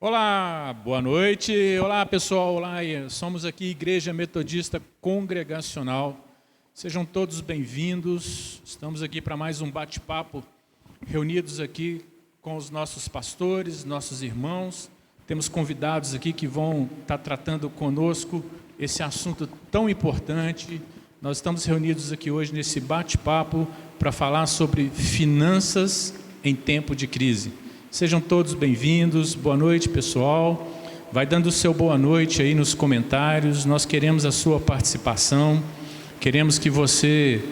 Olá, boa noite. Olá, pessoal. Olá, somos aqui Igreja Metodista Congregacional. Sejam todos bem-vindos. Estamos aqui para mais um bate-papo, reunidos aqui com os nossos pastores, nossos irmãos. Temos convidados aqui que vão estar tratando conosco esse assunto tão importante. Nós estamos reunidos aqui hoje nesse bate-papo para falar sobre finanças em tempo de crise. Sejam todos bem-vindos. Boa noite, pessoal. Vai dando o seu boa noite aí nos comentários. Nós queremos a sua participação. Queremos que você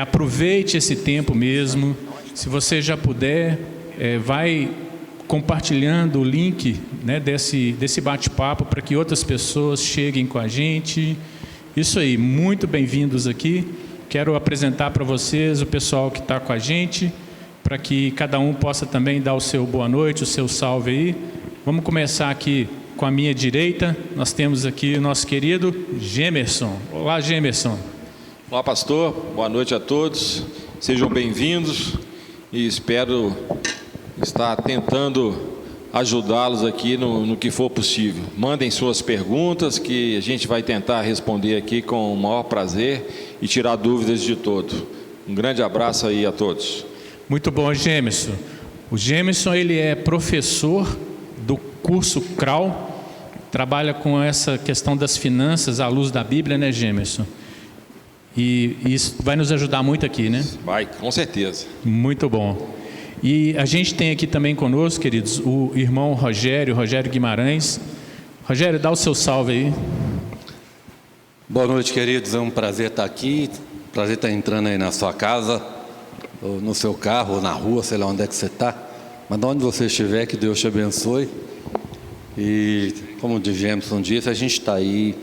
aproveite esse tempo mesmo. Se você já puder, vai compartilhando o link, né, desse bate-papo para que outras pessoas cheguem com a gente. Isso aí, muito bem-vindos aqui. Quero apresentar para vocês o pessoal que está com a gente, para que cada um possa também dar o seu boa noite, o seu salve aí. Vamos começar aqui com a minha direita. Nós temos aqui o nosso querido Gemerson. Olá, Gemerson. Olá, pastor. Boa noite a todos. Sejam bem-vindos e espero estar tentando ajudá-los aqui no que for possível. Mandem suas perguntas que a gente vai tentar responder aqui com o maior prazer e tirar dúvidas de todo. Um grande abraço aí a todos. Muito bom, Gemerson. O Gemerson, ele é professor do curso CRAU, trabalha com essa questão das finanças à luz da Bíblia, né, Gemerson? E isso vai nos ajudar muito aqui, né? Vai, com certeza. Muito bom. E a gente tem aqui também conosco, queridos, o irmão Rogério Guimarães. Rogério, dá o seu salve aí. Boa noite, queridos. É um prazer estar aqui, prazer estar entrando aí na sua casa, ou no seu carro, ou na rua, sei lá onde é que você está, mas de onde você estiver, que Deus te abençoe. E como o Gemerson disse, a gente está aí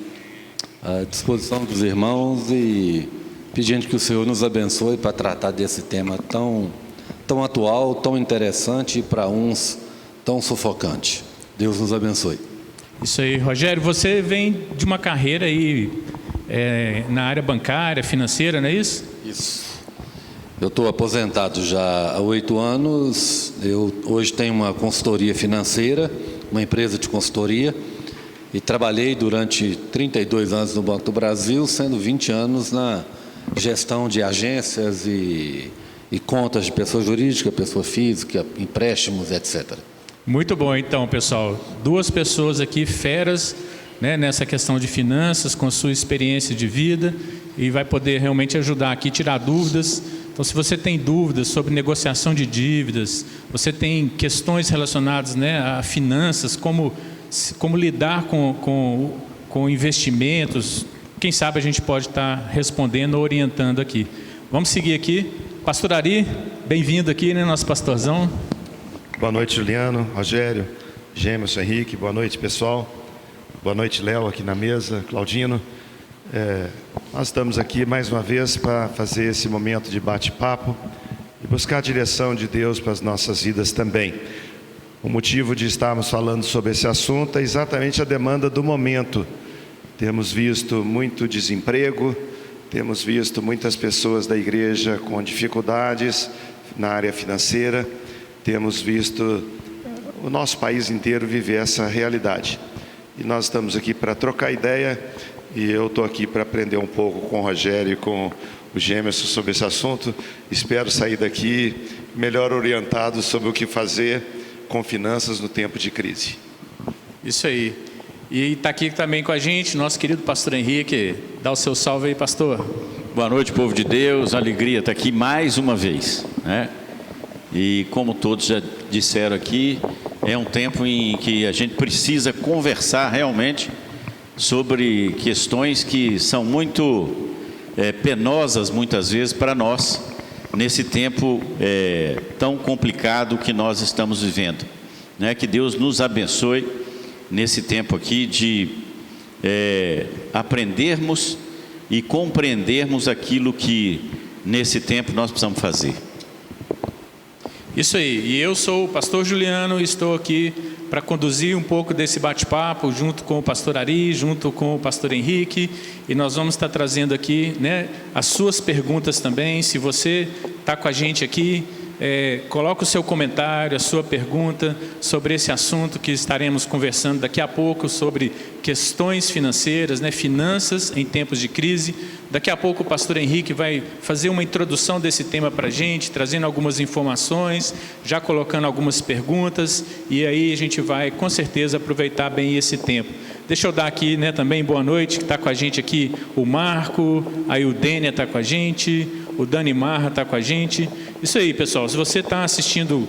à disposição dos irmãos e pedindo que o Senhor nos abençoe para tratar desse tema tão atual, tão interessante e para uns tão sufocante. Deus nos abençoe. Isso aí, Rogério, você vem de uma carreira aí na área bancária, financeira, não é isso? Isso. Eu estou aposentado já há 8 anos, eu hoje tenho uma consultoria financeira, uma empresa de consultoria, e trabalhei durante 32 anos no Banco do Brasil, sendo 20 anos na gestão de agências e contas de pessoa jurídica, pessoa física, empréstimos, etc. Muito bom, então, pessoal. 2 pessoas aqui, feras, né, nessa questão de finanças, com sua experiência de vida, e vai poder realmente ajudar aqui, tirar dúvidas. Então, se você tem dúvidas sobre negociação de dívidas, você tem questões relacionadas, né, a finanças, como lidar com investimentos, quem sabe a gente pode estar respondendo ou orientando aqui. Vamos seguir aqui. Pastor Ari, bem-vindo aqui, né, nosso pastorzão. Boa noite, Juliano, Rogério, Gemerson, Henrique. Boa noite, pessoal. Boa noite, Léo, aqui na mesa, Claudino. Nós estamos aqui mais uma vez para fazer esse momento de bate-papo e buscar a direção de Deus para as nossas vidas também. O motivo de estarmos falando sobre esse assunto é exatamente a demanda do momento. Temos visto muito desemprego, temos visto muitas pessoas da igreja com dificuldades na área financeira, temos visto o nosso país inteiro viver essa realidade. E nós estamos aqui para trocar ideia. E eu estou aqui para aprender um pouco com o Rogério e com o Gemerson sobre esse assunto. Espero sair daqui melhor orientado sobre o que fazer com finanças no tempo de crise. Isso aí. E está aqui também com a gente nosso querido pastor Henrique. Dá o seu salve aí, pastor. Boa noite, povo de Deus. Alegria estar aqui mais uma vez, né? E como todos já disseram aqui, é um tempo em que a gente precisa conversar realmente sobre questões que são muito penosas muitas vezes para nós, nesse tempo tão complicado que nós estamos vivendo, né? Que Deus nos abençoe nesse tempo aqui de aprendermos e compreendermos aquilo que nesse tempo nós precisamos fazer. Isso aí, e eu sou o pastor Juliano e estou aqui para conduzir um pouco desse bate-papo junto com o pastor Ari, junto com o pastor Henrique, e nós vamos estar trazendo aqui, né, as suas perguntas também. Se você está com a gente aqui, coloca o seu comentário, a sua pergunta sobre esse assunto que estaremos conversando daqui a pouco, sobre questões financeiras, né, finanças em tempos de crise. Daqui a pouco o pastor Henrique vai fazer uma introdução desse tema para a gente, trazendo algumas informações, já colocando algumas perguntas, e aí a gente vai com certeza aproveitar bem esse tempo. Deixa eu dar aqui, né, também boa noite, que está com a gente aqui o Marco, aí o Dênia está com a gente, o Dani Marra está com a gente. Isso aí, pessoal, se você está assistindo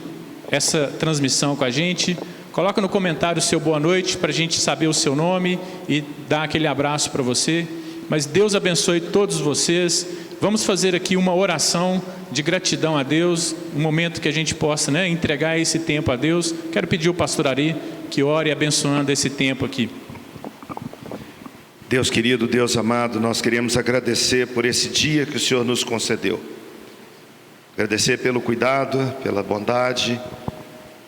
essa transmissão com a gente, coloca no comentário o seu boa noite para a gente saber o seu nome e dar aquele abraço para você. Mas Deus abençoe todos vocês. Vamos fazer aqui uma oração de gratidão a Deus, um momento que a gente possa, né, entregar esse tempo a Deus. Quero pedir ao pastor Ari que ore abençoando esse tempo aqui. Deus querido, Deus amado, nós queremos agradecer por esse dia que o Senhor nos concedeu. Agradecer pelo cuidado, pela bondade.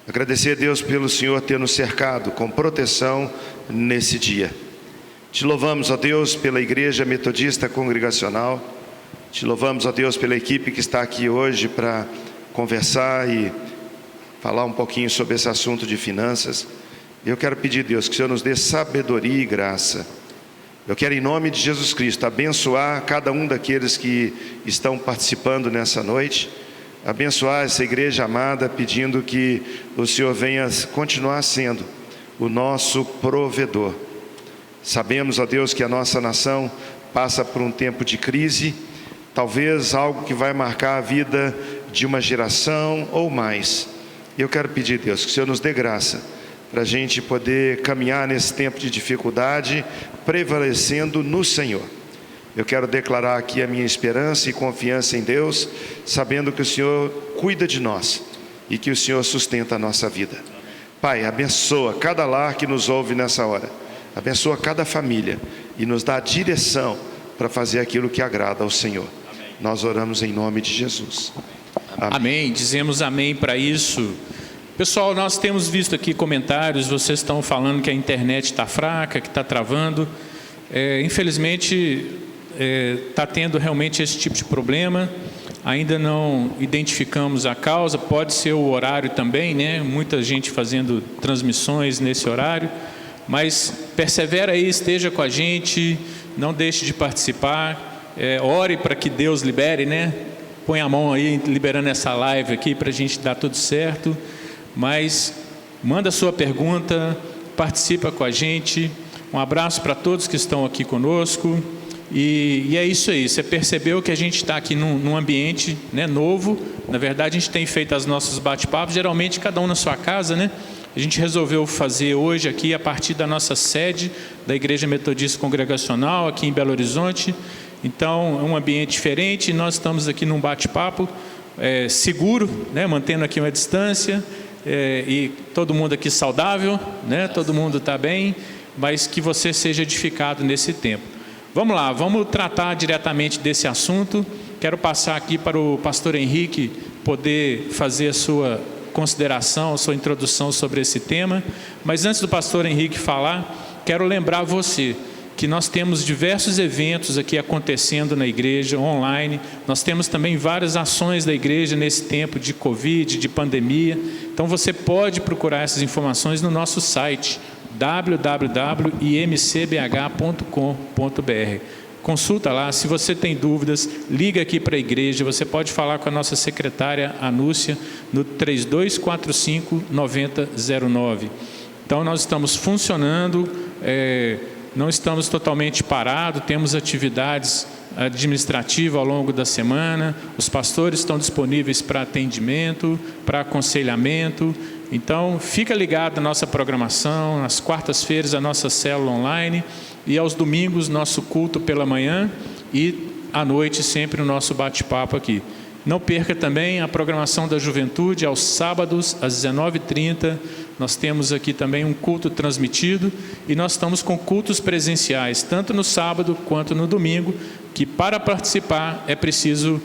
Agradecer, Deus, pelo Senhor ter nos cercado com proteção nesse dia. Te louvamos, ó Deus, pela Igreja Metodista Congregacional. Te louvamos, ó Deus, pela equipe que está aqui hoje para conversar e falar um pouquinho sobre esse assunto de finanças. Eu quero pedir, Deus, que o Senhor nos dê sabedoria e graça. Eu quero, em nome de Jesus Cristo, abençoar cada um daqueles que estão participando nessa noite, abençoar essa igreja amada, pedindo que o Senhor venha continuar sendo o nosso provedor. Sabemos, ó Deus, que a nossa nação passa por um tempo de crise, talvez algo que vai marcar a vida de uma geração ou mais. Eu quero pedir, Deus, que o Senhor nos dê graça para a gente poder caminhar nesse tempo de dificuldade, prevalecendo no Senhor. Eu quero declarar aqui a minha esperança e confiança em Deus, sabendo que o Senhor cuida de nós e que o Senhor sustenta a nossa vida. Pai, abençoa cada lar que nos ouve nessa hora, abençoa cada família e nos dá direção para fazer aquilo que agrada ao Senhor. Amém. Nós oramos em nome de Jesus. Amém. Amém. Dizemos amém para isso. Pessoal, nós temos visto aqui comentários, vocês estão falando que a internet está fraca, que está travando. Infelizmente, está tendo realmente esse tipo de problema. Ainda não identificamos a causa, pode ser o horário também, né? Muita gente fazendo transmissões nesse horário. Mas persevera aí, esteja com a gente, não deixe de participar. Ore para que Deus libere, né? Põe a mão aí, liberando essa live aqui para a gente dar tudo certo. Mas manda sua pergunta, participa com a gente. Um abraço para todos que estão aqui conosco. E é isso aí, você percebeu que a gente está aqui num ambiente, né, novo. Na verdade, a gente tem feito os nossos bate-papos, geralmente cada um na sua casa, né? A gente resolveu fazer hoje aqui a partir da nossa sede da Igreja Metodista Congregacional, aqui em Belo Horizonte. Então, é um ambiente diferente, nós estamos aqui num bate-papo seguro, né, mantendo aqui uma distância. E todo mundo aqui saudável, né? Todo mundo está bem, mas que você seja edificado nesse tempo. Vamos lá, vamos tratar diretamente desse assunto. Quero passar aqui para o pastor Henrique poder fazer a sua consideração, a sua introdução sobre esse tema. Mas antes do pastor Henrique falar, quero lembrar você que nós temos diversos eventos aqui acontecendo na igreja, online. Nós temos também várias ações da igreja nesse tempo de Covid, de pandemia. Então você pode procurar essas informações no nosso site, www.imcbh.com.br. Consulta lá, se você tem dúvidas, liga aqui para a igreja, você pode falar com a nossa secretária Anúcia no 3245-9009. Então nós estamos funcionando, não estamos totalmente parados, temos atividades administrativas ao longo da semana, os pastores estão disponíveis para atendimento, para aconselhamento. Então, fica ligado na nossa programação, nas quartas-feiras a nossa célula online e aos domingos nosso culto pela manhã e à noite sempre o nosso bate-papo aqui. Não perca também a programação da juventude aos sábados às 19h30. Nós temos aqui também um culto transmitido e nós estamos com cultos presenciais, tanto no sábado quanto no domingo, que para participar é preciso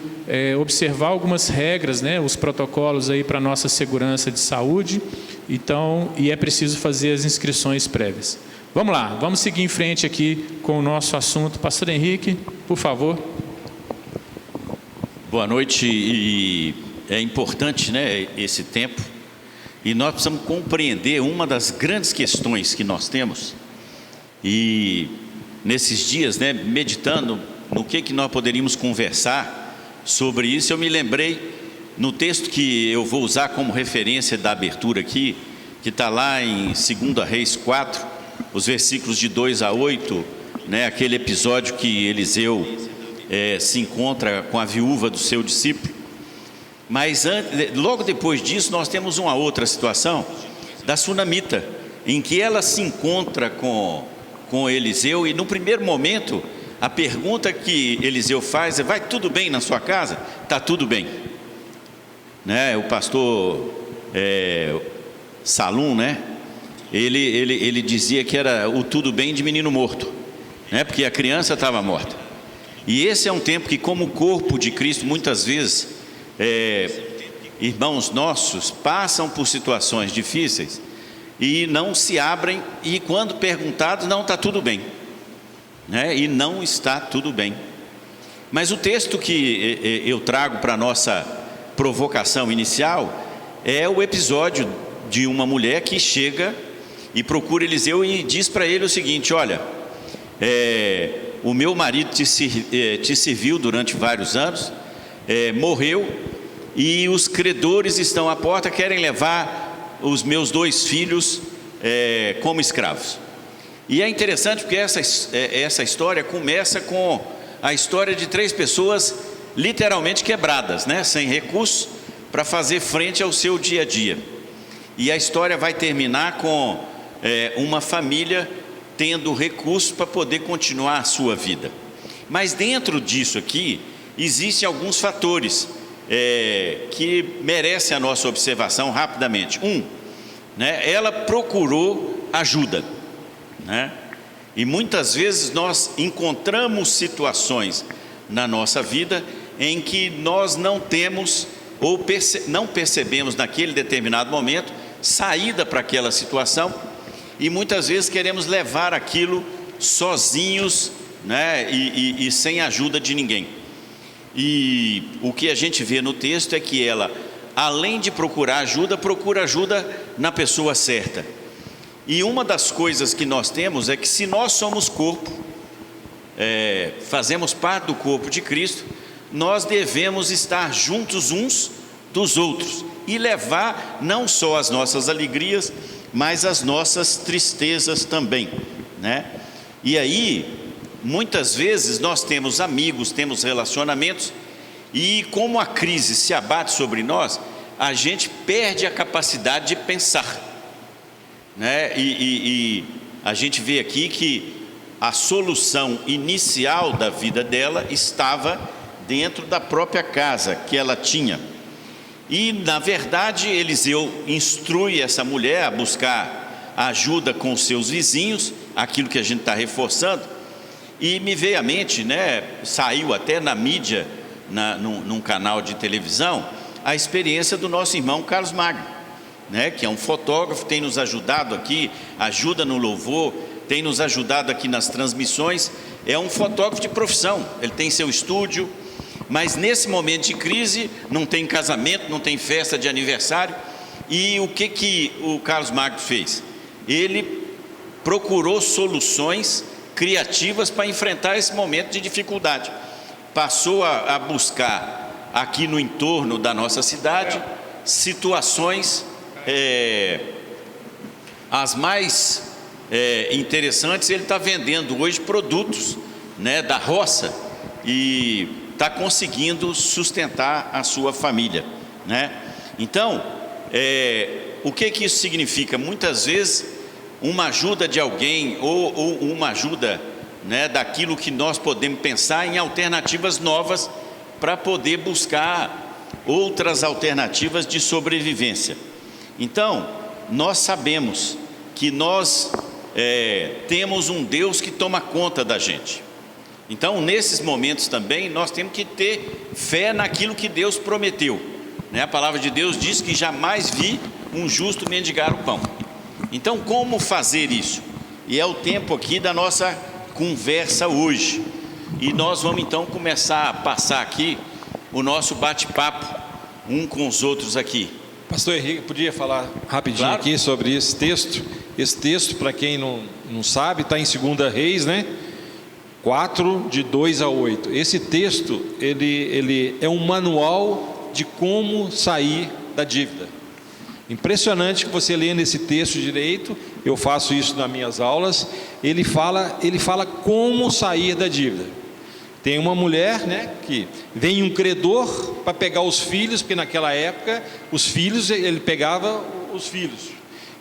observar algumas regras, né, os protocolos aí para a nossa segurança de saúde, então, e é preciso fazer as inscrições prévias. Vamos lá, vamos seguir em frente aqui com o nosso assunto. Pastor Henrique, por favor. Boa noite e é importante, né, esse tempo, e nós precisamos compreender uma das grandes questões que nós temos. E nesses dias, né, meditando no que nós poderíamos conversar sobre isso, eu me lembrei no texto que eu vou usar como referência da abertura aqui, que está lá em 2 Reis 4, os versículos de 2 a 8, né, aquele episódio que Eliseu se encontra com a viúva do seu discípulo. Mas logo depois disso nós temos uma outra situação da sunamita, em que ela se encontra com Eliseu, e no primeiro momento a pergunta que Eliseu faz é: vai tudo bem na sua casa? Está tudo bem, né? O pastor Salum, né? Ele dizia que era o tudo bem de menino morto, né? Porque a criança estava morta. E esse é um tempo que, como corpo de Cristo, muitas vezes irmãos nossos passam por situações difíceis e não se abrem, e quando perguntados, não, está tudo bem, né? E não está tudo bem. Mas o texto que eu trago para a nossa provocação inicial é o episódio de uma mulher que chega e procura Eliseu e diz para ele o seguinte: olha, o meu marido te serviu durante vários anos, morreu, e os credores estão à porta, querem levar os meus 2 filhos como escravos. E é interessante porque essa história começa com a história de 3 pessoas literalmente quebradas, né? Sem recursos para fazer frente ao seu dia a dia. E a história vai terminar com uma família tendo recursos para poder continuar a sua vida. Mas dentro disso aqui existem alguns fatores que merecem a nossa observação rapidamente. Né, ela procurou ajuda, né? E muitas vezes nós encontramos situações na nossa vida em que nós não temos ou não percebemos naquele determinado momento saída para aquela situação, e muitas vezes queremos levar aquilo sozinhos, né? E sem ajuda de ninguém. E o que a gente vê no texto é que ela, além de procurar ajuda, procura ajuda na pessoa certa. E uma das coisas que nós temos é que, se nós somos corpo, fazemos parte do corpo de Cristo, nós devemos estar juntos uns dos outros e levar não só as nossas alegrias, mas as nossas tristezas também, né? E aí, muitas vezes nós temos amigos, temos relacionamentos, e como a crise se abate sobre nós, a gente perde a capacidade de pensar, né? E a gente vê aqui que a solução inicial da vida dela estava dentro da própria casa que ela tinha. E na verdade Eliseu instrui essa mulher a buscar ajuda com os seus vizinhos, aquilo que a gente está reforçando. E me veio à mente, né, saiu até na mídia, num canal de televisão, a experiência do nosso irmão Carlos Magno, né, que é um fotógrafo, tem nos ajudado aqui, ajuda no louvor, tem nos ajudado aqui nas transmissões. É um fotógrafo de profissão, ele tem seu estúdio, mas nesse momento de crise não tem casamento, não tem festa de aniversário. E o que o Carlos Magno fez? Ele procurou soluções criativas para enfrentar esse momento de dificuldade. Passou a buscar aqui no entorno da nossa cidade situações as mais interessantes. Ele está vendendo hoje produtos, né, da roça, e está conseguindo sustentar a sua família, né? Então, o que isso significa? Muitas vezes uma ajuda de alguém, ou uma ajuda, né, daquilo que nós podemos pensar em alternativas novas para poder buscar outras alternativas de sobrevivência. Então, nós sabemos que nós temos um Deus que toma conta da gente. Então, nesses momentos também, nós temos que ter fé naquilo que Deus prometeu, né? A palavra de Deus diz que jamais vi um justo mendigar o pão. Então, como fazer isso? E é o tempo aqui da nossa conversa hoje. E nós vamos então começar a passar aqui o nosso bate-papo um com os outros aqui. Pastor Henrique, podia falar rapidinho Claro. aqui sobre esse texto? Esse texto, para quem não sabe, está em 2 Reis, né? 4, de 2 a 8. Esse texto, ele é um manual de como sair da dívida. Impressionante que você lendo esse texto direito, eu faço isso nas minhas aulas, ele fala como sair da dívida. Tem uma mulher, né, que vem um credor para pegar os filhos, porque naquela época os filhos, ele pegava os filhos.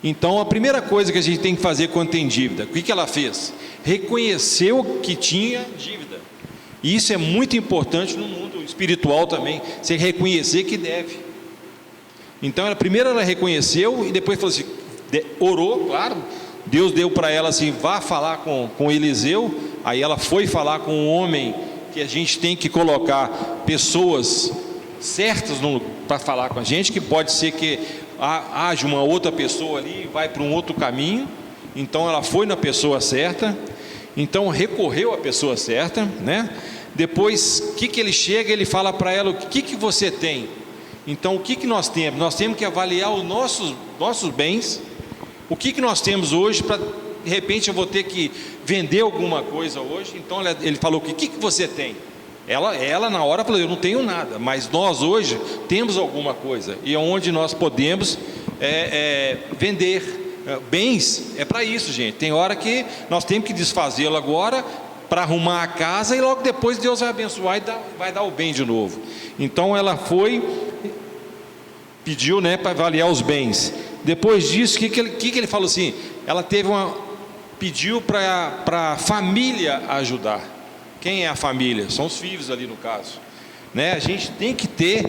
Então a primeira coisa que a gente tem que fazer quando tem dívida, o que ela fez? Reconheceu que tinha dívida. E isso é muito importante no mundo espiritual também, você reconhecer que deve. Então primeiro ela reconheceu e depois falou assim, orou, claro, Deus deu para ela assim, vá falar com Eliseu. Aí ela foi falar com um homem, que a gente tem que colocar pessoas certas para falar com a gente, que pode ser que haja uma outra pessoa ali, vai para um outro caminho. Então ela foi na pessoa certa, então recorreu à pessoa certa, né? Depois, o que ele chega, ele fala para ela, o que você tem? Então o que nós temos? Nós temos que avaliar os nossos bens, o que nós temos hoje, para de repente eu vou ter que vender alguma coisa hoje. Então ele falou, o que você tem? Ela na hora falou, eu não tenho nada, mas nós hoje temos alguma coisa, e onde nós podemos vender bens, é para isso, gente. Tem hora que nós temos que desfazê-lo agora, para arrumar a casa, e logo depois Deus vai abençoar e vai dar o bem de novo. Então ela foi, pediu, né, para avaliar os bens. Depois disso, o que ele falou assim? Ela pediu para a família ajudar. Quem é a família? São os filhos ali no caso, né? A gente tem que ter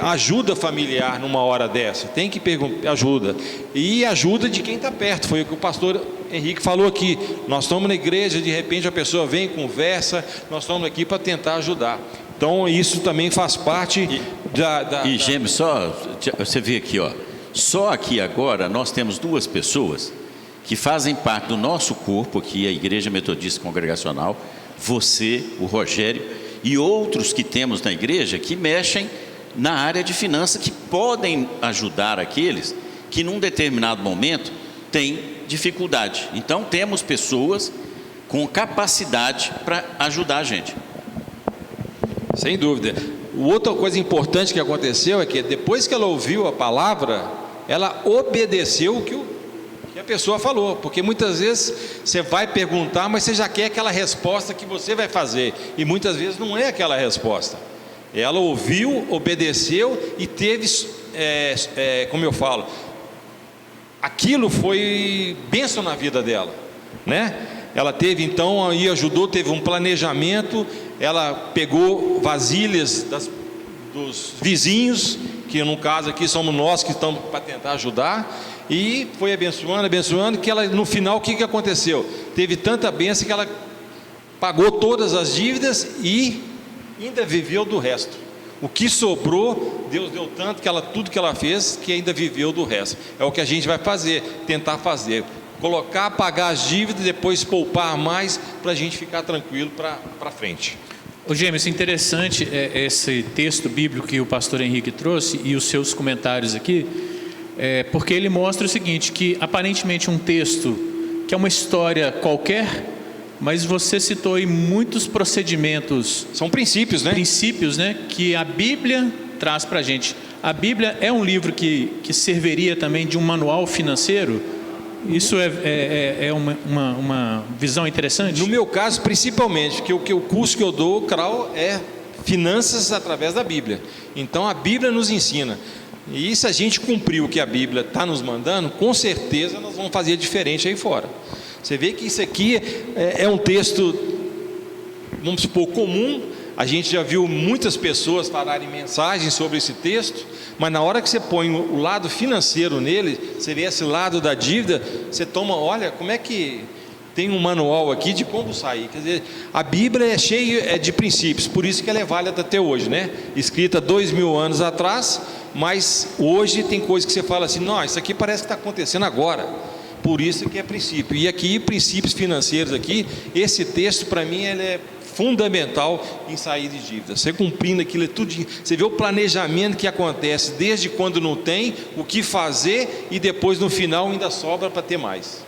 ajuda familiar numa hora dessa, tem que perguntar ajuda, e ajuda de quem está perto. Foi o que o pastor Henrique falou aqui. Nós estamos na igreja, de repente a pessoa vem, conversa, nós estamos aqui para tentar ajudar. Então isso também faz parte E Gêmeos, só você vê aqui, ó, só aqui agora nós temos 2 pessoas que fazem parte do nosso corpo aqui, a Igreja Metodista Congregacional, você, o Rogério, e outros que temos na igreja que mexem na área de finanças, que podem ajudar aqueles que num determinado momento têm dificuldade. Então temos pessoas com capacidade para ajudar a gente. Sem dúvida. Outra coisa importante que aconteceu é que depois que ela ouviu a palavra, ela obedeceu o que a pessoa falou, porque muitas vezes você vai perguntar, mas você já quer aquela resposta que você vai fazer, e muitas vezes não é aquela resposta. Ela ouviu, obedeceu e teve, como eu falo, aquilo foi bênção na vida dela, né? Ela teve então, aí ajudou, teve um planejamento, ela pegou vasilhas dos vizinhos, que no caso aqui somos nós que estamos para tentar ajudar, e foi abençoando, que ela no final, o que aconteceu? Teve tanta bênção que ela pagou todas as dívidas e ainda viveu do resto. O que sobrou, Deus deu tanto que tudo que ela fez, que ainda viveu do resto. É o que a gente vai fazer, tentar fazer, pagar as dívidas, depois poupar mais, para a gente ficar tranquilo para frente. Ô Gêmeos, interessante esse texto bíblico que o pastor Henrique trouxe e os seus comentários aqui, porque ele mostra o seguinte, que aparentemente um texto que é uma história qualquer, mas você citou aí muitos procedimentos. São princípios, né? Princípios, né? Que a Bíblia traz para a gente. A Bíblia é um livro que serviria também de um manual financeiro. Isso é uma visão interessante? No meu caso, principalmente, que o curso que eu dou, o CRAU, é finanças através da Bíblia. Então a Bíblia nos ensina. E se a gente cumprir o que a Bíblia está nos mandando, com certeza nós vamos fazer diferente aí fora. Você vê que isso aqui é um texto, vamos supor, comum. A gente já viu muitas pessoas falarem mensagens sobre esse texto, mas na hora que você põe o lado financeiro nele, você vê esse lado da dívida, você toma, olha, como é que tem um manual aqui de como sair. Quer dizer, a Bíblia é cheia de princípios, por isso que ela é válida até hoje, né? Escrita 2000 anos atrás, mas hoje tem coisas que você fala assim, não, isso aqui parece que está acontecendo agora. Por isso que é princípio. E aqui, princípios financeiros aqui, esse texto para mim ele é fundamental em sair de dívida. Você cumprindo aquilo tudo, você vê o planejamento que acontece desde quando não tem, o que fazer e depois no final ainda sobra para ter mais.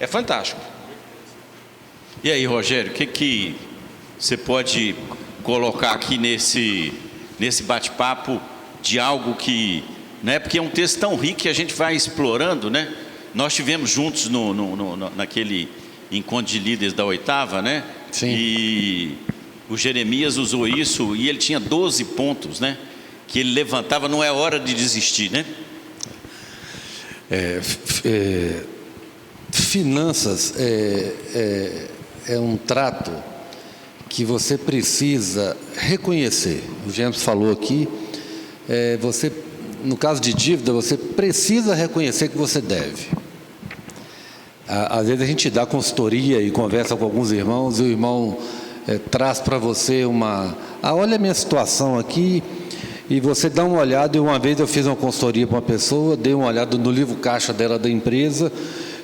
É fantástico. E aí, Rogério, o que você pode colocar aqui nesse bate-papo de algo que, né, porque é um texto tão rico que a gente vai explorando, né? Nós estivemos juntos naquele encontro de líderes da 8ª, né? Sim. E o Jeremias usou isso e ele tinha 12 pontos, né? Que ele levantava, não é hora de desistir, né? Finanças é um trato que você precisa reconhecer. O James falou aqui, você, no caso de dívida, você precisa reconhecer que você deve. Às vezes a gente dá consultoria e conversa com alguns irmãos, e o irmão traz para você olha a minha situação aqui, e você dá uma olhada. E uma vez eu fiz uma consultoria para uma pessoa, dei uma olhada no livro caixa dela da empresa.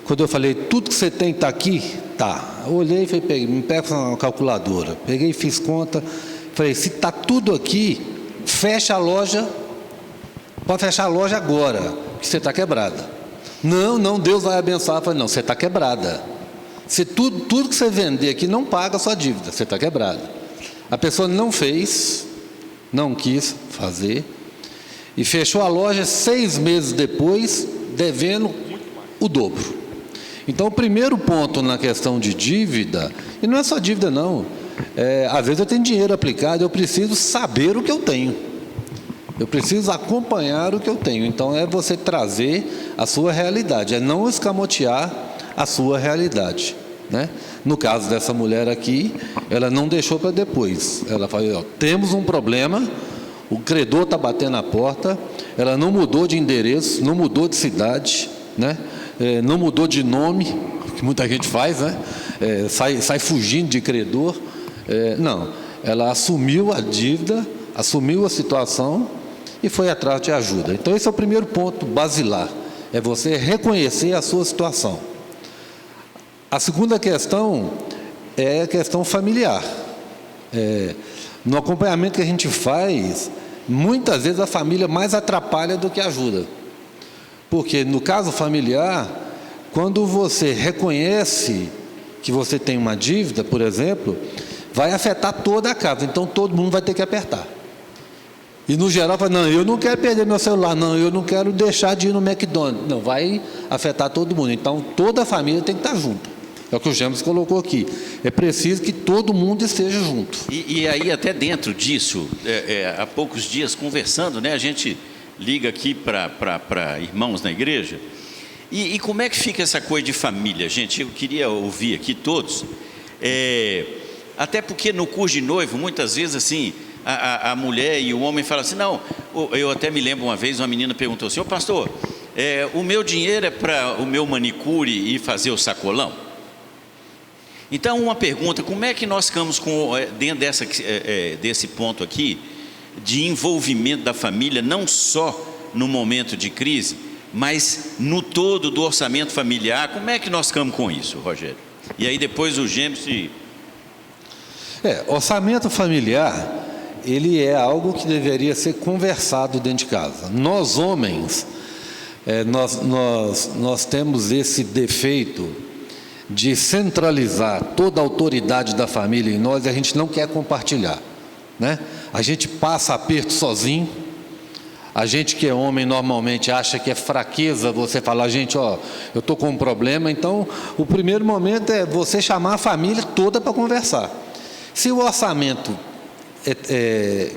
Quando eu falei, tudo que você tem está aqui? Tá. Eu olhei e falei, me pega uma calculadora. Peguei e fiz conta. Falei, se está tudo aqui, fecha a loja, pode fechar a loja agora, que você está quebrada. Não, Deus vai abençoar. Eu falei, não, você está quebrada. Se tudo que você vender aqui não paga a sua dívida, você está quebrada. A pessoa não fez, não quis fazer, e fechou a loja 6 meses depois, devendo o dobro. Então, o primeiro ponto na questão de dívida, e não é só dívida não, às vezes eu tenho dinheiro aplicado, eu preciso saber o que eu tenho. Eu preciso acompanhar o que eu tenho. Então, é você trazer a sua realidade, é não escamotear a sua realidade, né? No caso dessa mulher aqui, ela não deixou para depois. Ela falou, temos um problema, o credor está batendo na porta, ela não mudou de endereço, não mudou de cidade, né? Não mudou de nome, que muita gente faz, né? Sai fugindo de credor. Não, ela assumiu a dívida, assumiu a situação e foi atrás de ajuda. Então, esse é o primeiro ponto basilar, é você reconhecer a sua situação. A segunda questão é a questão familiar. No acompanhamento que a gente faz, muitas vezes a família mais atrapalha do que ajuda. Porque no caso familiar, quando você reconhece que você tem uma dívida, por exemplo, vai afetar toda a casa, então todo mundo vai ter que apertar. E no geral, fala, não, eu não quero perder meu celular, não, eu não quero deixar de ir no McDonald's. Não, vai afetar todo mundo. Então, toda a família tem que estar junto. É o que o James colocou aqui. É preciso que todo mundo esteja junto. E aí, até dentro disso, há poucos dias, conversando, né, a gente liga aqui para irmãos na igreja. E como é que fica essa coisa de família, gente? Eu queria ouvir aqui todos. Até porque no curso de noivo, muitas vezes, assim, a mulher e o homem falam assim, não, eu até me lembro uma vez, uma menina perguntou assim, ô pastor, o meu dinheiro é para o meu manicure e fazer o sacolão? Então, uma pergunta, como é que nós ficamos dentro desse ponto aqui, de envolvimento da família, não só no momento de crise, mas no todo do orçamento familiar? Como é que nós ficamos com isso, Rogério? E aí depois o James... Orçamento familiar, ele é algo que deveria ser conversado dentro de casa. Nós homens, nós temos esse defeito de centralizar toda a autoridade da família em nós, e a gente não quer compartilhar, né? A gente passa aperto sozinho. A gente que é homem normalmente acha que é fraqueza você falar, gente, eu estou com um problema. Então, o primeiro momento é você chamar a família toda para conversar. Se o orçamento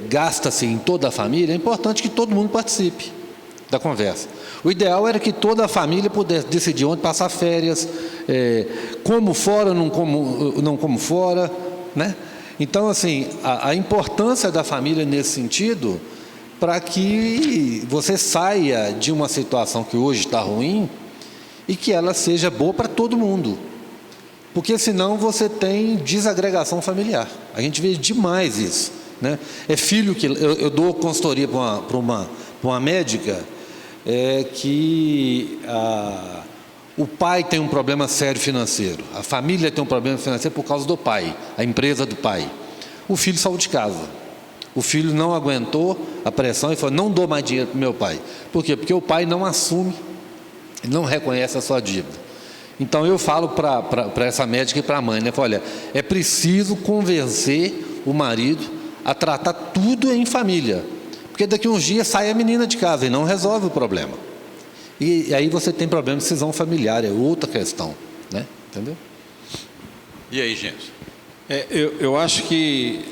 gasta-se em toda a família, é importante que todo mundo participe da conversa. O ideal era que toda a família pudesse decidir onde passar férias, como fora, não como fora, né? Então, assim, a importância da família nesse sentido, para que você saia de uma situação que hoje está ruim e que ela seja boa para todo mundo. Porque senão você tem desagregação familiar. A gente vê demais isso, né? Filho que... Eu dou consultoria para uma médica, que O pai tem um problema sério financeiro, a família tem um problema financeiro por causa do pai, a empresa do pai. O filho saiu de casa. O filho não aguentou a pressão e falou: não dou mais dinheiro para o meu pai. Por quê? Porque o pai não assume, não reconhece a sua dívida. Então eu falo para essa médica e para a mãe, né? Olha, é preciso convencer o marido a tratar tudo em família, porque daqui a uns dias sai a menina de casa e não resolve o problema. E aí você tem problema de decisão familiar, é outra questão, né? Entendeu? E aí, gente? Eu acho que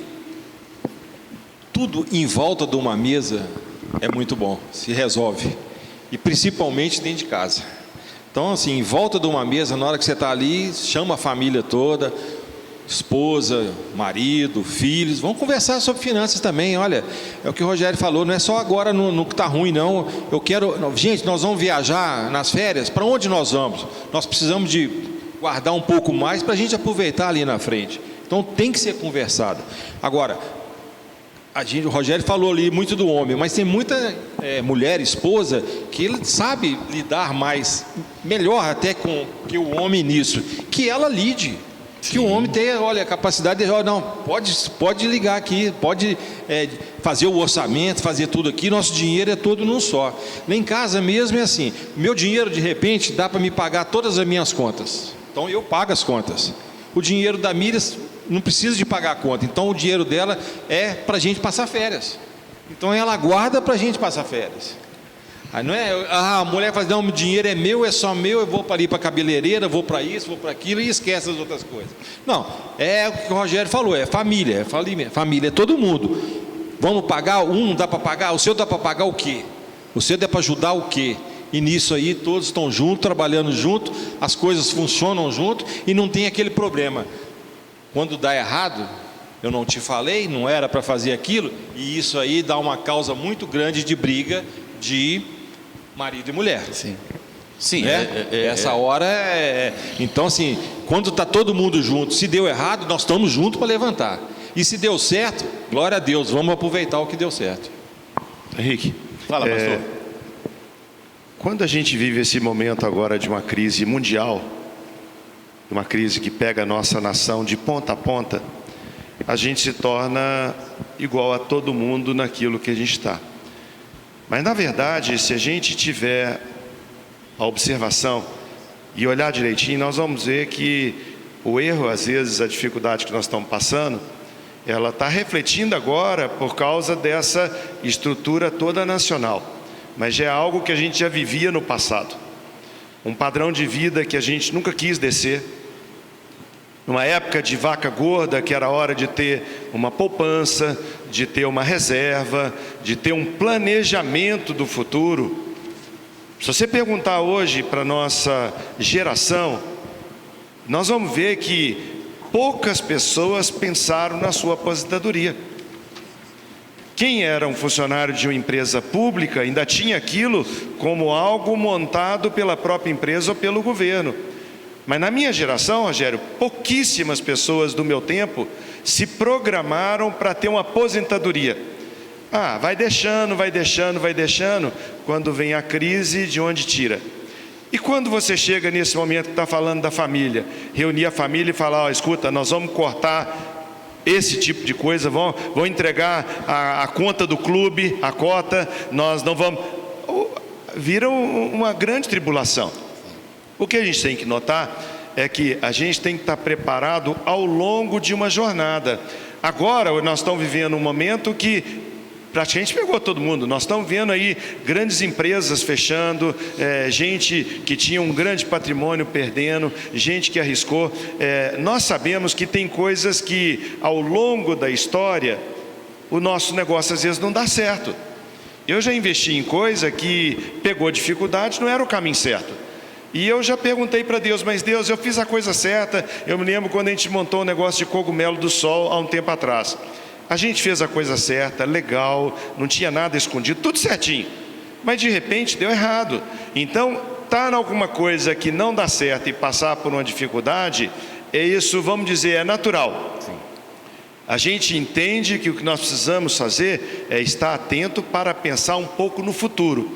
tudo em volta de uma mesa é muito bom, se resolve, e principalmente dentro de casa. Então, assim, em volta de uma mesa, na hora que você está ali, chama a família toda, esposa, marido, filhos, vamos conversar sobre finanças também. Olha, é o que o Rogério falou, não é só agora no que está ruim, não. Gente, nós vamos viajar nas férias, para onde nós vamos? Nós precisamos de guardar um pouco mais para a gente aproveitar ali na frente. Então tem que ser conversado. Agora, o Rogério falou ali muito do homem, mas tem muita mulher, esposa, que ele sabe lidar melhor até com que o homem nisso, que ela lide. Que o homem tenha, olha, a capacidade de, não, pode ligar aqui, pode fazer o orçamento, fazer tudo aqui, nosso dinheiro é todo num só. Lá em casa mesmo é assim, meu dinheiro de repente dá para me pagar todas as minhas contas, então eu pago as contas. O dinheiro da Miriam não precisa de pagar a conta, então o dinheiro dela é para a gente passar férias, então ela guarda para a gente passar férias. Aí não é, a mulher fala, não, o dinheiro é meu, é só meu, eu vou para ali para a cabeleireira, vou para isso, vou para aquilo e esquece as outras coisas. Não, é o que o Rogério falou, é família, família é todo mundo. Vamos pagar, não dá para pagar, o seu dá para pagar o quê? O seu dá para ajudar o quê? E nisso aí todos estão juntos, trabalhando junto, as coisas funcionam junto e não tem aquele problema. Quando dá errado, eu não te falei, não era para fazer aquilo, e isso aí dá uma causa muito grande de briga de marido e mulher. Sim, essa hora então assim, quando está todo mundo junto, se deu errado, nós estamos juntos para levantar, e se deu certo, glória a Deus, vamos aproveitar o que deu certo. Henrique, fala, pastor. Quando a gente vive esse momento agora de uma crise mundial, uma crise que pega a nossa nação de ponta a ponta, a gente se torna igual a todo mundo naquilo que a gente está. Mas, na verdade, se a gente tiver a observação e olhar direitinho, nós vamos ver que o erro, às vezes, a dificuldade que nós estamos passando, ela está refletindo agora por causa dessa estrutura toda nacional. Mas já é algo que a gente já vivia no passado. Um padrão de vida que a gente nunca quis descer. Numa época de vaca gorda, que era hora de ter uma poupança, de ter uma reserva, de ter um planejamento do futuro. Se você perguntar hoje para a nossa geração, nós vamos ver que poucas pessoas pensaram na sua aposentadoria. Quem era um funcionário de uma empresa pública ainda tinha aquilo como algo montado pela própria empresa ou pelo governo. Mas na minha geração, Rogério, pouquíssimas pessoas do meu tempo se programaram para ter uma aposentadoria. Vai deixando, quando vem a crise, de onde tira? E quando você chega nesse momento que está falando da família, reunir a família e falar, escuta, nós vamos cortar esse tipo de coisa, vão entregar a conta do clube, a cota, nós não vamos... Vira uma grande tribulação. O que a gente tem que notar é que a gente tem que estar preparado ao longo de uma jornada. Agora nós estamos vivendo um momento que praticamente pegou todo mundo. Nós estamos vendo aí grandes empresas fechando, gente que tinha um grande patrimônio perdendo, gente que arriscou. Nós sabemos que tem coisas que ao longo da história o nosso negócio às vezes não dá certo. Eu já investi em coisa que pegou dificuldade, não era o caminho certo. E eu já perguntei para Deus, mas Deus, eu fiz a coisa certa. Eu me lembro quando a gente montou um negócio de cogumelo do sol há um tempo atrás. A gente fez a coisa certa, legal, não tinha nada escondido, tudo certinho. Mas de repente deu errado. Então, estar em alguma coisa que não dá certo e passar por uma dificuldade, isso, vamos dizer, é natural. Sim. A gente entende que o que nós precisamos fazer é estar atento para pensar um pouco no futuro.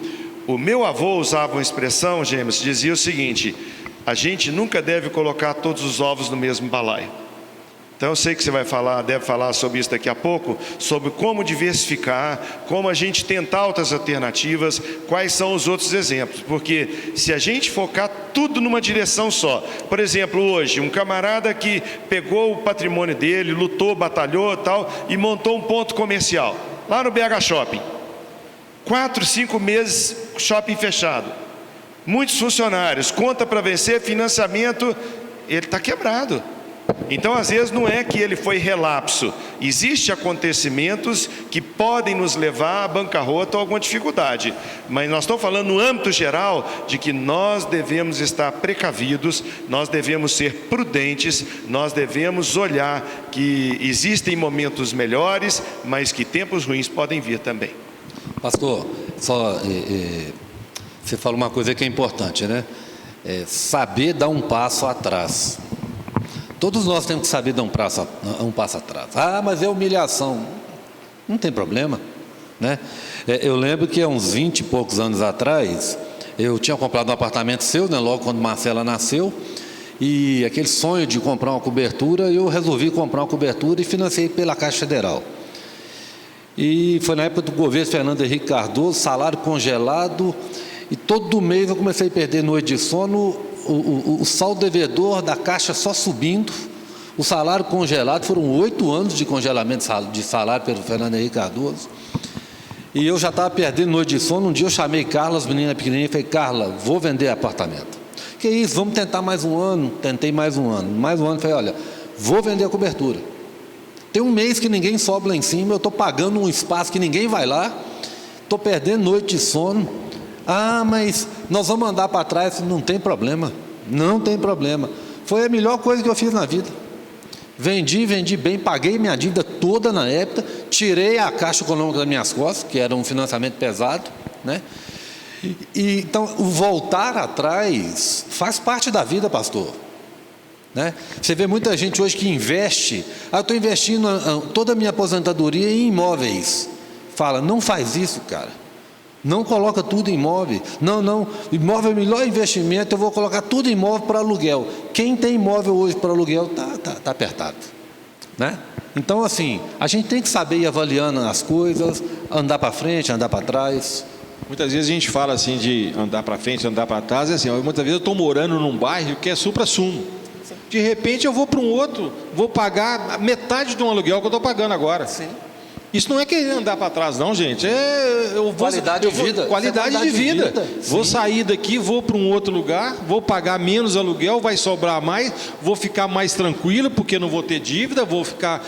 O meu avô usava uma expressão, Gêmeos, dizia o seguinte: a gente nunca deve colocar todos os ovos no mesmo balaio. Então eu sei que você deve falar sobre isso daqui a pouco, sobre como diversificar, como a gente tentar outras alternativas, quais são os outros exemplos. Porque se a gente focar tudo numa direção só, por exemplo, hoje, um camarada que pegou o patrimônio dele, lutou, batalhou tal, e montou um ponto comercial, lá no BH Shopping. 4, 5 meses, shopping fechado. Muitos funcionários, conta para vencer, financiamento, ele está quebrado. Então, às vezes, não é que ele foi relapso. Existem acontecimentos que podem nos levar à bancarrota ou alguma dificuldade. Mas nós estamos falando no âmbito geral de que nós devemos estar precavidos, nós devemos ser prudentes, nós devemos olhar que existem momentos melhores, mas que tempos ruins podem vir também. Pastor, você falou uma coisa que é importante, né? Saber dar um passo atrás. Todos nós temos que saber dar um passo atrás. Ah, mas é humilhação. Não tem problema, né? Eu lembro que há uns 20 e poucos anos atrás, eu tinha comprado um apartamento seu, né, logo quando Marcela nasceu, e aquele sonho de comprar uma cobertura, eu resolvi comprar uma cobertura e financei pela Caixa Federal. E foi na época do governo Fernando Henrique Cardoso, salário congelado, e todo mês eu comecei a perder noite de sono, o saldo devedor da Caixa só subindo, o salário congelado, foram 8 anos de congelamento de salário pelo Fernando Henrique Cardoso, e eu já estava perdendo noite de sono. Um dia eu chamei Carla, as meninas pequenininhas, e falei: Carla, vou vender apartamento. Que isso, vamos tentar mais um ano. Tentei mais um ano, falei: olha, vou vender a cobertura. Tem um mês que ninguém sobe lá em cima, eu estou pagando um espaço que ninguém vai lá, estou perdendo noite de sono. Ah, mas nós vamos andar para trás. Não tem problema, não tem problema. Foi a melhor coisa que eu fiz na vida. Vendi bem, paguei minha dívida toda na época, tirei a Caixa Econômica das minhas costas, que era um financiamento pesado, né? Então, o voltar atrás faz parte da vida, pastor, né? Você vê muita gente hoje que investe. Eu estou investindo toda a minha aposentadoria em imóveis. Fala: não faz isso, cara. Não coloca tudo em imóvel. Não, imóvel é o melhor investimento, eu vou colocar tudo em imóvel para aluguel. Quem tem imóvel hoje para aluguel tá apertado, né? Então, assim, a gente tem que saber ir avaliando as coisas, andar para frente, andar para trás. Muitas vezes a gente fala assim de andar para frente, andar para trás, assim, muitas vezes eu estou morando num bairro que é supra-sumo. De repente eu vou para um outro, vou pagar metade de um aluguel que eu estou pagando agora. Sim. Isso não é querer andar para trás, não, gente. Qualidade de vida. Qualidade de vida. Vou sair daqui, vou para um outro lugar, vou pagar menos aluguel, vai sobrar mais, vou ficar mais tranquilo, porque não vou ter dívida, vou ficar,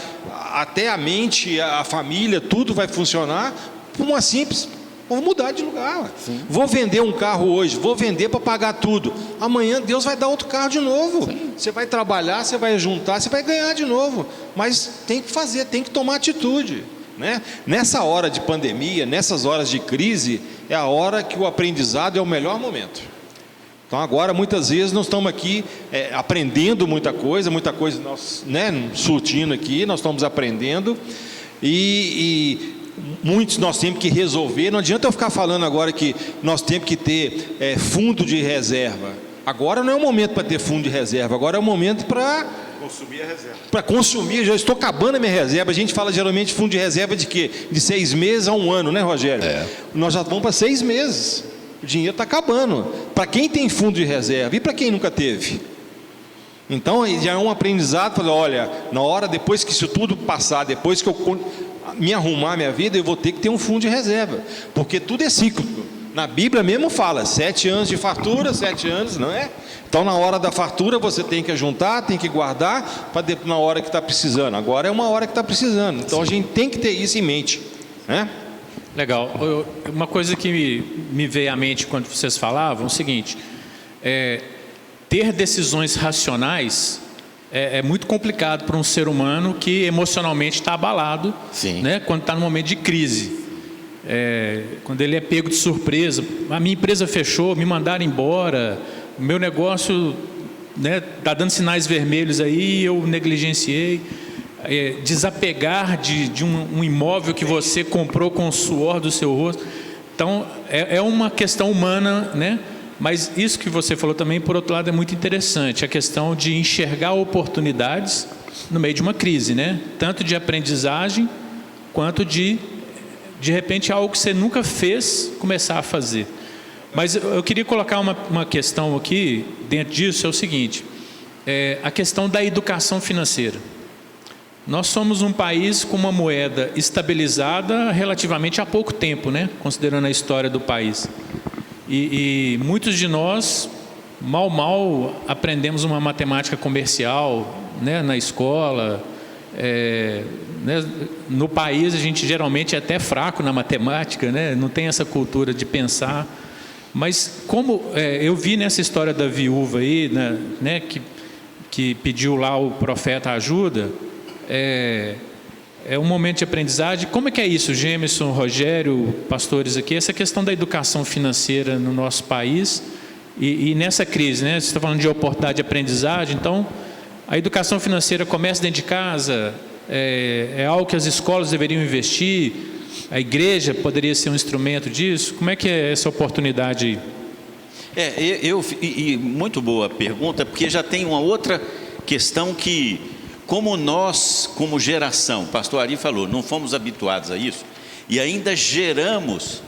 até a mente, a família, tudo vai funcionar por uma simples. Vou mudar de lugar. Sim. Vou vender um carro hoje, vou vender para pagar tudo. Amanhã Deus vai dar outro carro de novo. Sim. Você vai trabalhar, você vai juntar, você vai ganhar de novo. Mas tem que fazer, tem que tomar atitude, né? Nessa hora de pandemia, nessas horas de crise, é a hora que o aprendizado é o melhor momento. Então agora muitas vezes nós estamos aqui aprendendo muita coisa nós, né, surtindo aqui, nós estamos aprendendo e muitos nós temos que resolver. Não adianta eu ficar falando agora que nós temos que ter fundo de reserva. Agora não é o momento para ter fundo de reserva, agora é o momento para consumir a reserva. Para consumir, já estou acabando a minha reserva. A gente fala geralmente fundo de reserva de quê? De 6 meses a 1 ano, né, Rogério? Nós já vamos para 6 meses. O dinheiro está acabando. Para quem tem fundo de reserva e para quem nunca teve? Então já é um aprendizado. Falar: olha, na hora, depois que isso tudo passar, depois que eu me arrumar a minha vida, eu vou ter que ter um fundo de reserva, porque tudo é cíclico. Na Bíblia mesmo fala 7 anos de fartura, 7 anos, não é? Então na hora da fartura você tem que juntar, tem que guardar para na hora que está precisando. Agora é uma hora que está precisando. Então a gente tem que ter isso em mente, né? Legal. Uma coisa que me veio à mente quando vocês falavam é o seguinte: ter decisões racionais é muito complicado para um ser humano que emocionalmente está abalado, né, quando está no momento de crise. Quando ele é pego de surpresa: a minha empresa fechou, me mandaram embora, o meu negócio está dando sinais vermelhos aí, eu negligenciei. Desapegar de um imóvel que você comprou com o suor do seu rosto. Então, é uma questão humana, né? Mas isso que você falou também, por outro lado, é muito interessante, a questão de enxergar oportunidades no meio de uma crise, né? Tanto de aprendizagem, quanto de repente, algo que você nunca fez, começar a fazer. Mas eu queria colocar uma questão aqui, dentro disso, é o seguinte, a questão da educação financeira. Nós somos um país com uma moeda estabilizada relativamente há pouco tempo, né? Considerando a história do país. E muitos de nós, mal aprendemos uma matemática comercial, né, na escola. Né, no país a gente geralmente é até fraco na matemática, né? Não tem essa cultura de pensar. Mas como eu vi nessa história da viúva aí, né, que pediu lá o profeta ajuda, é um momento de aprendizagem. Como é que é isso, Gemerson, Rogério, pastores aqui, essa questão da educação financeira no nosso país e nessa crise, né? Você está falando de oportunidade de aprendizagem, então a educação financeira começa dentro de casa, é algo que as escolas deveriam investir, a igreja poderia ser um instrumento disso? Como é que é essa oportunidade aí? Muito boa pergunta, porque já tem uma outra questão que, como nós, como geração, o pastor Ari falou, não fomos habituados a isso, e ainda geramos,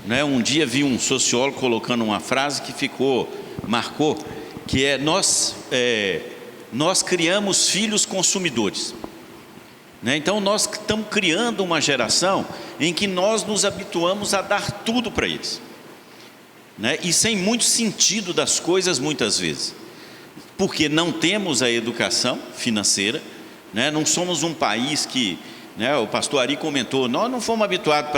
né? Um dia vi um sociólogo colocando uma frase que marcou, que nós criamos filhos consumidores, né? Então nós estamos criando uma geração em que nós nos habituamos a dar tudo para eles, né? E sem muito sentido das coisas muitas vezes, porque não temos a educação financeira, né? Não somos um país que, né, o pastor Ari comentou, nós não fomos habituados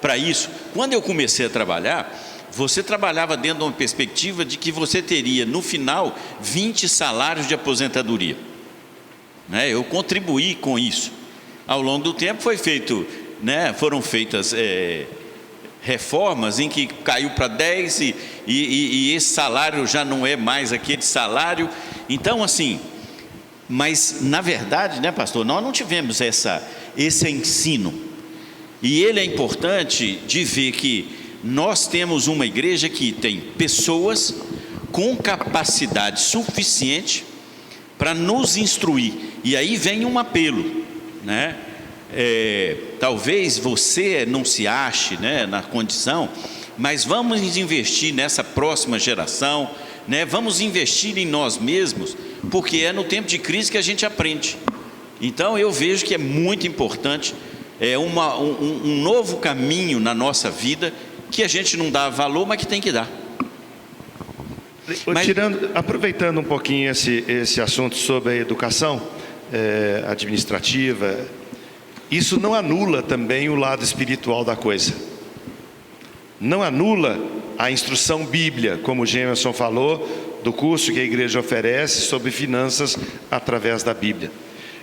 para isso. Quando eu comecei a trabalhar, você trabalhava dentro de uma perspectiva de que você teria no final 20 salários de aposentadoria, né? Eu contribuí com isso. Ao longo do tempo foram feitas reformas em que caiu para 10 e esse salário já não é mais aquele salário. Então, assim, mas na verdade, né, pastor, nós não tivemos esse ensino, e ele é importante de ver que nós temos uma igreja que tem pessoas com capacidade suficiente para nos instruir, e aí vem um apelo, né? Talvez você não se ache, né, na condição, mas vamos investir nessa próxima geração, né? Vamos investir em nós mesmos, porque é no tempo de crise que a gente aprende. Então eu vejo que é muito importante, um novo caminho na nossa vida, que a gente não dá valor, mas que tem que dar. Aproveitando um pouquinho esse assunto sobre a educação administrativa, isso não anula também o lado espiritual da coisa. Não anula a instrução bíblica, como o Gemerson falou, do curso que a igreja oferece sobre finanças através da Bíblia.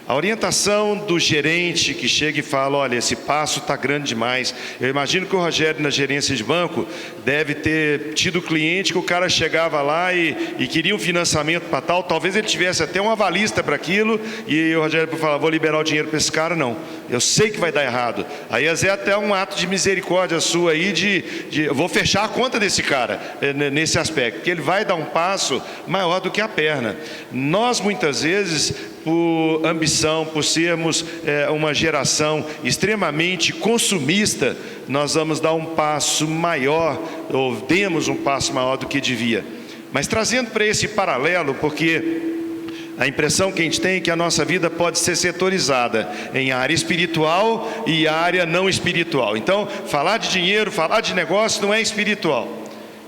A orientação do gerente que chega e fala, olha, esse passo está grande demais. Eu imagino que o Rogério, na gerência de banco, deve ter tido cliente que o cara chegava lá e queria um financiamento para tal, talvez ele tivesse até uma avalista para aquilo, e o Rogério falava, vou liberar o dinheiro para esse cara, não. Eu sei que vai dar errado. Aí às vezes até um ato de misericórdia sua aí, eu vou fechar a conta desse cara, nesse aspecto, porque ele vai dar um passo maior do que a perna. Nós muitas vezes, por ambição, por sermos uma geração extremamente consumista, nós vamos dar um passo maior, ou demos um passo maior do que devia. Mas trazendo para esse paralelo, porque a impressão que a gente tem é que a nossa vida pode ser setorizada em área espiritual e área não espiritual. Então, falar de dinheiro, falar de negócio não é espiritual.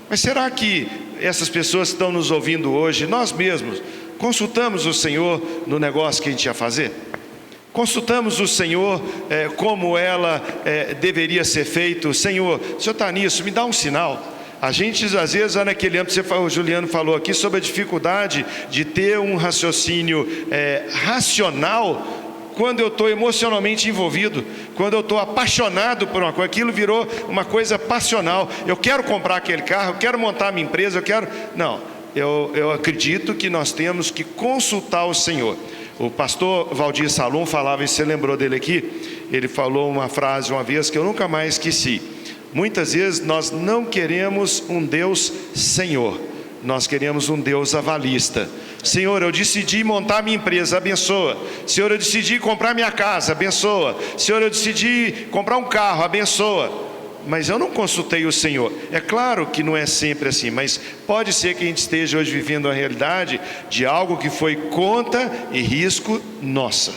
Mas será que essas pessoas que estão nos ouvindo hoje, nós mesmos, consultamos o Senhor no negócio que a gente ia fazer? Consultamos o Senhor como ela deveria ser feito? Senhor, o Senhor está nisso, me dá um sinal. A gente às vezes, naquele âmbito, o Juliano falou aqui sobre a dificuldade de ter um raciocínio racional quando eu estou emocionalmente envolvido, quando eu estou apaixonado por uma coisa. Aquilo virou uma coisa passional. Eu quero comprar aquele carro, eu quero montar a minha empresa, Não, eu acredito que nós temos que consultar o Senhor. O pastor Valdir Salum falava, e você lembrou dele aqui, ele falou uma frase uma vez que eu nunca mais esqueci. Muitas vezes nós não queremos um Deus Senhor, nós queremos um Deus avalista. Senhor, eu decidi montar minha empresa, abençoa. Senhor, eu decidi comprar minha casa, abençoa. Senhor, eu decidi comprar um carro, abençoa. Mas eu não consultei o Senhor. É claro que não é sempre assim, mas pode ser que a gente esteja hoje vivendo a realidade de algo que foi conta e risco nossa.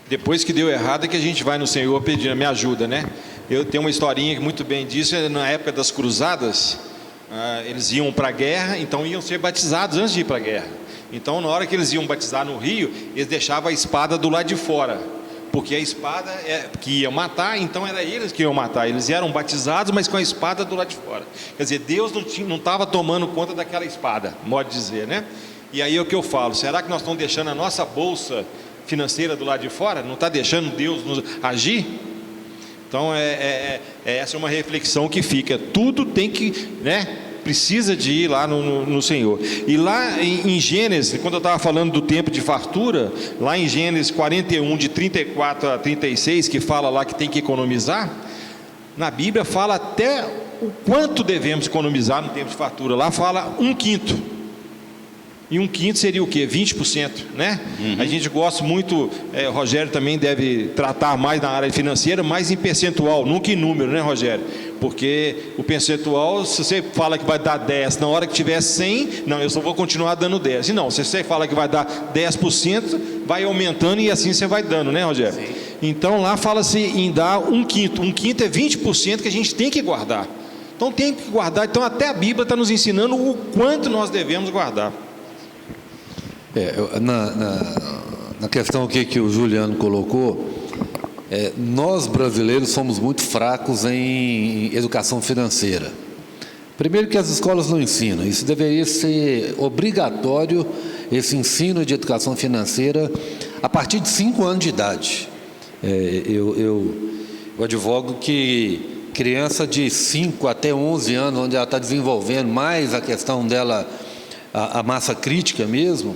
Depois que deu errado é que a gente vai no Senhor pedindo, me ajuda, né? Eu tenho uma historinha que muito bem disso, na época das cruzadas, eles iam para a guerra, então iam ser batizados antes de ir para a guerra. Então, na hora que eles iam batizar no rio, eles deixavam a espada do lado de fora, porque a espada que ia matar, então era eles que iam matar. Eles eram batizados, mas com a espada do lado de fora. Quer dizer, Deus não estava tomando conta daquela espada, modo de dizer, né? E aí é o que eu falo, será que nós estamos deixando a nossa bolsa financeira do lado de fora? Não está deixando Deus nos agir? Então, essa é uma reflexão que fica. Tudo tem que, né? Precisa de ir lá no Senhor. E lá em Gênesis, quando eu estava falando do tempo de fartura, lá em Gênesis 41, de 34 a 36, que fala lá que tem que economizar, na Bíblia fala até o quanto devemos economizar no tempo de fartura. Lá fala 1/5. E 1/5 seria o quê? 20%, né? A gente gosta muito, o Rogério também deve tratar mais na área financeira, mais em percentual, nunca em número, né, Rogério? Porque o percentual, se você fala que vai dar 10, na hora que tiver 100, não, eu só vou continuar dando 10. E não, se você fala que vai dar 10%, vai aumentando e assim você vai dando, né, Rogério? Sim. Então lá fala-se em dar 1/5. 1/5 é 20% que a gente tem que guardar. Então tem que guardar. Então até a Bíblia está nos ensinando o quanto nós devemos guardar. Na questão que o Juliano colocou, nós brasileiros somos muito fracos em educação financeira. Primeiro que as escolas não ensinam, isso deveria ser obrigatório, esse ensino de educação financeira a partir de 5 anos de idade. Eu advogo que criança de 5 até 11 anos, onde ela está desenvolvendo mais a questão dela, a massa crítica mesmo,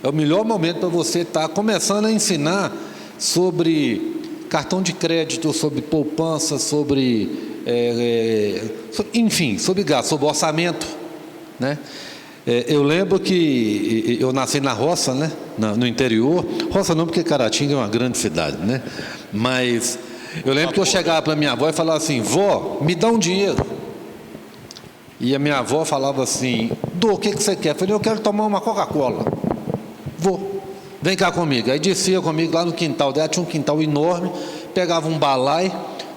é o melhor momento para você estar começando a ensinar sobre cartão de crédito, sobre poupança, enfim, sobre gasto, sobre orçamento, né? Eu lembro que eu nasci na roça, né? No interior, roça não, porque Caratinga é uma grande cidade, né? Mas eu lembro que eu chegava para minha avó e falava assim: vó, me dá um dinheiro. E a minha avó falava assim: o que você quer? Eu falei: eu quero tomar uma Coca-Cola. Vou, vem cá comigo. Aí descia comigo lá no quintal dela, tinha um quintal enorme, pegava um balai,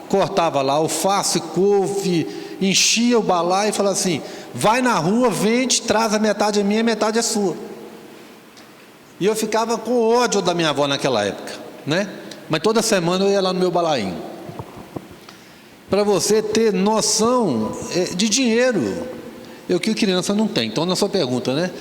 cortava lá alface, couve, enchia o balai e falava assim: vai na rua, vende, traz a metade é minha, a metade é sua. E eu ficava com ódio da minha avó naquela época, né? Mas toda semana eu ia lá no meu balainho. Para você ter noção de dinheiro, o que criança não tem. Então, na sua pergunta, né?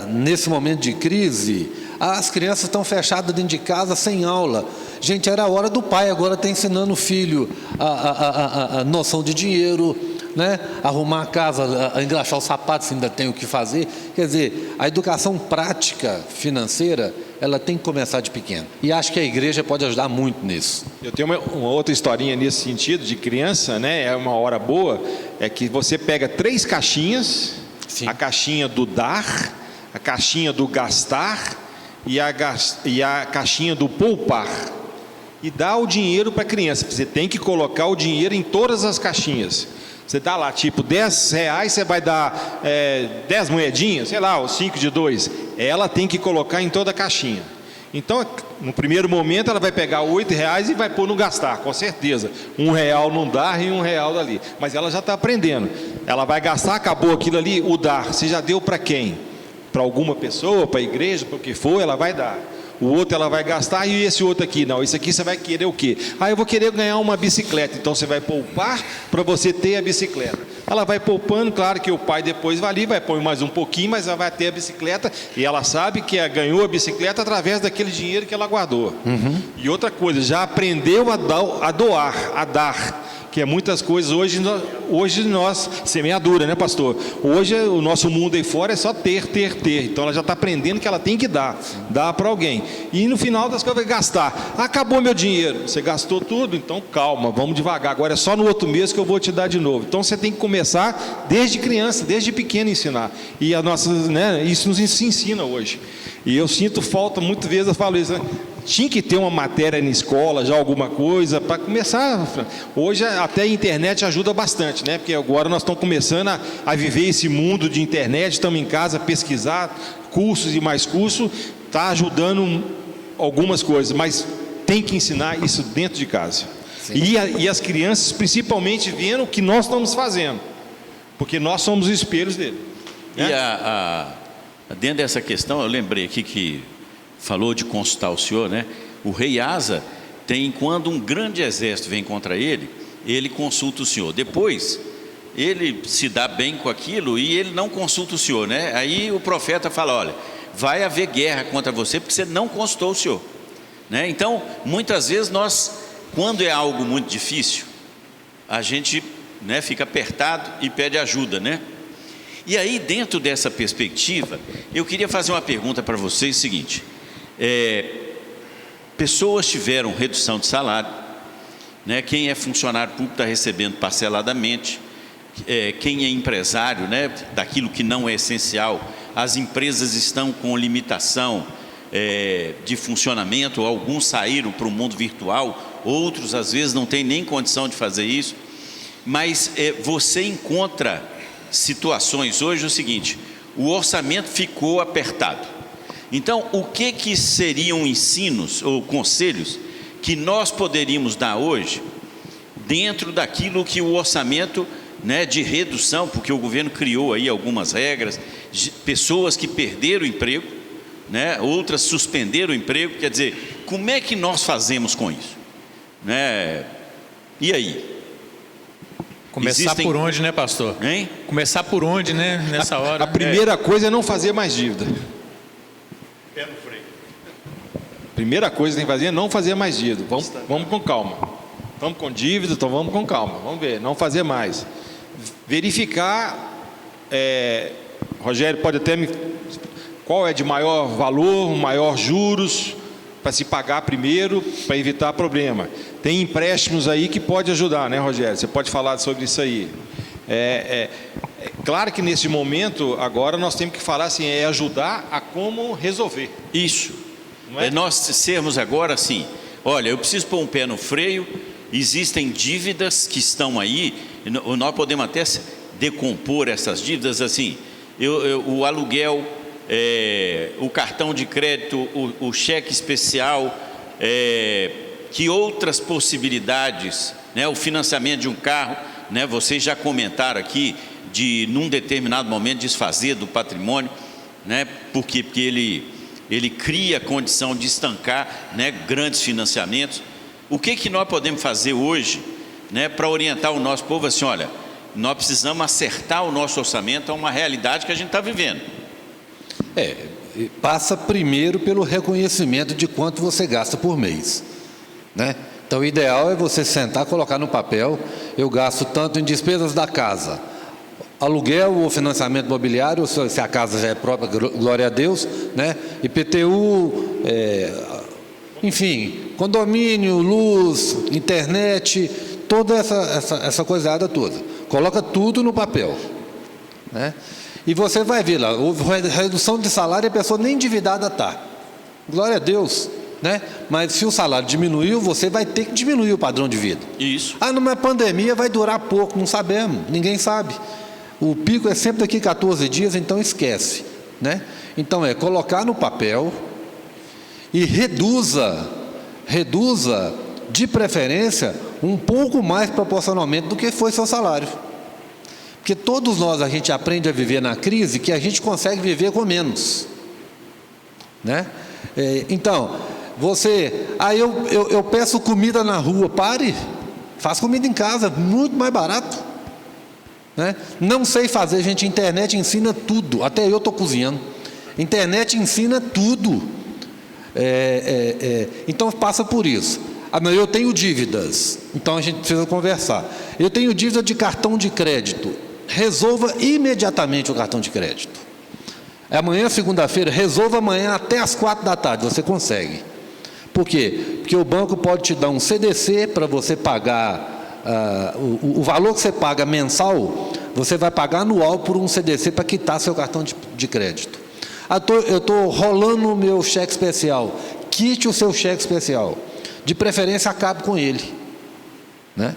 Nesse momento de crise, as crianças estão fechadas dentro de casa, sem aula. Gente, era a hora do pai, agora está ensinando o filho a noção de dinheiro, né? Arrumar a casa, engraxar os sapatos, se ainda tem o que fazer. Quer dizer, a educação prática financeira, ela tem que começar de pequeno. E acho que a igreja pode ajudar muito nisso. Eu tenho uma outra historinha nesse sentido, de criança, né? É uma hora boa, é que você pega 3 caixinhas, sim, a caixinha do dar, a caixinha do gastar e a caixinha do poupar, e dá o dinheiro para a criança. Você tem que colocar o dinheiro em todas as caixinhas. Você dá lá, tipo, R$10, você vai dar 10 moedinhas, sei lá, os 5 de 2. Ela tem que colocar em toda a caixinha. Então, no primeiro momento, ela vai pegar R$8 e vai pôr no gastar, com certeza. R$1 num dar e R$1 dali. Mas ela já está aprendendo. Ela vai gastar, acabou aquilo ali, o dar. Você já deu para quem? Para alguma pessoa, para a igreja, para o que for, ela vai dar. O outro ela vai gastar, e esse outro aqui, não, esse aqui você vai querer o quê? Eu vou querer ganhar uma bicicleta, então você vai poupar para você ter a bicicleta. Ela vai poupando, claro que o pai depois vai ali, vai pôr mais um pouquinho, mas ela vai ter a bicicleta, e ela sabe que ganhou a bicicleta através daquele dinheiro que ela guardou. E outra coisa, já aprendeu a doar, a dar. que é muitas coisas hoje nós, semeadura, né, pastor? Hoje o nosso mundo aí fora é só ter. Então ela já está aprendendo que ela tem que dar para alguém. E no final das contas vai gastar. Acabou meu dinheiro, você gastou tudo, então calma, vamos devagar. Agora é só no outro mês que eu vou te dar de novo. Então você tem que começar desde criança, desde pequeno ensinar. E isso nos ensina hoje. E eu sinto falta, muitas vezes eu falo isso, né? Tinha que ter uma matéria na escola, já alguma coisa, para começar. Hoje até a internet ajuda bastante, né? Porque agora nós estamos começando a viver esse mundo de internet, estamos em casa a pesquisar cursos e mais cursos, está ajudando algumas coisas, mas tem que ensinar isso dentro de casa. E as crianças, principalmente, vendo o que nós estamos fazendo, porque nós somos os espelhos dele. Né? E dentro dessa questão, eu lembrei aqui que falou de consultar o senhor, né? O rei Asa quando um grande exército vem contra ele, ele consulta o senhor. Depois, ele se dá bem com aquilo e ele não consulta o senhor, né? Aí o profeta fala, olha, vai haver guerra contra você porque você não consultou o senhor, né? Então, muitas vezes quando é algo muito difícil, a gente, né, fica apertado e pede ajuda, né? E aí, dentro dessa perspectiva, eu queria fazer uma pergunta para vocês, seguinte: pessoas tiveram redução de salário, né? Quem é funcionário público está recebendo parceladamente, quem é empresário, né, daquilo que não é essencial, as empresas estão com limitação de funcionamento, alguns saíram para o mundo virtual, outros às vezes não têm nem condição de fazer isso, mas você encontra situações hoje, o seguinte: o orçamento ficou apertado. Então, o que seriam ensinos ou conselhos que nós poderíamos dar hoje, dentro daquilo que o orçamento, né, de redução, porque o governo criou aí algumas regras, de pessoas que perderam o emprego, né, outras suspenderam o emprego, quer dizer, como é que nós fazemos com isso? Né? E aí? Começar por onde, né, pastor? Hein? Começar por onde, né, nessa hora? A primeira coisa é não fazer mais dívida. Pé no freio. Primeira coisa que tem que fazer é não fazer mais dívida. Vamos com calma. Estamos com dívida, então vamos com calma. Vamos ver, não fazer mais. Verificar, Rogério pode até qual é de maior valor, maior juros, para se pagar primeiro, para evitar problema. Tem empréstimos aí que pode ajudar, né, Rogério? Você pode falar sobre isso aí. Claro que nesse momento, agora nós temos que falar assim, ajudar a como resolver. Isso. Não é? Nós sermos agora assim, olha, eu preciso pôr um pé no freio, existem dívidas que estão aí, nós podemos até decompor essas dívidas assim, o aluguel, o cartão de crédito, o cheque especial, que outras possibilidades, né, o financiamento de um carro, né, vocês já comentaram aqui, de num determinado momento desfazer do patrimônio, né, porque ele cria a condição de estancar, né, grandes financiamentos. O que nós podemos fazer hoje, né, para orientar o nosso povo assim, olha, nós precisamos acertar o nosso orçamento a uma realidade que a gente está vivendo. Passa primeiro pelo reconhecimento de quanto você gasta por mês, né? Então o ideal é você sentar, colocar no papel, eu gasto tanto em despesas da casa, aluguel ou financiamento imobiliário, se a casa já é própria, glória a Deus, né? IPTU, enfim, condomínio, luz, internet, toda essa coisada toda. Coloca tudo no papel, né? E você vai ver lá, houve redução de salário e a pessoa nem endividada está. Glória a Deus, né? Mas se o salário diminuiu, você vai ter que diminuir o padrão de vida. Isso. Numa pandemia vai durar pouco, não sabemos, ninguém sabe. O pico é sempre daqui 14 dias, então esquece, né? Então colocar no papel e reduza de preferência um pouco mais proporcionalmente do que foi seu salário. Porque todos nós, a gente aprende a viver na crise que a gente consegue viver com menos, né? Então, eu peço comida na rua, pare, faz comida em casa, muito mais barato, né? Não sei fazer, gente, internet ensina tudo, até eu estou cozinhando, internet ensina tudo, então passa por isso. Ah, não, eu tenho dívidas, então a gente precisa conversar. Eu tenho dívida de cartão de crédito. Resolva imediatamente o cartão de crédito. Amanhã, segunda-feira, resolva amanhã até as 4 da tarde, você consegue. Por quê? Porque o banco pode te dar um CDC para você pagar, o valor que você paga mensal, você vai pagar anual por um CDC para quitar seu cartão de crédito. Eu estou rolando o meu cheque especial, quite o seu cheque especial. De preferência, acabe com ele, né?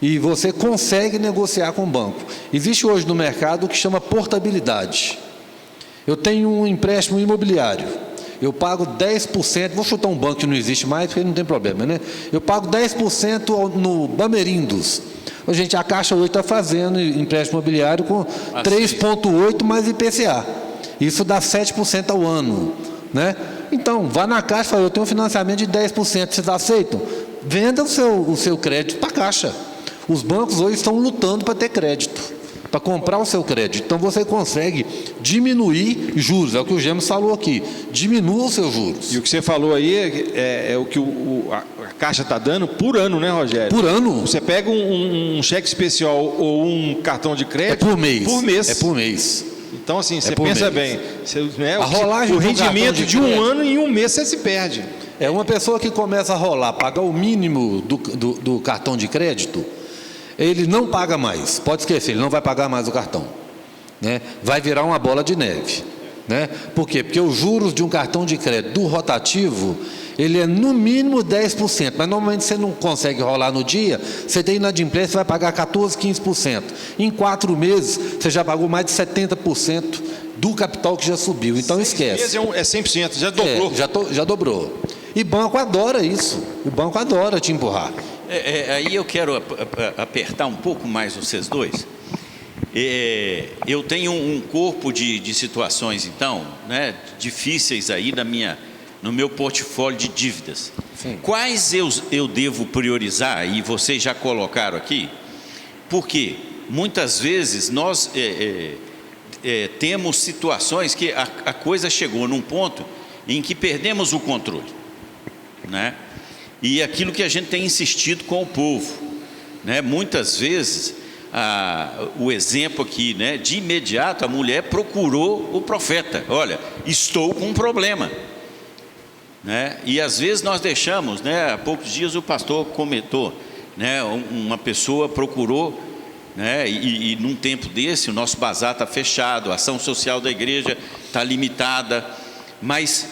E você consegue negociar com o banco. Existe hoje no mercado o que chama portabilidade. Eu tenho um empréstimo imobiliário, eu pago 10%, vou chutar um banco que não existe mais, porque não tem problema, né? Eu pago 10% no Bamerindos. Gente, a Caixa hoje está fazendo empréstimo imobiliário com 3,8% mais IPCA. Isso dá 7% ao ano, né? Então, vá na Caixa e fala, eu tenho um financiamento de 10%, vocês aceitam? Venda o seu crédito para a Caixa. Os bancos hoje estão lutando para ter crédito, para comprar o seu crédito. Então, você consegue diminuir juros, é o que o Gêmeos falou aqui, diminua os seus juros. E o que você falou aí é o que a Caixa está dando por ano, né, Rogério? Por ano. Você pega um cheque especial ou um cartão de crédito... É por mês. Por mês. É por mês. Então, assim, você pensa bem, a rolagem o rendimento de um ano em um mês você se perde. É uma pessoa que começa a rolar, pagar o mínimo do cartão de crédito, ele não paga mais, pode esquecer, ele não vai pagar mais o cartão, né? Vai virar uma bola de neve, né? Por quê? Porque os juros de um cartão de crédito do rotativo, ele é no mínimo 10%, mas normalmente você não consegue rolar no dia, você tem inadimplência, você vai pagar 14%, 15%. Em 4 meses, você já pagou mais de 70% do capital que já subiu, então esquece. 6 meses é 100%, já dobrou. Já dobrou. E banco adora isso, o banco adora te empurrar. Aí eu quero apertar um pouco mais vocês dois. Eu tenho um corpo de situações, então, né, difíceis aí no meu portfólio de dívidas. Sim. Quais eu devo priorizar? E vocês já colocaram aqui. Porque muitas vezes nós temos situações que a coisa chegou num ponto em que perdemos o controle, né? E aquilo que a gente tem insistido com o povo, né? Muitas vezes, o exemplo aqui, né? De imediato a mulher procurou o profeta. Olha, estou com um problema, né? E às vezes nós deixamos, né? Há poucos dias o pastor comentou, né? Uma pessoa procurou, né? E num tempo desse o nosso bazar está fechado, a ação social da igreja está limitada, mas...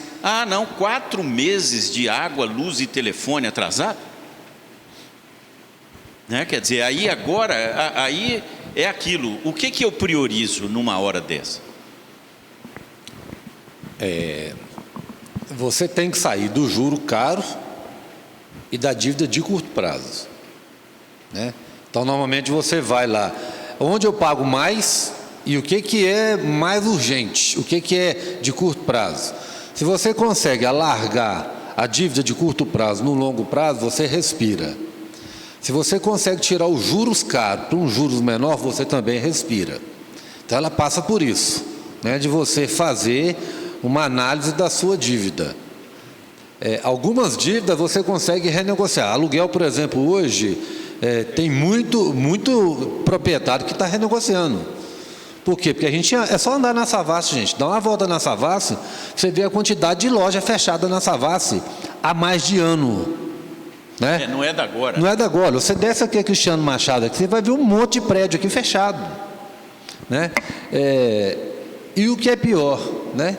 não, 4 meses de água, luz e telefone atrasado, né? Quer dizer, aí agora, aí é aquilo, o que eu priorizo numa hora dessa? Você tem que sair do juro caro e da dívida de curto prazo, né? Então, normalmente você vai lá, onde eu pago mais e o que é mais urgente, o que é de curto prazo. Se você consegue alargar a dívida de curto prazo no longo prazo, você respira. Se você consegue tirar os juros caros para um juros menor, você também respira. Então ela passa por isso, né, de você fazer uma análise da sua dívida. Algumas dívidas você consegue renegociar. Aluguel, por exemplo, hoje tem muito proprietário que está renegociando. Por quê? Porque é só andar na Savassi, gente. Dá uma volta na Savassi, você vê a quantidade de loja fechada na Savassi há mais de ano, né? Não é da agora. Não é da agora. Você desce aqui a Cristiano Machado, aqui, você vai ver um monte de prédio aqui fechado, né? E o que é pior, né?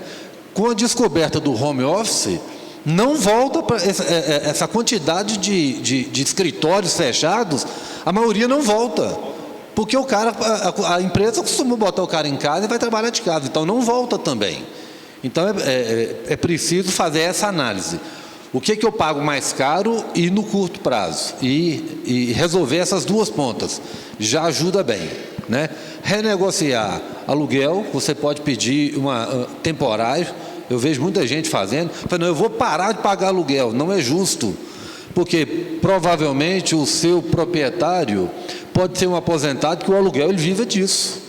Com a descoberta do home office, não volta para essa quantidade de escritórios fechados, a maioria não volta. Porque a empresa costuma botar o cara em casa e vai trabalhar de casa, então não volta também. Então é preciso fazer essa análise. O que eu pago mais caro e no curto prazo? E resolver essas duas pontas já ajuda bem, né? Renegociar aluguel, você pode pedir temporário. Eu vejo muita gente fazendo, falando, eu vou parar de pagar aluguel. Não é justo, porque provavelmente o seu proprietário pode ser um aposentado que o aluguel ele vive disso,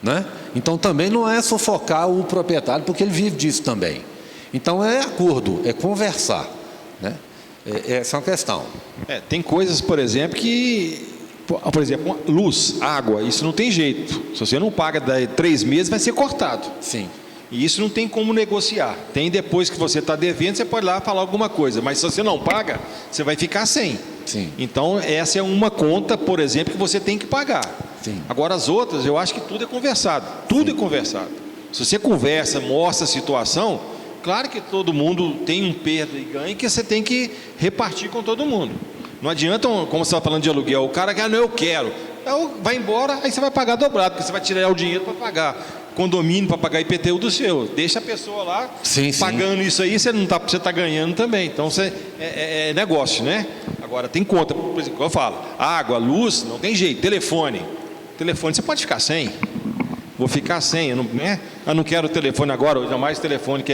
né? Então também não é sufocar o proprietário, porque ele vive disso também. Então é acordo, é conversar, né? Essa é uma questão. Tem coisas, por exemplo, por exemplo, luz, água, isso não tem jeito. Se você não paga 3 meses, vai ser cortado. Sim. E isso não tem como negociar. Tem depois que você está devendo, você pode ir lá falar alguma coisa. Mas se você não paga, você vai ficar sem. Sim. Então, essa é uma conta, por exemplo, que você tem que pagar. Sim. Agora, as outras, eu acho que tudo é conversado. Tudo é conversado. Se você conversa, mostra a situação, claro que todo mundo tem um perda e ganho que você tem que repartir com todo mundo. Não adianta, como você está falando de aluguel, o cara que não, eu quero. Vai embora, aí você vai pagar dobrado, porque você vai tirar o dinheiro para pagar condomínio, para pagar IPTU do seu. Deixa a pessoa lá pagando isso aí, você está ganhando também. Então, é negócio, né? Agora, tem conta, por exemplo, eu falo, água, luz, não tem jeito, telefone você pode ficar sem. Vou ficar sem, eu não quero telefone agora, hoje é mais telefone que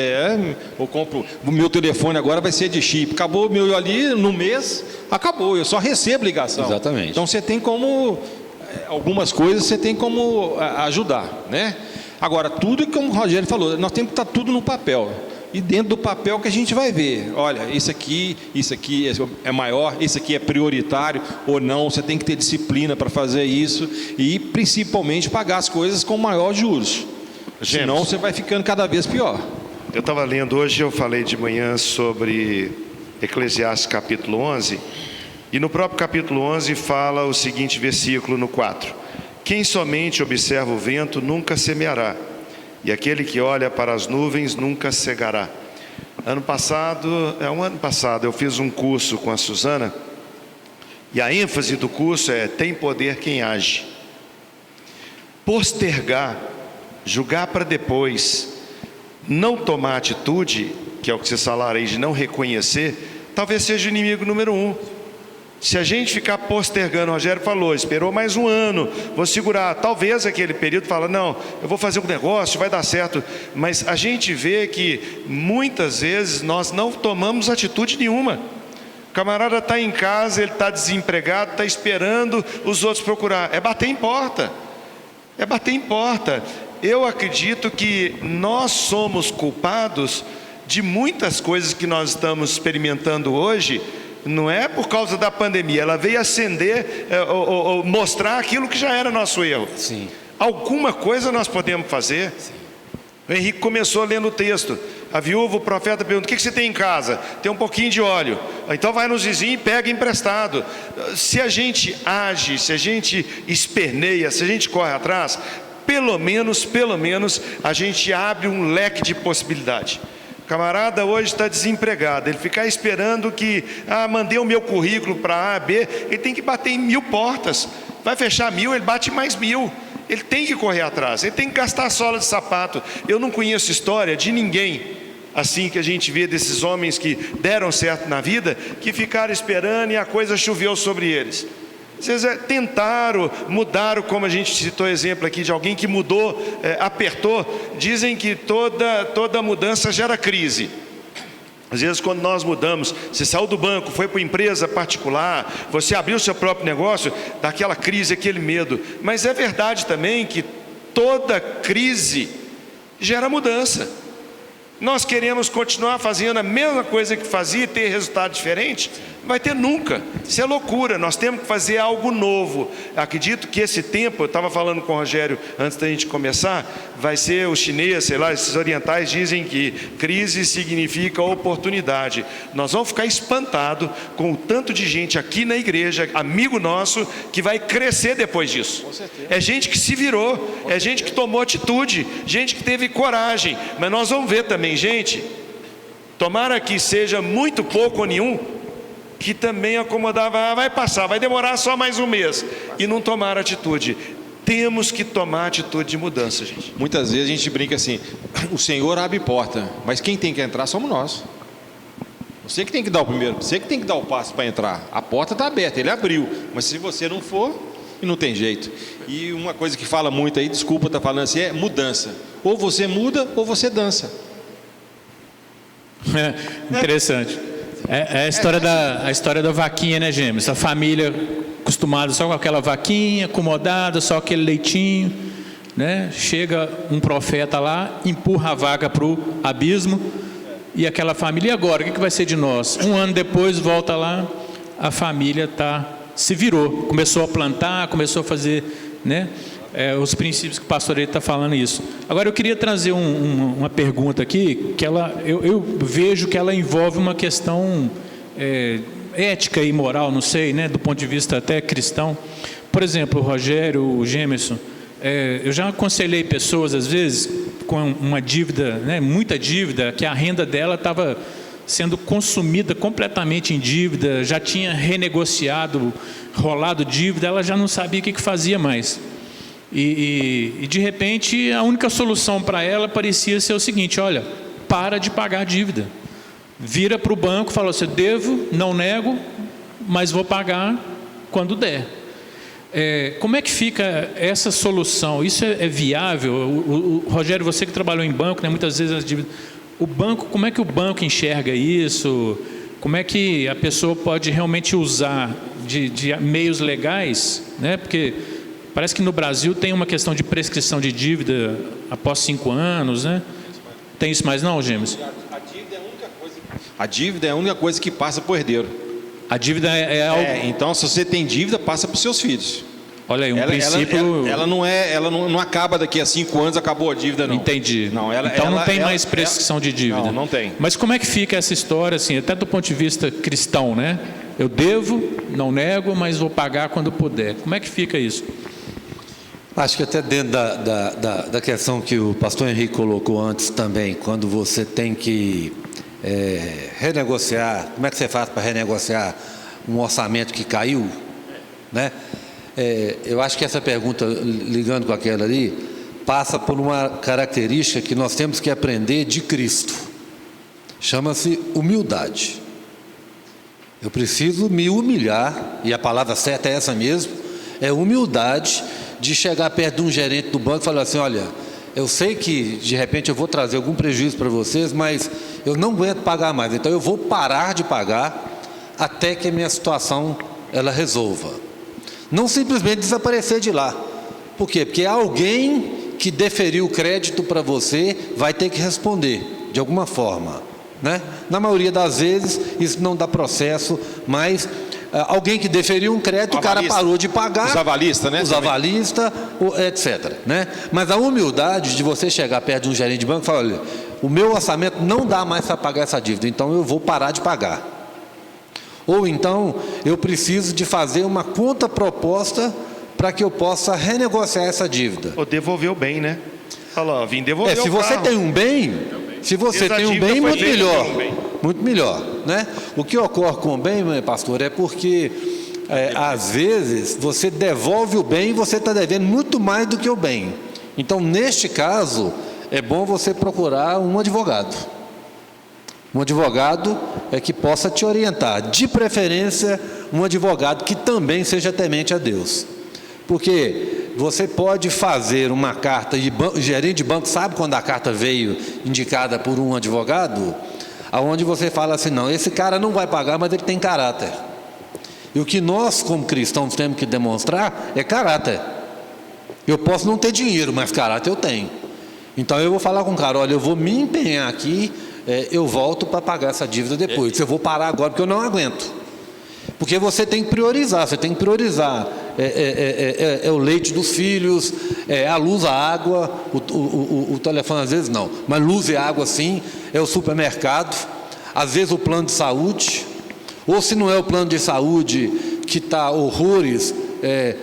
eu compro, o meu telefone agora vai ser de chip, acabou o meu ali no mês, acabou, eu só recebo ligação. Exatamente. Então você tem como, algumas coisas você tem como ajudar, né? Agora, tudo como o Rogério falou, nós temos que estar tudo no papel. E dentro do papel que a gente vai ver, olha, isso aqui é maior, isso aqui é prioritário ou não, você tem que ter disciplina para fazer isso e principalmente pagar as coisas com maior juros. Senão você vai ficando cada vez pior. Eu estava lendo hoje, eu falei de manhã sobre Eclesiastes capítulo 11, e no próprio capítulo 11 fala o seguinte versículo no 4: quem somente observa o vento nunca semeará, e aquele que olha para as nuvens nunca cegará. Um ano passado, eu fiz um curso com a Suzana, e a ênfase do curso é: tem poder quem age. Postergar, julgar para depois, não tomar atitude, que é o que vocês falaram aí, de não reconhecer, talvez seja o inimigo número 1. Se a gente ficar postergando, o Rogério falou, esperou mais um ano, vou segurar, talvez aquele período fala, não, eu vou fazer um negócio, vai dar certo, mas a gente vê que muitas vezes nós não tomamos atitude nenhuma. O camarada está em casa, ele está desempregado, está esperando os outros procurar, é bater em porta, Eu acredito que nós somos culpados de muitas coisas que nós estamos experimentando hoje. Não é por causa da pandemia, ela veio acender, mostrar aquilo que já era nosso erro. Sim. Alguma coisa nós podemos fazer. Sim. O Henrique começou lendo o texto. A viúva, o profeta pergunta: o que você tem em casa? Tem um pouquinho de óleo. Então vai nos vizinhos e pega emprestado. Se a gente age, se a gente esperneia, se a gente corre atrás, pelo menos a gente abre um leque de possibilidade. O camarada hoje está desempregado, ele ficar esperando que, mandei o meu currículo para A, B, ele tem que bater em 1000 portas, vai fechar 1000, ele bate mais 1000, ele tem que correr atrás, ele tem que gastar a sola de sapato. Eu não conheço história de ninguém, assim que a gente vê desses homens que deram certo na vida, que ficaram esperando e a coisa choveu sobre eles. Vocês tentaram, mudaram, como a gente citou exemplo aqui de alguém que mudou, apertou. Dizem que toda mudança gera crise. Às vezes quando nós mudamos, você saiu do banco, foi para uma empresa particular, você abriu seu próprio negócio, dá aquela crise, aquele medo. Mas é verdade também que toda crise gera mudança. Nós queremos continuar fazendo a mesma coisa que fazia e ter resultado diferente? Não vai ter nunca, isso é loucura. Nós temos que fazer algo novo. Acredito que esse tempo, eu estava falando com o Rogério antes da gente começar, vai ser o chinês, sei lá, esses orientais dizem que crise significa oportunidade. Nós vamos ficar espantados com o tanto de gente aqui na igreja, amigo nosso, que vai crescer depois disso. É gente que se virou, é gente que tomou atitude, gente que teve coragem. Mas nós vamos ver também gente, tomara que seja muito pouco ou nenhum, que também acomodava, vai passar, vai demorar só mais um mês, e não tomar atitude. Temos que tomar atitude de mudança, gente. Muitas vezes a gente brinca assim, o Senhor abre porta, mas quem tem que entrar somos nós. Você que tem que dar o primeiro, você que tem que dar o passo para entrar. A porta está aberta, ele abriu, mas se você não for, não tem jeito. E uma coisa que fala muito aí, desculpa estar falando assim, é mudança. Ou você muda, ou você dança. Interessante. É a história da vaquinha, né, Gêmeos? A família acostumada só com aquela vaquinha, acomodada, só aquele leitinho, né? Chega um profeta lá, empurra a vaca para o abismo e aquela família, e agora? O que vai ser de nós? Um ano depois, volta lá, a família se virou, começou a plantar, começou a fazer, né, os princípios que o pastor está falando isso. Agora eu queria trazer uma pergunta aqui, que eu vejo que ela envolve uma questão ética e moral, não sei, né, do ponto de vista até cristão. Por exemplo, o Rogério, o Gemerson, eu já aconselhei pessoas, às vezes, com uma dívida, né, muita dívida, que a renda dela estava sendo consumida completamente em dívida, já tinha renegociado, rolado dívida, ela já não sabia o que fazia mais. E de repente, a única solução para ela parecia ser o seguinte: olha, para de pagar a dívida. Vira para o banco e fala assim: devo, não nego, mas vou pagar quando der. Como é que fica essa solução? Isso é viável? O Rogério, você que trabalhou em banco, né, muitas vezes as dívidas, o banco, como é que o banco enxerga isso? Como é que a pessoa pode realmente usar de meios legais, né? Porque parece que no Brasil tem uma questão de prescrição de dívida após 5 anos, né? Tem isso mais não, Gêmeos? A dívida é a única coisa que passa para o herdeiro. A dívida é algo... Então, se você tem dívida, passa para os seus filhos. Olha aí, princípio... Ela não acaba daqui a 5 anos, acabou a dívida, não. Entendi. Não, então não tem mais prescrição de dívida. Não tem. Mas como é que fica essa história, assim, até do ponto de vista cristão, né? Eu devo, não nego, mas vou pagar quando puder. Como é que fica isso? Acho que até dentro da questão que o pastor Henrique colocou antes também, quando você tem que renegociar, como é que você faz para renegociar um orçamento que caiu, né? Eu acho que essa pergunta, ligando com aquela ali, passa por uma característica que nós temos que aprender de Cristo. Chama-se humildade. Eu preciso me humilhar, e a palavra certa é essa mesmo, é humildade de chegar perto de um gerente do banco e falar assim: olha, eu sei que de repente eu vou trazer algum prejuízo para vocês, mas eu não aguento pagar mais, então eu vou parar de pagar até que a minha situação ela resolva. Não simplesmente desaparecer de lá. Por quê? Porque alguém que deferiu o crédito para você vai ter que responder de alguma forma, né? Na maioria das vezes isso não dá processo, mas alguém que deferiu um crédito, o cara parou de pagar. Os avalistas, né? Os avalistas, etc, né? Mas a humildade de você chegar perto de um gerente de banco e falar: olha, o meu orçamento não dá mais para pagar essa dívida, então eu vou parar de pagar. Ou então, eu preciso de fazer uma contraproposta para que eu possa renegociar essa dívida. Ou devolver o bem, né? Fala, vim devolver o carro. Se você tem um bem, muito melhor. Muito melhor, né? O que ocorre com o bem, pastor, é porque, às vezes, você devolve o bem e você está devendo muito mais do que o bem. Então, neste caso, é bom você procurar um advogado. Um advogado que possa te orientar, de preferência um advogado que também seja temente a Deus, porque você pode fazer uma carta, e o gerente de banco sabe quando a carta veio indicada por um advogado, aonde você fala assim: não, esse cara não vai pagar, mas ele tem caráter. E o que nós como cristãos temos que demonstrar é caráter. Eu posso não ter dinheiro, mas caráter eu tenho. Então eu vou falar com o cara: olha, eu vou me empenhar aqui, eu volto para pagar essa dívida depois. Eu vou parar agora porque eu não aguento. Porque você tem que priorizar. Você tem que priorizar o leite dos filhos, a luz, a água, o telefone às vezes não, mas luz e água sim, é o supermercado, às vezes o plano de saúde, ou se não é o plano de saúde que está horrores.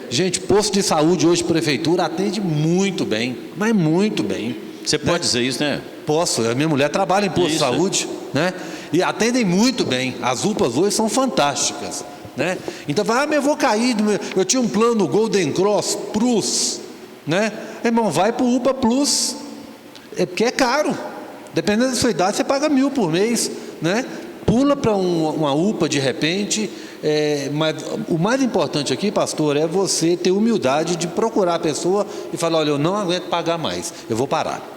Gente, posto de saúde hoje, prefeitura, atende muito bem, mas muito bem. Você pode dizer isso, né? Posso, a minha mulher trabalha em posto de saúde, né? E atendem muito bem. As UPAs hoje são fantásticas, né? Então, mas eu vou cair, eu tinha um plano Golden Cross Plus, né? Irmão, vai para o UPA Plus, porque é caro. Dependendo da sua idade, você paga 1.000 por mês, né? Pula para uma UPA de repente. Mas o mais importante aqui, pastor, é você ter humildade de procurar a pessoa e falar: olha, eu não aguento pagar mais, eu vou parar.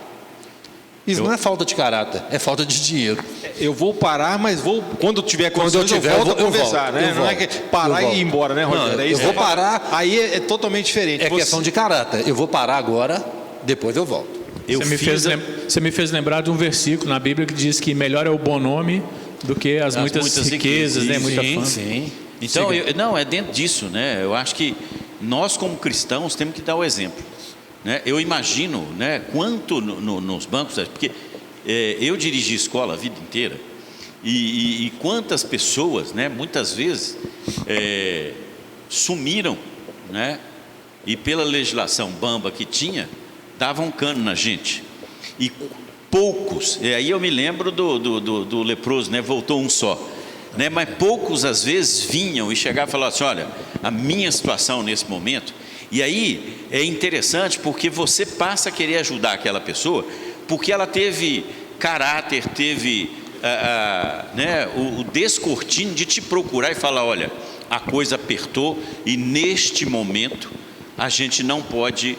Isso não é falta de caráter, é falta de dinheiro. Eu vou parar, mas quando tiver condições, eu volto a conversar, né? Não é que parar e ir embora, né, Rogério? Eu vou parar. Aí é totalmente diferente. É questão de caráter. Eu vou parar agora, depois eu volto. Você me fez lembrar de um versículo na Bíblia que diz que melhor é o bom nome do que as muitas riquezas, né? Muita fama. Sim. Então, é dentro disso, né? Eu acho que nós, como cristãos, temos que dar o exemplo, né? Eu imagino, né, quanto nos bancos, porque eu dirigi escola a vida inteira, e quantas pessoas, né, muitas vezes sumiram, né? E pela legislação bamba que tinha, davam cano na gente. E poucos, aí eu me lembro do leproso, né? Voltou um só, né? Mas poucos às vezes vinham e chegavam e falavam assim: olha, a minha situação nesse momento. E aí é interessante porque você passa a querer ajudar aquela pessoa, porque ela teve caráter, teve né, o descortino de te procurar e falar: olha, a coisa apertou e neste momento a gente não pode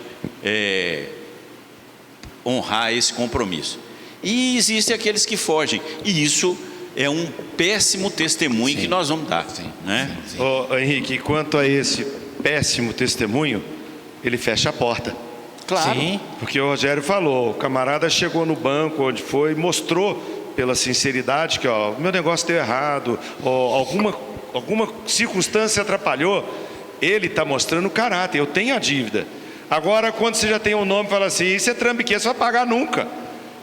honrar esse compromisso. E existem aqueles que fogem, e isso é um péssimo testemunho que nós vamos dar, né? Ô, Henrique, quanto a esse péssimo testemunho, ele fecha a porta. Claro. Sim. Porque o Rogério falou, o camarada chegou no banco onde foi, mostrou pela sinceridade que, ó, meu negócio deu errado, ou alguma circunstância atrapalhou. Ele está mostrando o caráter, eu tenho a dívida. Agora, quando você já tem um nome, fala assim, isso é trambiqueiro, você vai pagar nunca.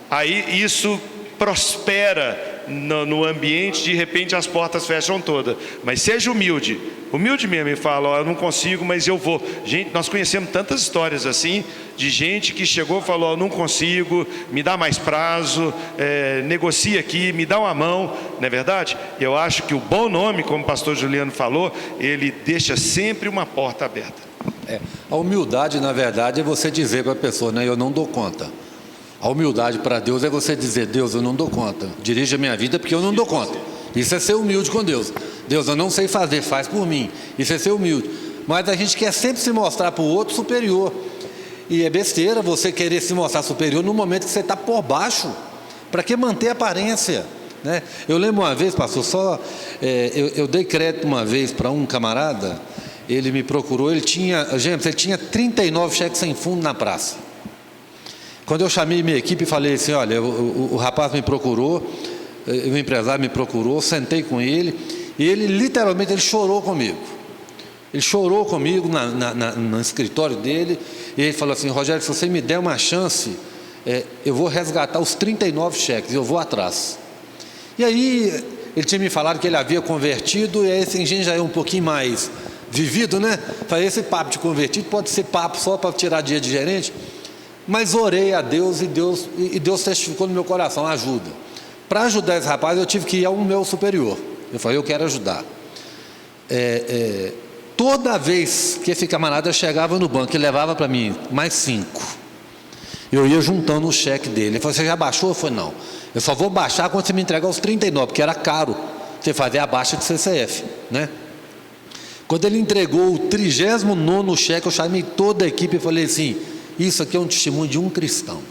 Aí isso prospera no ambiente, de repente as portas fecham todas. Mas seja humilde mesmo, e fala: ó, eu não consigo, mas eu vou. Gente, nós conhecemos tantas histórias assim, de gente que chegou e falou: ó, não consigo, me dá mais prazo, negocia aqui, me dá uma mão, não é verdade? Eu acho que o bom nome, como o pastor Juliano falou, ele deixa sempre uma porta aberta. A humildade, na verdade, é você dizer para a pessoa, né, eu não dou conta. A humildade para Deus é você dizer: Deus, eu não dou conta, dirija a minha vida porque eu não dou conta. Isso é ser humilde com Deus. Deus, eu não sei fazer, faz por mim. Isso é ser humilde. Mas a gente quer sempre se mostrar para o outro superior. E é besteira você querer se mostrar superior no momento que você está por baixo. Para que manter a aparência, né? Eu lembro uma vez, pastor, eu dei crédito uma vez para um camarada. Ele me procurou, ele tinha 39 cheques sem fundo na praça. Quando eu chamei minha equipe e falei assim: olha, o rapaz me procurou, o empresário me procurou, sentei com ele, e ele literalmente ele chorou comigo. Ele chorou comigo no escritório dele, e ele falou assim: Rogério, se você me der uma chance, eu vou resgatar os 39 cheques, eu vou atrás. E aí ele tinha me falado que ele havia convertido, e aí esse engenho já é um pouquinho mais vivido, né? Falei: esse papo de convertido pode ser papo só para tirar dia de gerente. Mas orei a Deus, e Deus testificou no meu coração: ajuda. Para ajudar esse rapaz, eu tive que ir ao meu superior. Eu falei: eu quero ajudar. Toda vez que esse camarada chegava no banco e levava para mim mais 5, eu ia juntando o cheque dele. Ele falou: você já baixou? Eu falei: não, eu só vou baixar quando você me entregar os 39, porque era caro você fazer a baixa de CCF, né? Quando ele entregou o 39º cheque, eu chamei toda a equipe e falei assim: isso aqui é um testemunho de um cristão.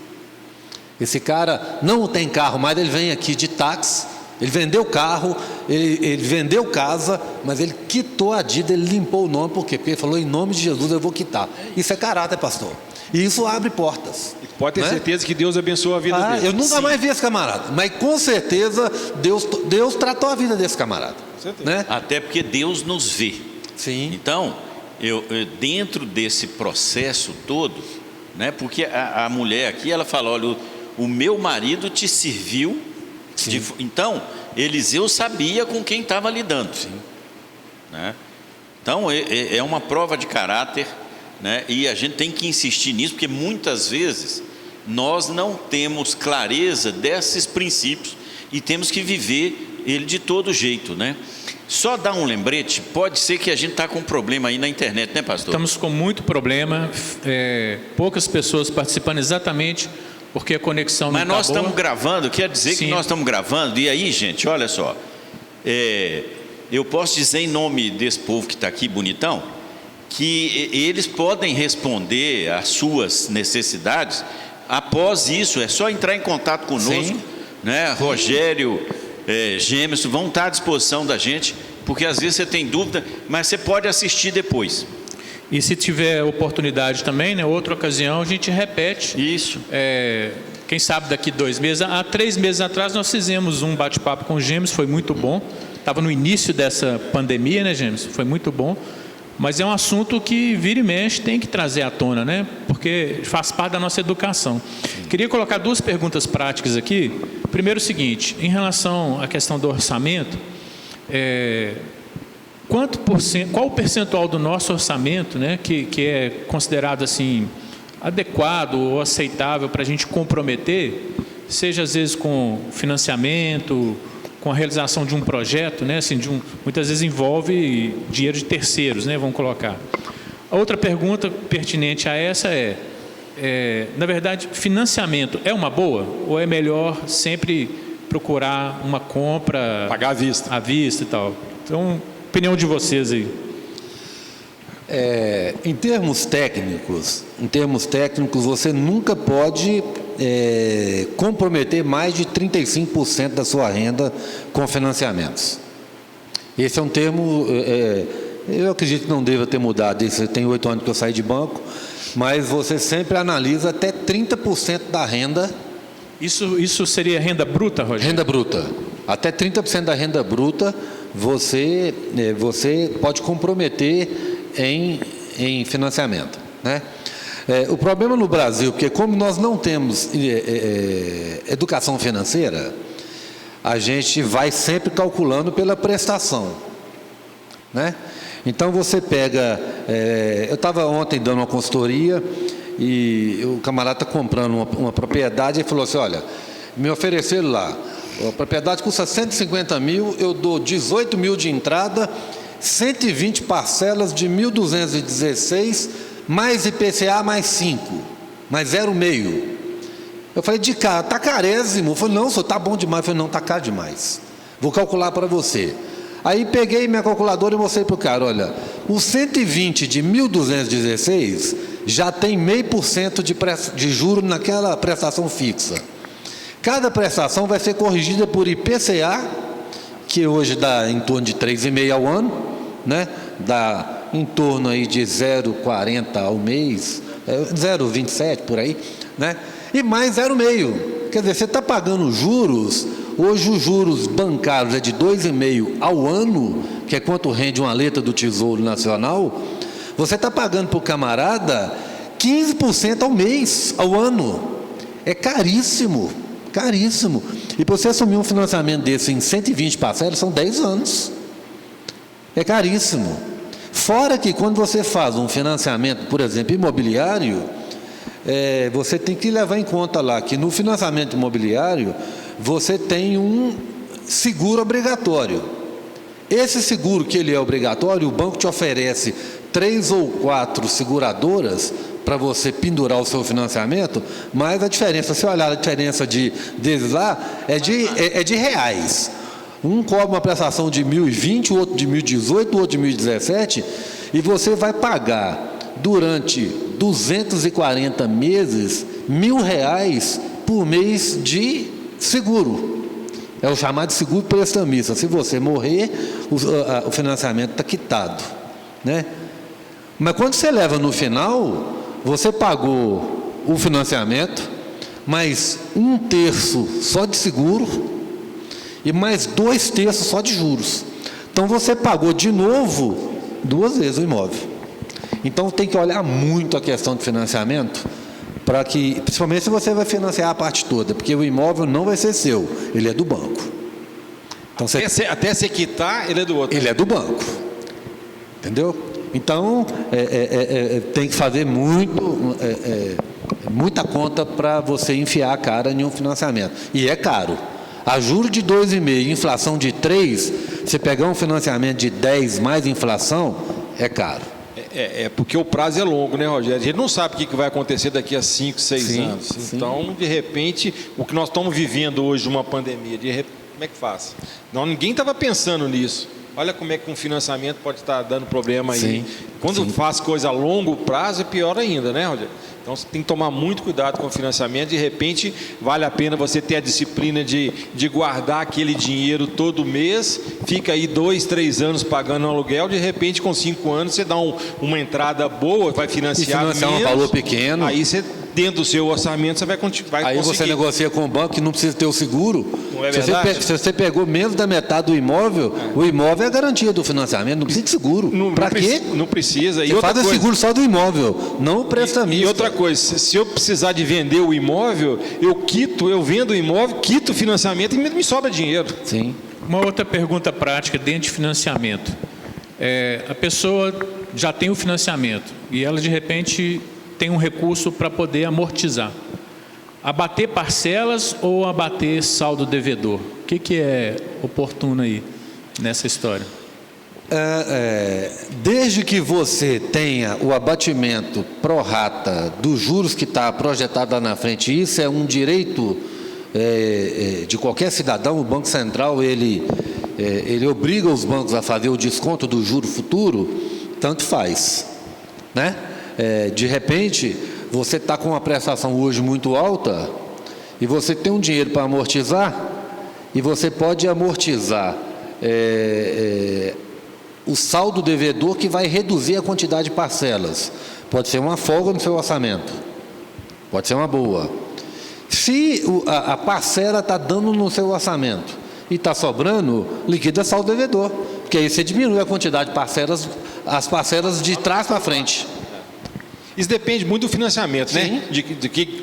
Esse cara não tem carro mais, ele vem aqui de táxi, ele vendeu carro, ele vendeu casa, mas ele quitou a dívida, ele limpou o nome. Por quê? Porque ele falou: em nome de Jesus eu vou quitar. Isso é caráter, pastor. E isso abre portas. Pode ter certeza que Deus abençoou a vida dele. Eu nunca mais vi esse camarada, mas com certeza Deus tratou a vida desse camarada, né? Até porque Deus nos vê. Sim. Então, dentro desse processo todo, né? Porque a mulher aqui, ela fala: olha, o meu marido te serviu. Então, Eliseu sabia com quem estava lidando. Sim. Né? Então, é uma prova de caráter, né? E a gente tem que insistir nisso, porque muitas vezes nós não temos clareza desses princípios e temos que viver ele de todo jeito, né? Só dar um lembrete, pode ser que a gente está com um problema aí na internet, né, pastor? Estamos com muito problema, poucas pessoas participando, exatamente porque a conexão não está boa. Mas nós estamos gravando, quer dizer que nós estamos gravando. E aí, gente, olha só, eu posso dizer em nome desse povo que está aqui bonitão, que eles podem responder às suas necessidades. Após isso, é só entrar em contato conosco, né? Rogério, Gêmeos vão estar à disposição da gente, porque às vezes você tem dúvida, mas você pode assistir depois. E se tiver oportunidade também, né, outra ocasião, a gente repete. Isso. Quem sabe daqui 2 meses. Há 3 meses atrás nós fizemos um bate-papo com o Gêmeos, foi muito bom. Estava no início dessa pandemia, né, Gêmeos? Foi muito bom. Mas é um assunto que vira e mexe, tem que trazer à tona, né? Porque faz parte da nossa educação. Queria colocar 2 perguntas práticas aqui. Primeiro o seguinte, em relação à questão do orçamento, qual o percentual do nosso orçamento, né, que é considerado assim adequado ou aceitável para a gente comprometer, seja às vezes com financiamento, com a realização de um projeto, né, assim, muitas vezes envolve dinheiro de terceiros, né, vamos colocar. A outra pergunta pertinente a essa na verdade, financiamento é uma boa ou é melhor sempre procurar uma compra... Pagar à vista e tal? Então, opinião de vocês aí. Em termos técnicos, você nunca pode comprometer mais de 35% da sua renda com financiamentos. Esse é um termo, eu acredito que não deva ter mudado, isso tem 8 anos que eu saí de banco, mas você sempre analisa até 30% da renda. Isso seria renda bruta, Rogério? Renda bruta. Até 30% da renda bruta você pode comprometer em financiamento, né? O problema no Brasil, porque como nós não temos educação financeira, a gente vai sempre calculando pela prestação, né? Então você pega... eu estava ontem dando uma consultoria e o camarada está comprando uma propriedade e falou assim, olha, me ofereceram lá, a propriedade custa 150 mil, eu dou 18 mil de entrada, 120 parcelas de 1.216, mais IPCA mais 5, mais 0,5. Eu falei, de cara, está carésimo. Eu falei, não, senhor, está bom demais. Eu falei, não, está caro demais. Vou calcular para você. Aí peguei minha calculadora e mostrei para o cara, olha, o 120 de 1.216 já tem 0,5% de juro naquela prestação fixa. Cada prestação vai ser corrigida por IPCA, que hoje dá em torno de 3,5 ao ano, né? Dá em torno aí de 0,40 ao mês, 0,27 por aí, né? E mais 0,5. Quer dizer, você está pagando juros, hoje os juros bancários é de 2,5 ao ano, que é quanto rende uma letra do Tesouro Nacional, você está pagando para o camarada 15% ao mês, ao ano. É caríssimo, caríssimo. E para você assumir um financiamento desse em 120 parcelas, são 10 anos. É caríssimo. Fora que quando você faz um financiamento, por exemplo, imobiliário, você tem que levar em conta lá que no financiamento imobiliário você tem um seguro obrigatório. Esse seguro que ele é obrigatório, o banco te oferece 3 ou 4 seguradoras para você pendurar o seu financiamento, mas a diferença, se olhar a diferença deles lá, é de reais. Um cobra uma prestação de 1.020, o outro de 1.018, o outro de 1.017, e você vai pagar durante 240 meses R$1.000 por mês de seguro. É o chamado seguro prestamista. Se você morrer, o financiamento está quitado, né? Mas quando você leva no final, você pagou o financiamento, mais 1/3 só de seguro e mais 2/3 só de juros. Então você pagou de novo 2 vezes o imóvel. Então tem que olhar muito a questão de financiamento, para que, principalmente se você vai financiar a parte toda, porque o imóvel não vai ser seu, ele é do banco. Então, até se quitar, ele é do outro. Ele é do banco. Entendeu? Então, tem que fazer muita conta para você enfiar a cara em um financiamento. E é caro. A juros de 2,5, inflação de 3, você pegar um financiamento de 10 mais inflação, é caro. Porque o prazo é longo, né, Rogério? A gente não sabe o que vai acontecer daqui a 5, 6 anos. Sim. Então, de repente, o que nós estamos vivendo hoje, uma pandemia, como é que faz? Não, ninguém estava pensando nisso. Olha como é que um financiamento pode estar dando problema aí. Sim, Quando sim. faz coisa a longo prazo, é pior ainda, né, Rogério? Então você tem que tomar muito cuidado com o financiamento. De repente, vale a pena você ter a disciplina de guardar aquele dinheiro todo mês, fica aí 2, 3 anos pagando um aluguel, de repente, com 5 anos, você dá uma entrada boa, vai financiar E financiar um menos, valor pequeno. aí você, dentro do seu orçamento, você vai Aí conseguir. você negocia com o banco que não precisa ter o seguro. Não é Se verdade? se você pegou menos da metade do imóvel, o imóvel é a garantia do financiamento, não precisa de seguro. Para quê? Não precisa. E Você outra faz o coisa, seguro só do imóvel, não o prestamista. E outra coisa, se eu precisar de vender o imóvel, eu vendo o imóvel, quito o financiamento e me sobra dinheiro. Sim. Uma outra pergunta prática dentro de financiamento. A pessoa já tem o financiamento e ela de repente tem um recurso para poder amortizar. Abater parcelas ou abater saldo devedor? O que é oportuno aí nessa história? Desde que você tenha o abatimento pro rata dos juros que está projetado lá na frente, isso é um direito de qualquer cidadão. O Banco Central ele obriga os bancos a fazer o desconto do juro futuro, tanto faz, né? De repente você está com uma prestação hoje muito alta e você tem um dinheiro para amortizar e você pode amortizar o saldo devedor, que vai reduzir a quantidade de parcelas. Pode ser uma folga no seu orçamento, pode ser uma boa. Se a parcela está dando no seu orçamento e está sobrando, liquida saldo devedor, porque aí você diminui a quantidade de parcelas, as parcelas de trás para frente. Isso depende muito do financiamento, né?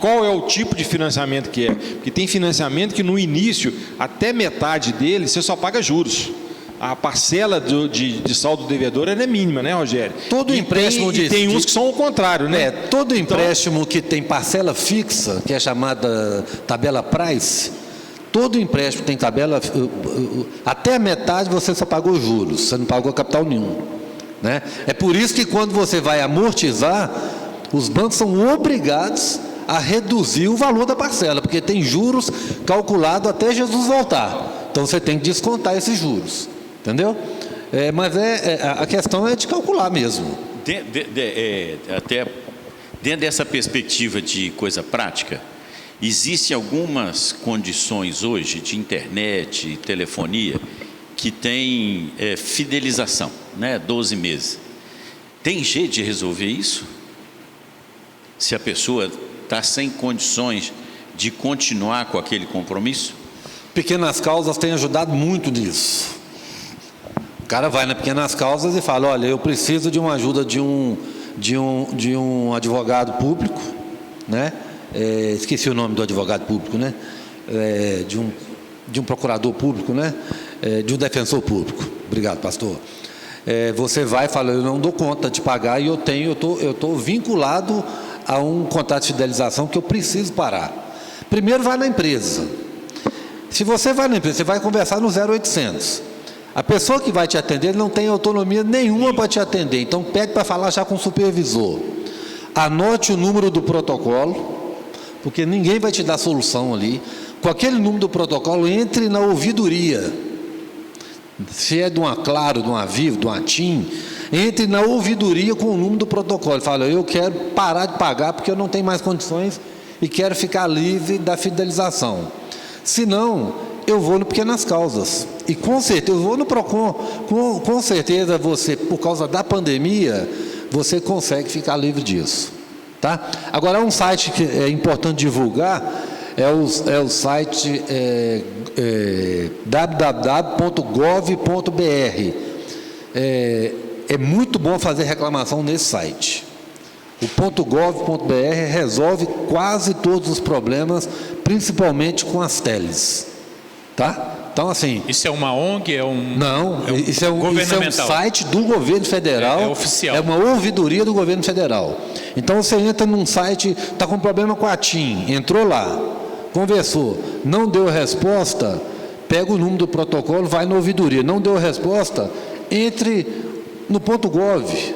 Qual é o tipo de financiamento que é. Porque tem financiamento que no início, até metade dele, você só paga juros. A parcela de saldo devedor é mínima, né, Rogério? Todo empréstimo tem uns que são o contrário, né? Todo empréstimo que tem parcela fixa, que é chamada tabela price, todo empréstimo tem tabela, até a metade você só pagou juros, você não pagou capital nenhum, né? É por isso que quando você vai amortizar, os bancos são obrigados a reduzir o valor da parcela, porque tem juros calculado até Jesus voltar. Então você tem que descontar esses juros. Entendeu? Mas a questão é de calcular mesmo. Até dentro dessa perspectiva de coisa prática, existem algumas condições hoje de internet e telefonia que tem fidelização, né? 12 meses. Tem jeito de resolver isso? Se a pessoa está sem condições de continuar com aquele compromisso? Pequenas causas têm ajudado muito nisso. O cara vai na Pequenas Causas e fala: olha, eu preciso de uma ajuda de um advogado público, né? Esqueci o nome do advogado público, né? De um procurador público, né? De um defensor público. Obrigado, pastor. Você vai e fala: eu não dou conta de pagar e eu estou vinculado a um contrato de fidelização que eu preciso parar. Primeiro vai na empresa. Se você vai na empresa, você vai conversar no 0800. A pessoa que vai te atender não tem autonomia nenhuma para te atender, então pede para falar já com o supervisor. Anote o número do protocolo, porque ninguém vai te dar solução ali. Com aquele número do protocolo, entre na ouvidoria. Se é de uma Claro, de uma Vivo, de uma TIM, entre na ouvidoria com o número do protocolo. Fala: eu quero parar de pagar porque eu não tenho mais condições e quero ficar livre da fidelização. Se não, eu vou no Pequenas Causas. E com certeza, eu vou no PROCON. Com certeza você, por causa da pandemia, você consegue ficar livre disso. Tá? Agora, um site que é importante divulgar é o site www.gov.br. É muito bom fazer reclamação nesse site. O .gov.br resolve quase todos os problemas, principalmente com as teles. Tá? Então, assim... Isso é uma ONG? Não, isso é um site do governo federal. É oficial. É uma ouvidoria do governo federal. Então, você entra num site, está com problema com a TIM, entrou lá, conversou, não deu resposta, pega o número do protocolo, vai na ouvidoria. Não deu resposta, entre no .gov.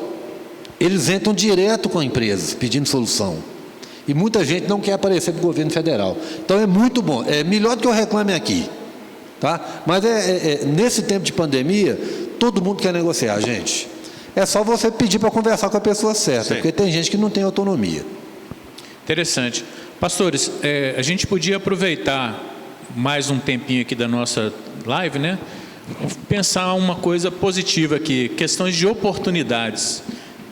Eles entram direto com a empresa, pedindo solução. E muita gente não quer aparecer para o governo federal. Então é muito bom, é melhor do que eu reclame aqui. Tá? Mas nesse tempo de pandemia, todo mundo quer negociar, gente. É só você pedir para conversar com a pessoa certa, porque tem gente que não tem autonomia. Interessante. Pastores, a gente podia aproveitar mais um tempinho aqui da nossa live, né? Pensar uma coisa positiva aqui, questões de oportunidades.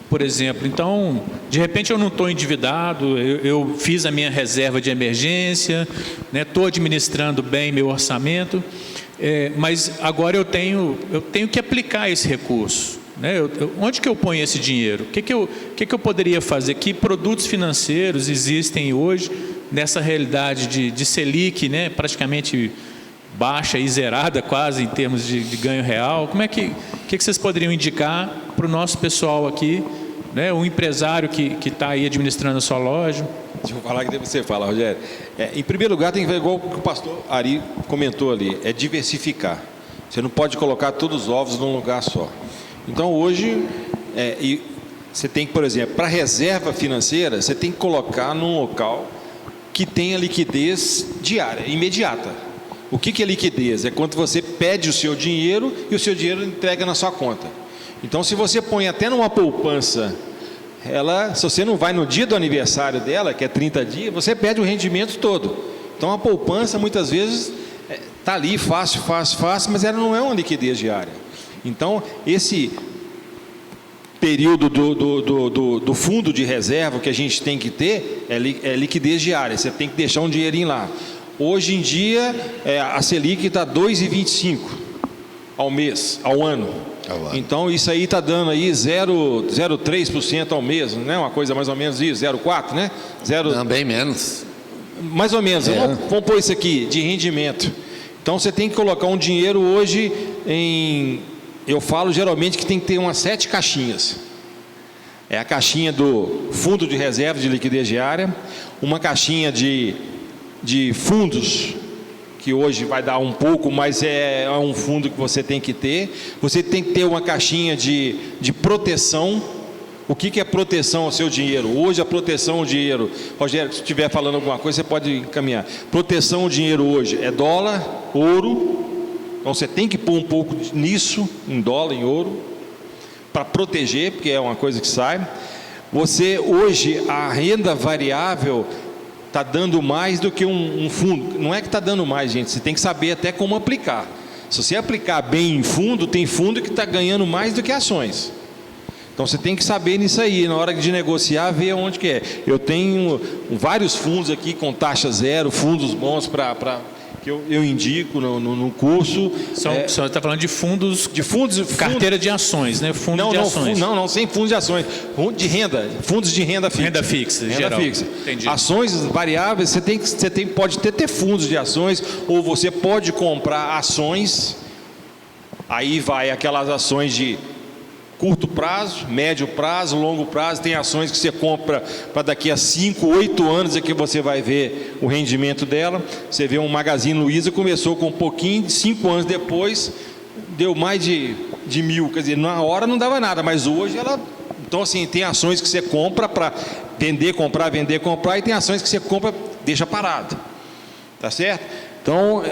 Por exemplo, então, de repente eu não estou endividado, eu fiz a minha reserva de emergência, estou administrando bem meu orçamento, mas agora eu tenho que aplicar esse recurso. Onde que eu ponho esse dinheiro? O que eu poderia fazer? Que produtos financeiros existem hoje nessa realidade de Selic, praticamente baixa e zerada quase em termos de ganho real? Como é que vocês poderiam indicar para o nosso pessoal aqui, o empresário que está aí administrando a sua loja? Deixa eu falar que você fala, Rogério. Em primeiro lugar, tem que ver igual o que o pastor Ari comentou ali, é diversificar. Você não pode colocar todos os ovos num lugar só. Então, hoje, você tem que, por exemplo, para reserva financeira, você tem que colocar num local que tenha liquidez diária, imediata. O que é liquidez? É quando você pede o seu dinheiro e o seu dinheiro entrega na sua conta. Então, se você põe até numa poupança, se você não vai no dia do aniversário dela, que é 30 dias, você perde o rendimento todo. Então, a poupança, muitas vezes, está ali fácil, mas ela não é uma liquidez diária. Então, esse período do fundo de reserva que a gente tem que ter é liquidez diária, você tem que deixar um dinheirinho lá. Hoje em dia, a Selic está 2,25 ao mês, ao ano. Então, isso aí está dando aí 0,03% ao mês, né? Uma coisa mais ou menos isso, 0,4%, né? Não, bem menos. Mais ou menos, vamos pôr isso aqui, de rendimento. Então, você tem que colocar um dinheiro hoje eu falo geralmente que tem que ter umas 7 caixinhas. É a caixinha do fundo de reserva de liquidez diária, uma caixinha de fundos, que hoje vai dar um pouco, mas é um fundo que você tem que ter. Você tem que ter uma caixinha de proteção. O que é proteção ao seu dinheiro? Hoje a proteção ao dinheiro, Rogério, se estiver falando alguma coisa, você pode encaminhar. Proteção ao dinheiro hoje é dólar, ouro. Então você tem que pôr um pouco nisso, em dólar, em ouro, para proteger, porque é uma coisa que sai. Você hoje, a renda variável está dando mais do que um fundo. Não é que está dando mais, gente, você tem que saber até como aplicar. Se você aplicar bem em fundo, tem fundo que está ganhando mais do que ações. Então você tem que saber nisso aí, na hora de negociar, ver onde que é. Eu tenho vários fundos aqui com taxa zero, fundos bons que eu indico no curso. O senhor está falando de fundos, carteira de ações, né? Ações. Não, sem fundos de ações. De renda, fundos de renda fixa. Renda fixa, geral. Fixa. Entendi. Ações variáveis, pode ter fundos de ações, ou você pode comprar ações, aí vai aquelas ações de curto prazo, médio prazo, longo prazo. Tem ações que você compra para daqui a 5, 8 anos é que você vai ver o rendimento dela. Você vê um Magazine Luiza, começou com um pouquinho, 5 anos depois deu mais de 1.000, quer dizer, na hora não dava nada, mas hoje ela... Então assim, tem ações que você compra para vender, comprar, e tem ações que você compra, deixa parado, tá certo? Então,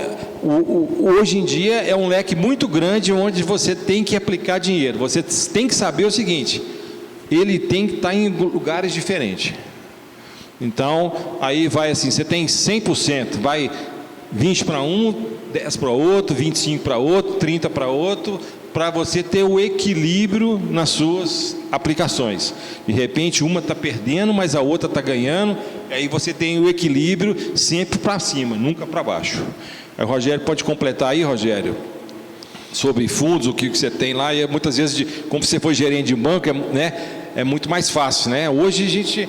hoje em dia é um leque muito grande onde você tem que aplicar dinheiro. Você tem que saber o seguinte, ele tem que estar em lugares diferentes. Então, aí vai assim, você tem 100%, vai 20 para um, 10 para outro, 25 para outro, 30 para outro, para você ter o equilíbrio nas suas aplicações. De repente, uma está perdendo, mas a outra está ganhando, e aí você tem o equilíbrio sempre para cima, nunca para baixo. Aí o Rogério pode completar aí, Rogério, sobre fundos, o que você tem lá, e muitas vezes, como você foi gerente de banco, é muito mais fácil, né? Hoje a gente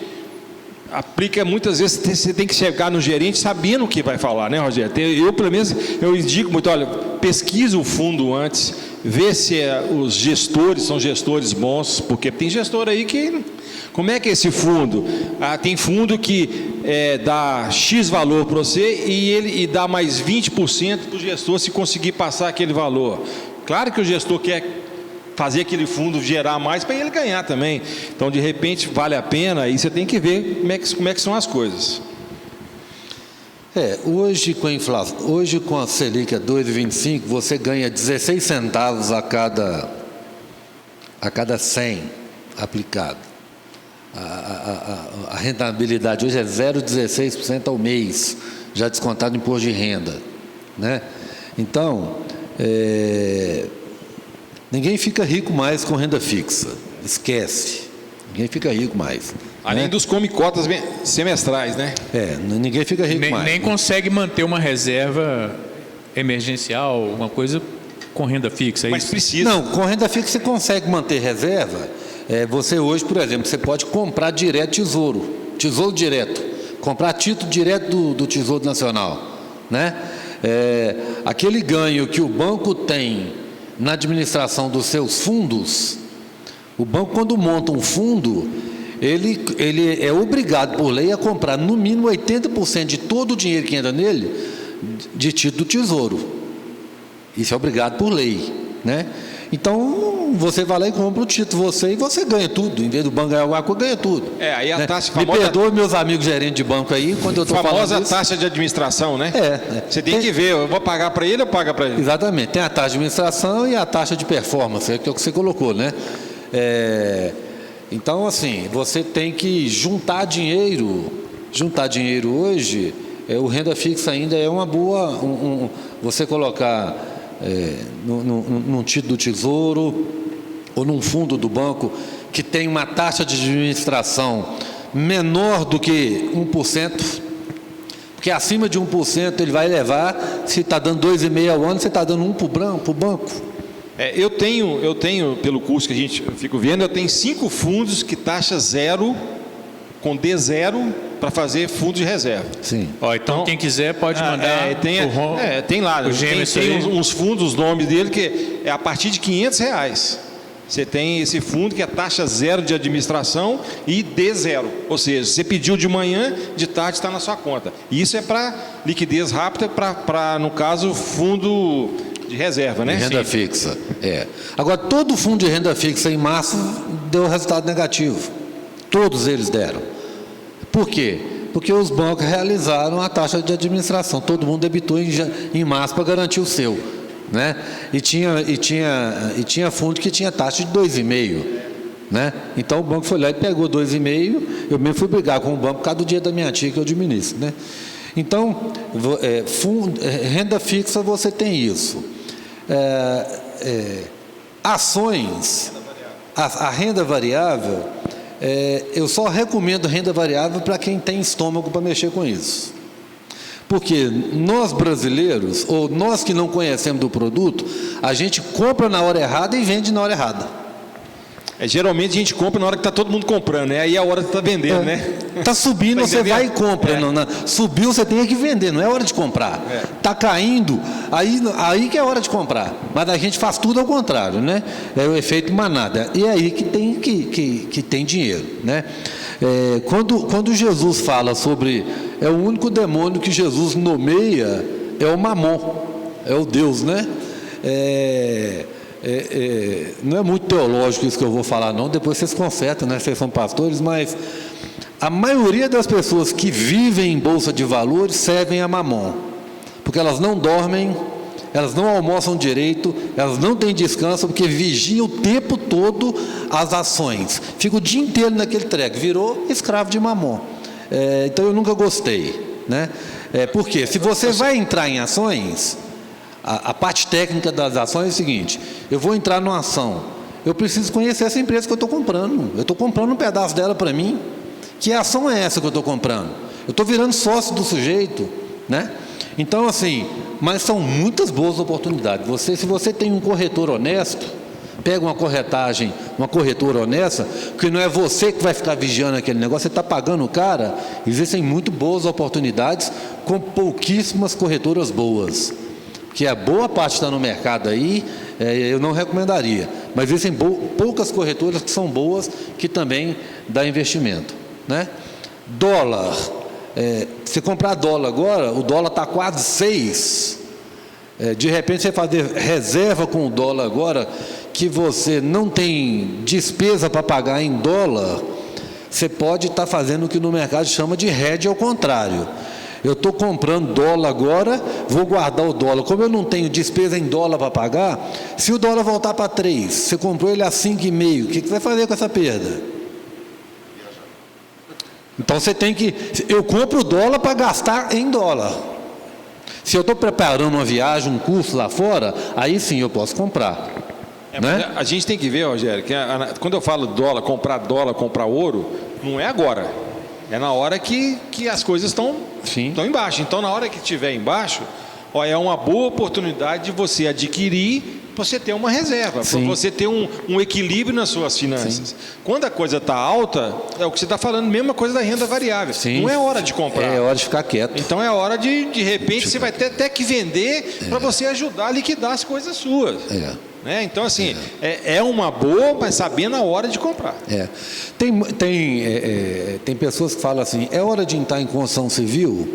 aplica, muitas vezes você tem que chegar no gerente sabendo o que vai falar, né, Rogério? Eu, pelo menos, eu indico muito, olha, pesquisa o fundo antes, vê se os gestores são gestores bons, porque tem gestor aí que... Como é que é esse fundo? Tem fundo que dá X valor para você e dá mais 20% para o gestor se conseguir passar aquele valor. Claro que o gestor quer fazer aquele fundo gerar mais para ele ganhar também. Então, de repente, vale a pena, aí você tem que ver como é que são as coisas. Hoje com a inflação, hoje com a Selic a 2,25, você ganha 16 centavos a cada 100 aplicado. A rentabilidade hoje é 0,16% ao mês, já descontado imposto de renda, né? Então, ninguém fica rico mais com renda fixa, esquece, ninguém fica rico mais. Além dos come-cotas semestrais, né? Ninguém fica rico mais. Nem consegue manter uma reserva emergencial, uma coisa com renda fixa. Mas precisa. Não, com renda fixa você consegue manter reserva. Você hoje, por exemplo, você pode comprar direto tesouro direto, comprar título direto do Tesouro Nacional, né? Aquele ganho que o banco tem na administração dos seus fundos, o banco, quando monta um fundo, ele é obrigado por lei a comprar no mínimo 80% de todo o dinheiro que entra nele de título do Tesouro. Isso é obrigado por lei, né? Então, você vai lá e compra o título e você ganha tudo. Em vez do banco ganhar alguma coisa, ganha tudo. Aí a taxa Me famosa... perdoe meus amigos gerentes de banco aí, quando eu estou falando isso. Famosa taxa de administração, né? Você tem que ver, eu vou pagar para ele ou paga para ele? Exatamente. Tem a taxa de administração e a taxa de performance, que é o que você colocou, né? Então, assim, você tem que juntar dinheiro. Juntar dinheiro hoje, o renda fixa ainda é uma boa... você colocar num título do Tesouro ou num fundo do banco que tem uma taxa de administração menor do que 1%, porque acima de 1% ele vai levar, se está dando 2,5% ao ano, você está dando 1% para o banco. Eu tenho, pelo curso que eu fico vendo, eu tenho 5 fundos que taxa zero, com D0, para fazer fundo de reserva. Sim. Então quem quiser pode mandar. Tem lá, tem uns fundos, os nomes dele, que é a partir de R$500. Você tem esse fundo que é taxa zero de administração e D0. Ou seja, você pediu de manhã, de tarde está na sua conta. E isso é para liquidez rápida, para, no caso, fundo de reserva, né? De renda fixa. Agora, todo fundo de renda fixa em março deu resultado negativo. Todos eles deram. Por quê? Porque os bancos realizaram a taxa de administração. Todo mundo debitou em março para garantir o seu, né? E tinha fundo que tinha taxa de 2,5%, né? Então o banco foi lá e pegou 2,5%. Eu mesmo fui brigar com o banco por causa do dia da minha tia que eu administro, né? Então, renda fixa você tem isso. Ações, a renda variável, eu só recomendo renda variável para quem tem estômago para mexer com isso. Porque nós brasileiros, ou nós que não conhecemos do produto, a gente compra na hora errada e vende na hora errada. Geralmente a gente compra na hora que está todo mundo comprando, né? Aí é a hora que está vendendo, né? Está subindo, você vai e compra. Subiu, você tem que vender, não é hora de comprar. Está caindo, aí que é hora de comprar. Mas a gente faz tudo ao contrário, né? É o efeito manada. E é aí que tem dinheiro, né? Quando Jesus fala sobre... o único demônio que Jesus nomeia é o Mamon, é o Deus, né? Não é muito teológico isso que eu vou falar, não. Depois vocês consertam, né? Vocês são pastores, mas a maioria das pessoas que vivem em bolsa de valores servem a Mamon, porque elas não dormem, elas não almoçam direito, elas não têm descanso, porque vigiam o tempo todo as ações, fica o dia inteiro naquele treco, virou escravo de Mamon. Então eu nunca gostei, né? Porque se você vai entrar em ações, a parte técnica das ações é o seguinte: eu vou entrar numa ação, eu preciso conhecer essa empresa que eu estou comprando. Eu estou comprando um pedaço dela para mim. Que ação é essa que eu estou comprando? Eu estou virando sócio do sujeito, né? Então, assim, mas são muitas boas oportunidades. Se você tem um corretor honesto, pega uma corretora honesta, que não é você que vai ficar vigiando aquele negócio, você está pagando o cara. Existem muito boas oportunidades com pouquíssimas corretoras boas. Que a boa parte está no mercado aí, eu não recomendaria. Mas existem poucas corretoras que são boas, que também dá investimento, né? Dólar. Se comprar dólar agora, o dólar está quase 6. De repente você fazer reserva com o dólar agora, que você não tem despesa para pagar em dólar, você pode estar fazendo o que no mercado chama de hedge ao contrário. Eu estou comprando dólar agora, vou guardar o dólar. Como eu não tenho despesa em dólar para pagar, se o dólar voltar para 3, você comprou ele a 5,5, o que você vai fazer com essa perda? Então você tem que... Eu compro o dólar para gastar em dólar. Se eu estou preparando uma viagem, um curso lá fora, aí sim eu posso comprar. Né? A gente tem que ver, Rogério, que quando eu falo dólar, comprar ouro, não é agora. É na hora que as coisas estão embaixo. Então, na hora que estiver embaixo, ó, é uma boa oportunidade de você adquirir, para você ter uma reserva, para você ter um equilíbrio nas suas finanças. Sim. Quando a coisa está alta, é o que você está falando, mesma coisa da renda variável. Sim. Não é hora de comprar. É hora de ficar quieto. Então é hora de repente, você vai ter até que vender para você ajudar a liquidar as coisas suas. Né? Então, assim, é uma boa, mas sabendo a hora de comprar. Tem pessoas que falam assim, é hora de entrar em construção civil?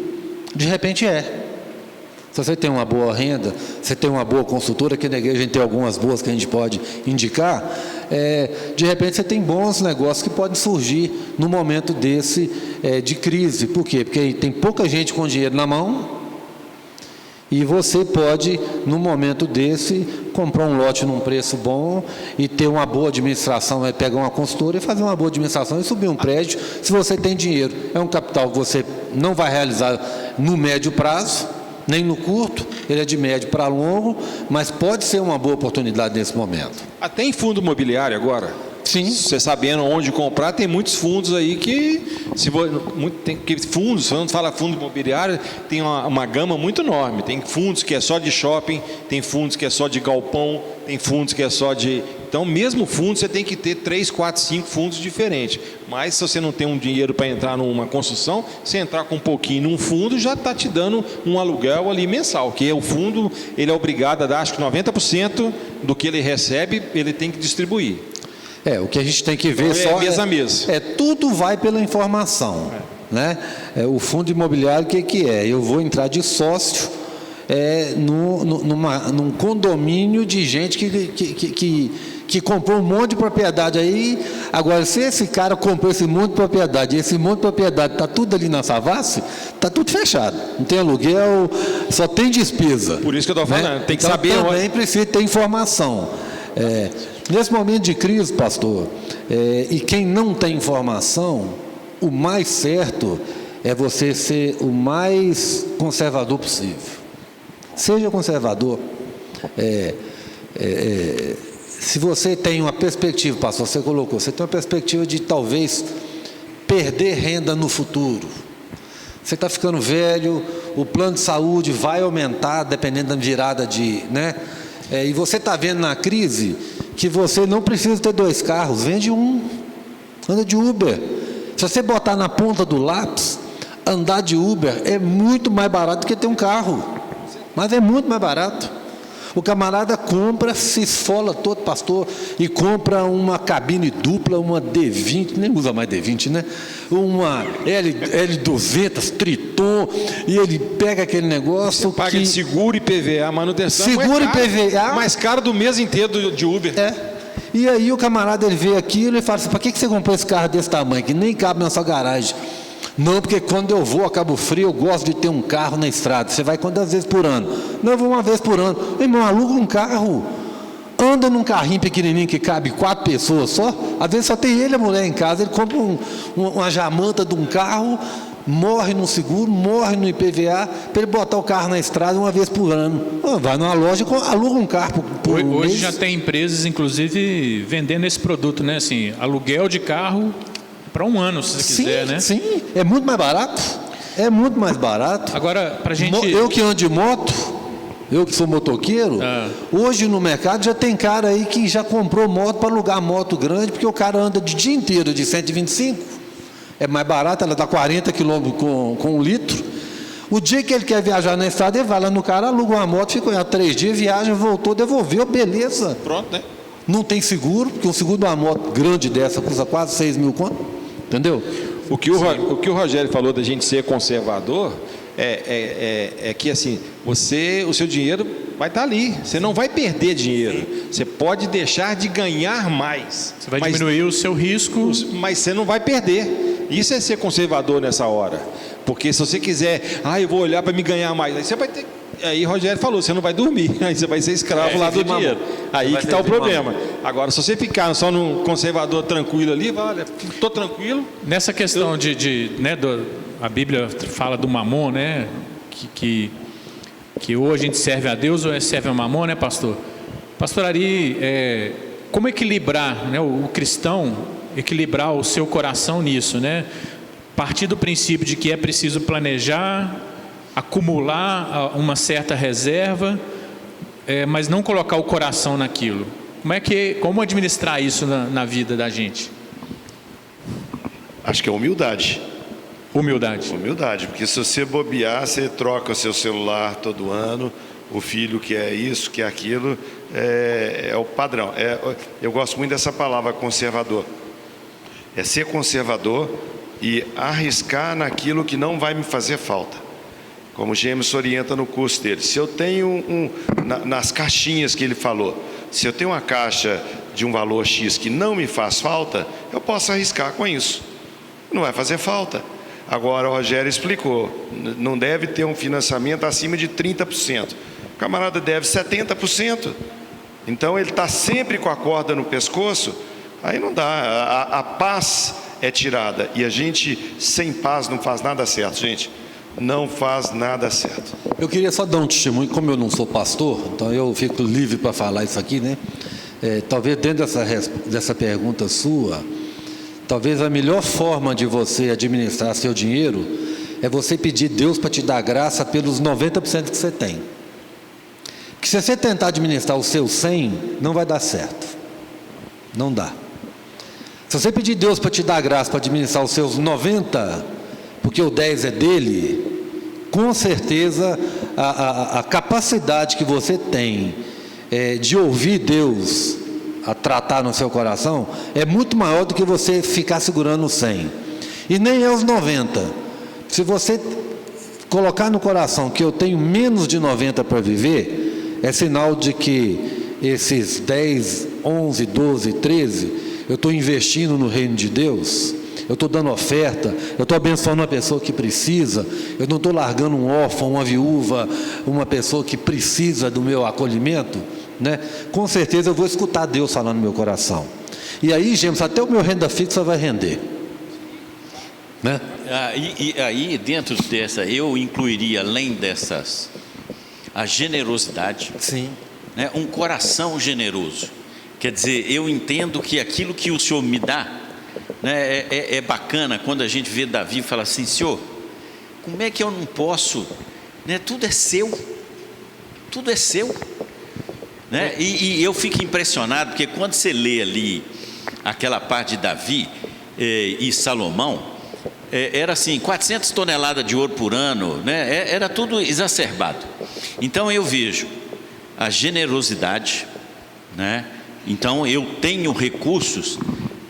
De repente Se você tem uma boa renda, você tem uma boa consultora, aqui na igreja a gente tem algumas boas que a gente pode indicar, de repente você tem bons negócios que podem surgir no momento desse de crise. Por quê? Porque tem pouca gente com dinheiro na mão, e você pode, no momento desse, comprar um lote num preço bom e ter uma boa administração, pegar uma consultora e fazer uma boa administração e subir um prédio, se você tem dinheiro. É um capital que você não vai realizar no médio prazo, nem no curto, ele é de médio para longo, mas pode ser uma boa oportunidade nesse momento. Até em fundo imobiliário agora? Sim. Você sabendo onde comprar, tem muitos fundos aí que fundos, quando fala fundo imobiliário, tem uma gama muito enorme. Tem fundos que é só de shopping, tem fundos que é só de galpão, tem fundos que é só de... Então, mesmo fundo, você tem que ter 3, 4, 5 fundos diferentes. Mas, se você não tem um dinheiro para entrar numa construção, se entrar com um pouquinho num fundo, já está te dando um aluguel ali mensal. Que o fundo, ele é obrigado a dar, acho que 90% do que ele recebe, ele tem que distribuir. O que a gente tem que ver tudo vai pela informação. Né? O fundo imobiliário, o que é? Eu vou entrar de sócio num condomínio de gente que comprou um monte de propriedade aí. Agora, se esse cara comprou esse monte de propriedade, e esse monte de propriedade está tudo ali na Savassi, está tudo fechado. Não tem aluguel, só tem despesa. Por isso que eu estou falando, tem que então, saber... Também precisa ter informação. Nesse momento de crise, pastor, e quem não tem informação, o mais certo é você ser o mais conservador possível. Seja conservador. Se você tem uma perspectiva, pastor, você colocou, você tem uma perspectiva de talvez perder renda no futuro. Você está ficando velho, o plano de saúde vai aumentar dependendo da virada de... né? E você está vendo na crise que você não precisa ter 2 carros, vende um, anda de Uber. Se você botar na ponta do lápis, andar de Uber é muito mais barato do que ter um carro, mas é muito mais barato. O camarada compra, se esfola todo, pastor, e compra uma cabine dupla, uma D20, nem usa mais D20, né? Uma L200, Triton, e ele pega aquele negócio. Você paga de seguro e PVA, manutenção. Seguro e PVA. Mais caro do mês inteiro de Uber. E aí o camarada, ele vê aquilo e fala assim: para que você comprou esse carro desse tamanho, que nem cabe na sua garagem? Não, porque quando eu vou a Cabo Frio, eu gosto de ter um carro na estrada. Você vai quantas vezes por ano? Não, eu vou uma vez por ano. Meu irmão, aluga um carro. Anda num carrinho pequenininho que cabe 4 pessoas só. Às vezes só tem ele e a mulher em casa. Ele compra uma jamanta de um carro, morre no seguro, morre no IPVA, para ele botar o carro na estrada uma vez por ano. Vai numa loja e aluga um carro por Hoje mês. já tem empresas, inclusive, vendendo esse produto, né? Assim, aluguel de carro para um ano, se você quiser, né? Sim, é muito mais barato. É muito mais barato. Agora, para a gente... Eu que ando de moto, eu que sou motoqueiro, hoje no mercado já tem cara aí que já comprou moto para alugar moto grande, porque o cara anda de dia inteiro de 125, é mais barato, ela dá 40 km com 1 litro. O dia que ele quer viajar na estrada, ele vai lá no cara, aluga uma moto, fica lá 3 dias, viaja, voltou, devolveu, beleza. Pronto, né? Não tem seguro, porque o seguro de uma moto grande dessa custa quase 6 mil conto. Entendeu? O que o Rogério falou da gente ser conservador é que assim, o seu dinheiro vai estar ali, você não vai perder dinheiro, você pode deixar de ganhar mais. Você vai diminuir o seu risco. Mas você não vai perder. Isso é ser conservador nessa hora. Porque se você quiser, eu vou olhar para me ganhar mais, aí você vai ter. Aí Rogério falou, você não vai dormir, aí você vai ser escravo lá do dinheiro. Aí que está o problema. Agora, se você ficar só num conservador tranquilo ali, olha, estou tranquilo. Nessa questão a Bíblia fala do mamon, né? Que ou a gente serve a Deus ou serve a mamon, né, pastor? Pastor Ari, como equilibrar, né, o cristão, equilibrar o seu coração nisso, né? Partir do princípio de que é preciso planejar, acumular uma certa reserva, mas não colocar o coração naquilo. Como administrar isso na vida da gente? Acho que é humildade. Humildade, porque se você bobear, você troca o seu celular todo ano, o filho quer isso, quer aquilo, é o padrão. Eu gosto muito dessa palavra conservador. É ser conservador e arriscar naquilo que não vai me fazer falta. Como o James orienta no curso dele. Se eu tenho nas caixinhas que ele falou, se eu tenho uma caixa de um valor X que não me faz falta, eu posso arriscar com isso. Não vai fazer falta. Agora o Rogério explicou, não deve ter um financiamento acima de 30%. O camarada deve 70%. Então ele está sempre com a corda no pescoço, aí não dá. A paz é tirada. E a gente, sem paz, não faz nada certo, gente. Não faz nada certo. Eu queria só dar um testemunho, como eu não sou pastor, então eu fico livre para falar isso aqui, né? Talvez dentro dessa pergunta sua, talvez a melhor forma de você administrar seu dinheiro é você pedir Deus para te dar graça pelos 90% que você tem. Porque se você tentar administrar o seu 100, não vai dar certo. Não dá. Se você pedir Deus para te dar graça para administrar os seus 90, porque o 10 é dele, com certeza a capacidade que você tem de ouvir Deus a tratar no seu coração é muito maior do que você ficar segurando o 100. E nem é os 90. Se você colocar no coração que eu tenho menos de 90 para viver, é sinal de que esses 10, 11, 12, 13, eu estou investindo no reino de Deus, eu estou dando oferta, eu estou abençoando uma pessoa que precisa, eu não estou largando um órfão, uma viúva, uma pessoa que precisa do meu acolhimento, né? Com certeza eu vou escutar Deus falando no meu coração. E aí, James, até o meu renda fixa vai render, né? E aí, dentro dessa, eu incluiria, além dessas, a generosidade. Sim. Né? Um coração generoso. Quer dizer, eu entendo que aquilo que o Senhor me dá, né, é bacana quando a gente vê Davi e fala assim: Senhor, como é que eu não posso, né? Tudo é seu, tudo é seu, né? E eu fico impressionado, porque quando você lê ali aquela parte de Davi e Salomão, era assim, 400 toneladas de ouro por ano, né? Era tudo exacerbado. Então eu vejo a generosidade, né? Então eu tenho recursos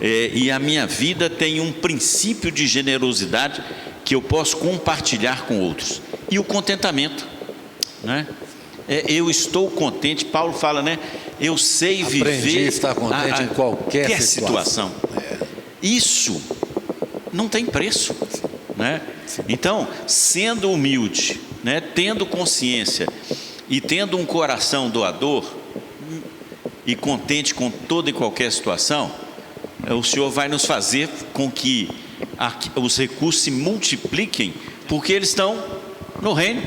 e a minha vida tem um princípio de generosidade que eu posso compartilhar com outros. E o contentamento, né? Eu estou contente. Paulo fala, né? Eu sei viver. Aprendi a estar contente em qualquer situação. Isso não tem preço, né? Então, sendo humilde, né? Tendo consciência e tendo um coração doador e contente com toda e qualquer situação, o Senhor vai nos fazer com que os recursos se multipliquem, porque eles estão no reino.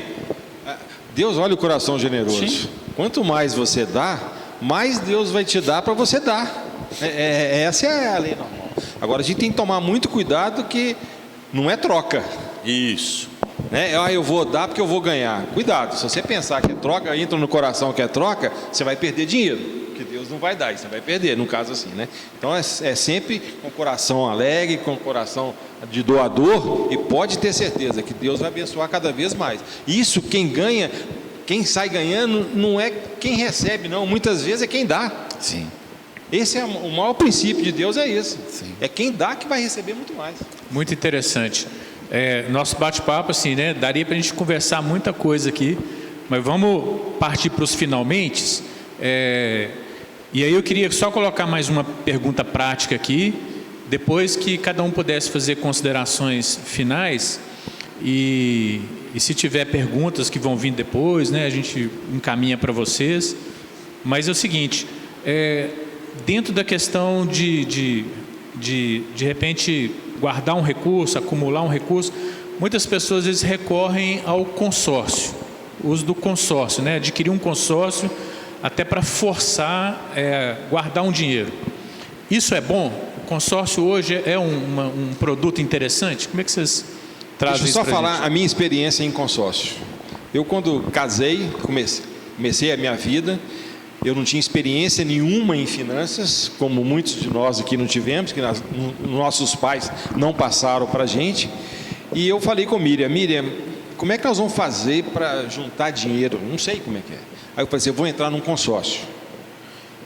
Deus olha o coração generoso. Sim. Quanto mais você dá, mais Deus vai te dar para você dar. Essa é a lei normal. Agora a gente tem que tomar muito cuidado que não é troca. Isso. Né? Eu vou dar porque eu vou ganhar. Cuidado, se você pensar que é troca, entra no coração que é troca, você vai perder dinheiro. Porque Deus não vai dar, e você vai perder, no caso assim, né? Então é sempre com o coração alegre, com o coração de doador, e pode ter certeza que Deus vai abençoar cada vez mais. Isso, quem ganha, quem sai ganhando, não é quem recebe, não. Muitas vezes é quem dá. Sim. Esse é o maior princípio de Deus, é esse. Sim. É quem dá que vai receber muito mais. Muito interessante. Nosso bate-papo, assim, né? Daria para a gente conversar muita coisa aqui, mas vamos partir para os finalmente. E aí eu queria só colocar mais uma pergunta prática aqui, depois que cada um pudesse fazer considerações finais. E se tiver perguntas que vão vir depois, né, a gente encaminha para vocês. Mas é o seguinte, dentro da questão de repente guardar um recurso, acumular um recurso, muitas pessoas às vezes recorrem ao consórcio, o uso do consórcio, né, adquirir um consórcio até para forçar guardar um dinheiro. Isso é bom? O consórcio hoje é um produto interessante? Como é que vocês trazem isso? Deixa eu só pra falar gente? a minha experiência em consórcio. Eu, quando casei, comecei a minha vida, eu não tinha experiência nenhuma em finanças, como muitos de nós aqui não tivemos, que nossos pais não passaram para a gente. E eu falei com Miriam, como é que nós vamos fazer para juntar dinheiro? Não sei como é que é. Aí eu falei assim, eu vou entrar num consórcio,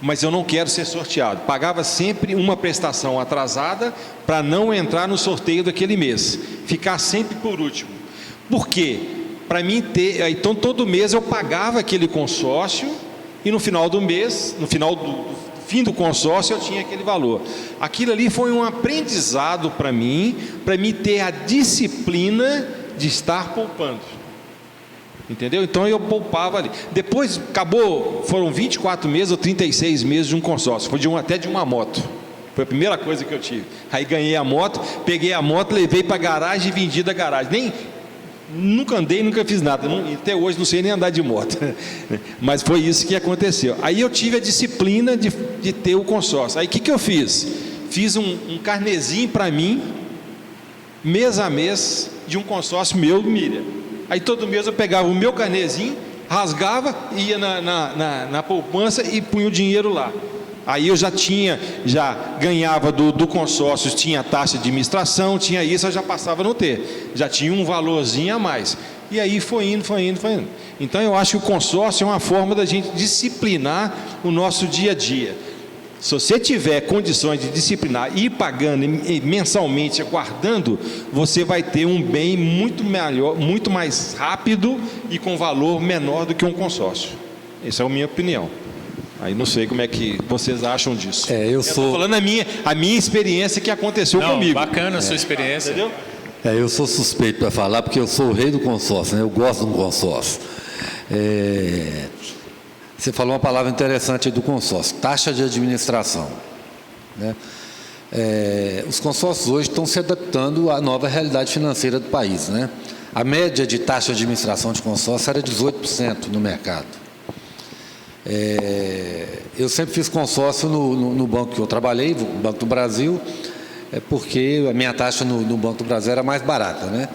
mas eu não quero ser sorteado. Pagava sempre uma prestação atrasada para não entrar no sorteio daquele mês, ficar sempre por último. Por quê? Para mim ter, então todo mês eu pagava aquele consórcio e no final do mês, no final do fim do consórcio eu tinha aquele valor. Aquilo ali foi um aprendizado para mim ter a disciplina de estar poupando. Entendeu? Então eu poupava ali. Depois acabou, foram 24 meses ou 36 meses de um consórcio. Foi até de uma moto. Foi a primeira coisa que eu tive. Aí ganhei a moto, peguei a moto, levei para a garagem e vendi da garagem. Nunca andei, nunca fiz nada. Até hoje não sei nem andar de moto. Mas foi isso que aconteceu. Aí eu tive a disciplina de ter o consórcio. Aí o que eu fiz? Fiz um carnezinho para mim, mês a mês, de um consórcio meu, Miriam. Aí todo mês eu pegava o meu carnezinho, rasgava, ia na poupança e punha o dinheiro lá. Aí eu já ganhava do consórcio, tinha taxa de administração, tinha isso, eu já passava a não ter. Já tinha um valorzinho a mais. E aí foi indo. Então eu acho que o consórcio é uma forma da gente disciplinar o nosso dia a dia. Se você tiver condições de disciplinar e ir pagando mensalmente, guardando, você vai ter um bem muito melhor, muito mais rápido e com valor menor do que um consórcio. Essa é a minha opinião. Aí não sei como é que vocês acham disso. Eu estou falando a minha experiência que aconteceu comigo. Bacana a sua experiência. Entendeu? Eu sou suspeito para falar, porque eu sou o rei do consórcio, né? Eu gosto de um consórcio. Você falou uma palavra interessante aí do consórcio, taxa de administração, né? Os consórcios hoje estão se adaptando à nova realidade financeira do país, né? A média de taxa de administração de consórcio era 18% no mercado. Eu sempre fiz consórcio no banco que eu trabalhei, o Banco do Brasil, porque a minha taxa no Banco do Brasil era mais barata, né?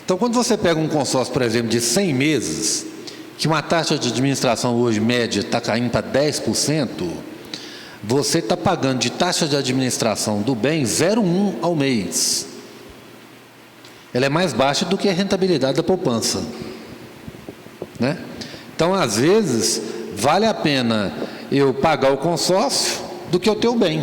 Então, quando você pega um consórcio, por exemplo, de 100 meses, que uma taxa de administração hoje média está caindo para 10%, você está pagando de taxa de administração do bem 0,1 ao mês. Ela é mais baixa do que a rentabilidade da poupança, né? Então, às vezes, vale a pena eu pagar o consórcio do que eu ter o bem,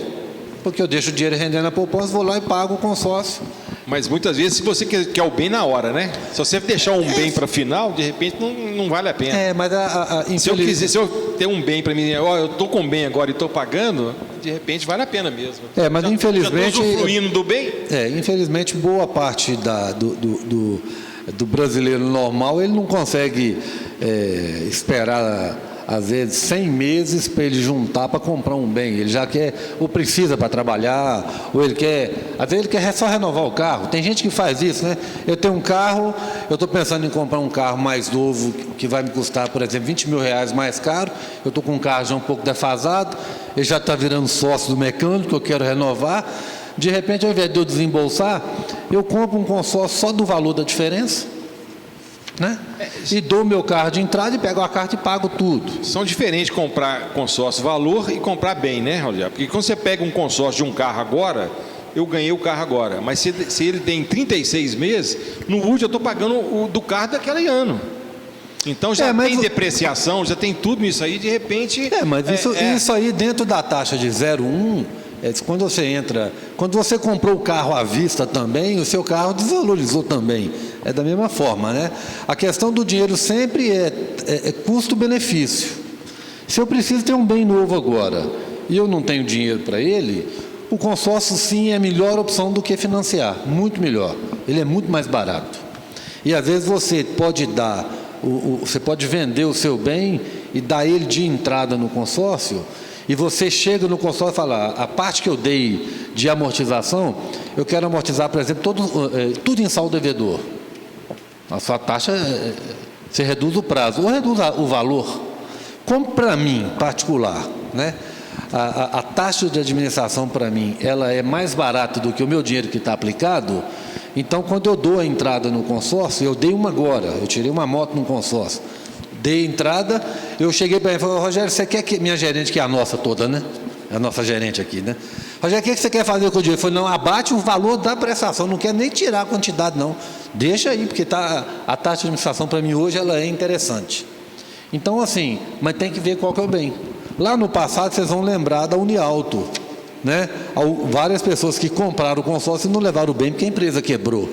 porque eu deixo o dinheiro rendendo na poupança, vou lá e pago o consórcio. Mas muitas vezes, se você quer o bem na hora, né? Se você deixar um bem para final, de repente não vale a pena. Mas se eu ter um bem para mim, eu estou com bem agora e estou pagando, de repente vale a pena mesmo. Mas infelizmente. Já estou usufruindo do bem? Infelizmente, boa parte do brasileiro normal, ele não consegue esperar, às vezes, 100 meses para ele juntar para comprar um bem. Ele já quer, ou precisa para trabalhar, ou ele quer, às vezes ele quer só renovar o carro. Tem gente que faz isso, né? Eu tenho um carro, eu estou pensando em comprar um carro mais novo, que vai me custar, por exemplo, 20 mil reais mais caro. Eu estou com um carro já um pouco defasado, ele já está virando sócio do mecânico, eu quero renovar. De repente, ao invés de eu desembolsar, eu compro um consórcio só do valor da diferença, né? E dou meu carro de entrada e pego a carta e pago tudo. São diferentes comprar consórcio valor e comprar bem, né, Rogério? Porque quando você pega um consórcio de um carro agora, eu ganhei o carro agora, mas se ele tem 36 meses, no último eu estou pagando o do carro daquele ano. Então já tem depreciação, já tem tudo isso aí, de repente... Mas isso aí dentro da taxa de 0,1... Quando você entra, quando você comprou o carro à vista também, o seu carro desvalorizou também. É da mesma forma, né? A questão do dinheiro sempre é custo-benefício. Se eu preciso ter um bem novo agora e eu não tenho dinheiro para ele, o consórcio sim é a melhor opção do que financiar, muito melhor. Ele é muito mais barato. E às vezes você pode dar, você pode vender o seu bem e dar ele de entrada no consórcio, e você chega no consórcio e fala, a parte que eu dei de amortização, eu quero amortizar, por exemplo, tudo em saldo devedor. A sua taxa, você reduz o prazo, ou reduz o valor. Como para mim, particular, né? A taxa de administração para mim, ela é mais barata do que o meu dinheiro que está aplicado. Então, quando eu dou a entrada no consórcio, eu dei uma agora, eu tirei uma moto no consórcio, dei entrada, eu cheguei para ele e falei, Rogério, você quer que minha gerente, que é a nossa toda, né? É a nossa gerente aqui, né? Rogério, o que você quer fazer com o dinheiro? Eu falei, não, abate o valor da prestação, não quero nem tirar a quantidade, não. Deixa aí, porque a taxa de administração para mim hoje, ela é interessante. Então, assim, mas tem que ver qual que é o bem. Lá no passado, vocês vão lembrar da Unialto, né? Várias pessoas que compraram o consórcio e não levaram o bem porque a empresa quebrou.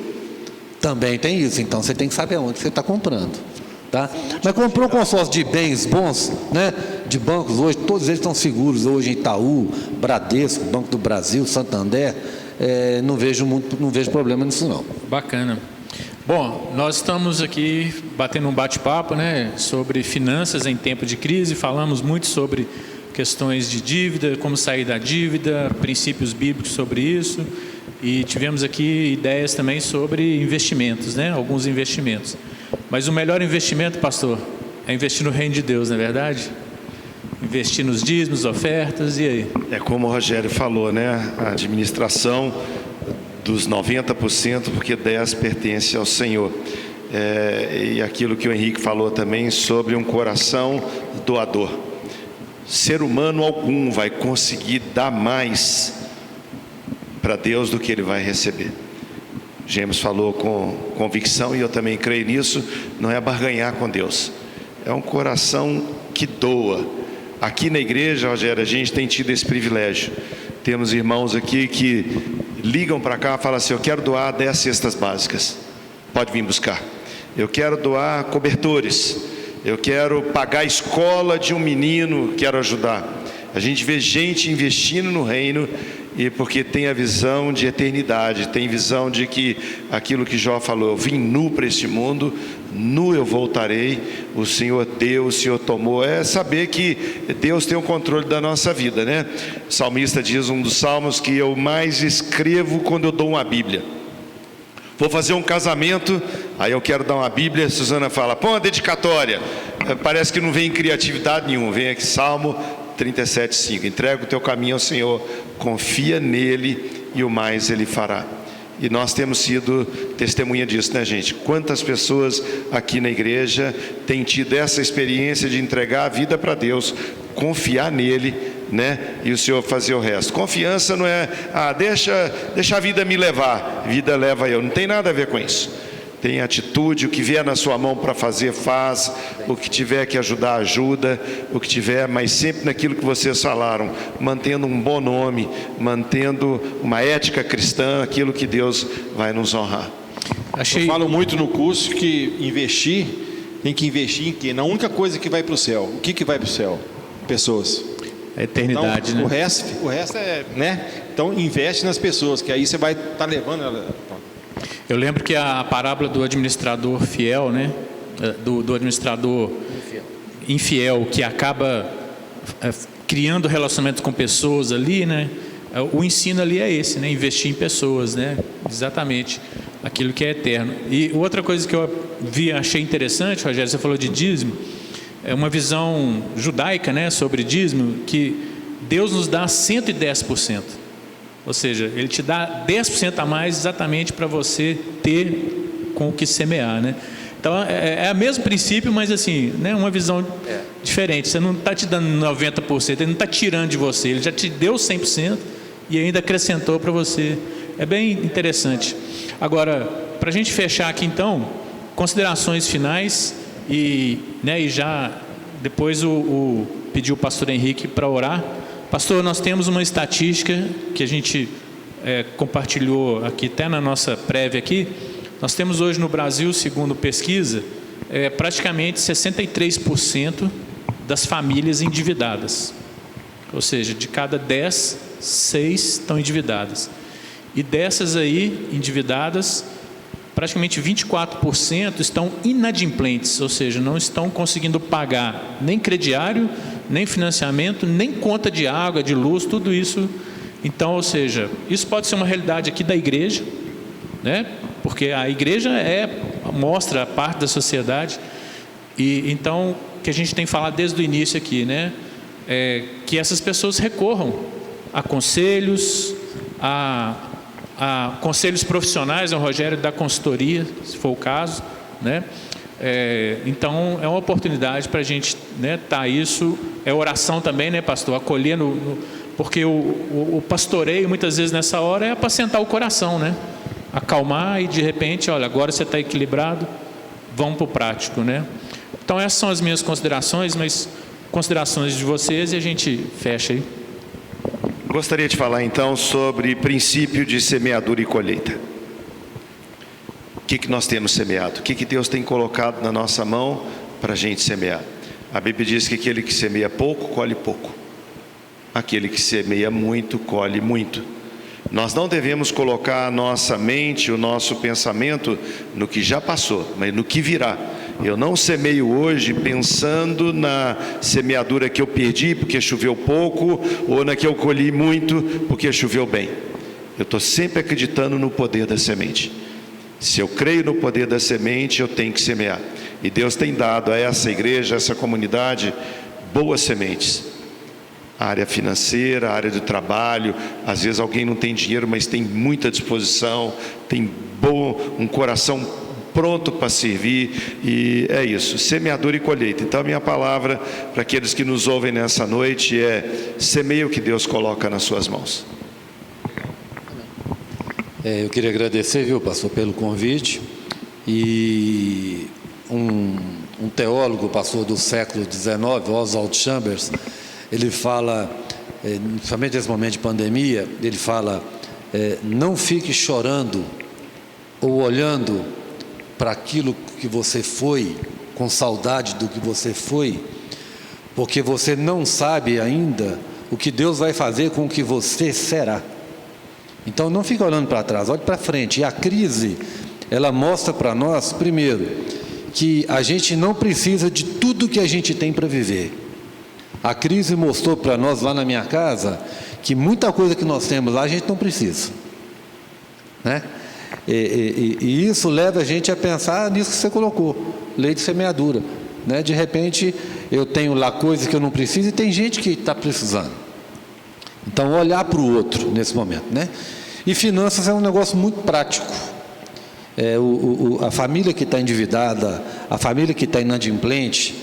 Também tem isso, então você tem que saber onde você está comprando, tá? Mas comprou um consórcio de bens bons, né? De bancos hoje, todos eles estão seguros hoje, Itaú, Bradesco, Banco do Brasil, Santander, não vejo problema nisso não. Bacana. Bom, nós estamos aqui batendo um bate-papo, né, sobre finanças em tempo de crise, falamos muito sobre questões de dívida, como sair da dívida, princípios bíblicos sobre isso, e tivemos aqui ideias também sobre investimentos, né, alguns investimentos. Mas o melhor investimento, pastor, é investir no reino de Deus, não é verdade? Investir nos dízimos, ofertas, e aí? É como o Rogério falou, né? A administração dos 90%, porque 10% pertence ao Senhor. E aquilo que o Henrique falou também sobre um coração doador. Ser humano algum vai conseguir dar mais para Deus do que ele vai receber. James falou com convicção, e eu também creio nisso, não é barganhar com Deus. É um coração que doa. Aqui na igreja, Rogério, a gente tem tido esse privilégio. Temos irmãos aqui que ligam para cá e falam assim, eu quero doar 10 cestas básicas, pode vir buscar. Eu quero doar cobertores, eu quero pagar a escola de um menino, quero ajudar. A gente vê gente investindo no reino, e porque tem a visão de eternidade, tem visão de que aquilo que Jó falou, eu vim nu para este mundo, nu eu voltarei, o Senhor deu, o Senhor tomou. É saber que Deus tem o controle da nossa vida, né? O salmista diz, um dos salmos, que eu mais escrevo quando eu dou uma Bíblia. Vou fazer um casamento, aí eu quero dar uma Bíblia, a Suzana fala, põe uma dedicatória. Parece que não vem criatividade nenhuma, vem aqui Salmo 37:5, entrega o teu caminho ao Senhor, confia nele e o mais ele fará. E nós temos sido testemunha disso, né, gente? Quantas pessoas aqui na igreja têm tido essa experiência de entregar a vida para Deus, confiar nele, né? E o Senhor fazer o resto. Confiança não é, deixa a vida me levar, a vida leva eu, não tem nada a ver com isso. Tem atitude, o que vier na sua mão para fazer, faz, o que tiver que ajudar, ajuda, o que tiver, mas sempre naquilo que vocês falaram, mantendo um bom nome, mantendo uma ética cristã, aquilo que Deus vai nos honrar. Eu falo muito no curso que investir, tem que investir em quê? Na única coisa que vai para o céu. O que vai para o céu? Pessoas. A eternidade, então, né? O resto é, né? Então investe nas pessoas, que aí você vai estar levando ela. Eu lembro que a parábola do administrador fiel, né? Do administrador infiel, que acaba criando relacionamento com pessoas ali, né? O ensino ali é esse, né? Investir em pessoas, né? Exatamente aquilo que é eterno. E outra coisa que eu achei interessante, Rogério, você falou de dízimo, é uma visão judaica, né? Sobre dízimo, que Deus nos dá 110%. Ou seja, Ele te dá 10% a mais exatamente para você ter com o que semear, né? Então, é o mesmo princípio, mas assim, né, uma visão diferente. Você não está te dando 90%, Ele não está tirando de você, Ele já te deu 100% e ainda acrescentou para você. É bem interessante. Agora, para a gente fechar aqui então, considerações finais e já depois pedi o pastor Henrique para orar. Pastor, nós temos uma estatística que a gente compartilhou aqui, até na nossa prévia aqui. Nós temos hoje no Brasil, segundo pesquisa, praticamente 63% das famílias endividadas. Ou seja, de cada 10, 6 estão endividadas. E dessas aí, endividadas, praticamente 24% estão inadimplentes, ou seja, não estão conseguindo pagar nem crediário, nem financiamento, nem conta de água, de luz, tudo isso. Então, ou seja, isso pode ser uma realidade aqui da igreja, né? Porque a igreja mostra a parte da sociedade, e então, que a gente tem falado desde o início aqui, né? Que essas pessoas recorram a conselhos, a conselhos profissionais, o Rogério da consultoria, se for o caso, né? Então, é uma oportunidade para a gente, né, isso, oração também, né, pastor, acolher, porque o pastoreio, muitas vezes nessa hora, é apacentar o coração, né? Acalmar e de repente, olha, agora você está equilibrado, vamos para o prático, né? Então, essas são as minhas considerações, mas considerações de vocês, e a gente fecha aí. Gostaria de falar então sobre princípio de semeadura e colheita. O que nós temos semeado? O que Deus tem colocado na nossa mão para a gente semear? A Bíblia diz que aquele que semeia pouco, colhe pouco. Aquele que semeia muito, colhe muito. Nós não devemos colocar a nossa mente, o nosso pensamento no que já passou, mas no que virá. Eu não semeio hoje pensando na semeadura que eu perdi porque choveu pouco, ou na que eu colhi muito porque choveu bem. Eu estou sempre acreditando no poder da semente. Se eu creio no poder da semente, eu tenho que semear. E Deus tem dado a essa igreja, a essa comunidade, boas sementes. A área financeira, a área do trabalho. Às vezes alguém não tem dinheiro, mas tem muita disposição, tem um coração pronto para servir, e é isso, semeadura e colheita. Então a minha palavra para aqueles que nos ouvem nessa noite é: semeie o que Deus coloca nas suas mãos. Eu queria agradecer, viu, pastor, pelo convite. E um teólogo, pastor do século XIX, Oswald Chambers, ele fala, principalmente nesse momento de pandemia, ele fala: não fique chorando ou olhando para aquilo que você foi, com saudade do que você foi, porque você não sabe ainda o que Deus vai fazer com o que você será. Então não fique olhando para trás, olhe para frente. E a crise, ela mostra para nós, primeiro, que a gente não precisa de tudo que a gente tem para viver. A crise mostrou para nós lá na minha casa que muita coisa que nós temos lá a gente não precisa, né? E isso leva a gente a pensar nisso que você colocou, lei de semeadura, né? De repente eu tenho lá coisas que eu não preciso e tem gente que está precisando. Então olhar para o outro nesse momento, né? E finanças é um negócio muito prático. A família que está endividada, a família que está inadimplente,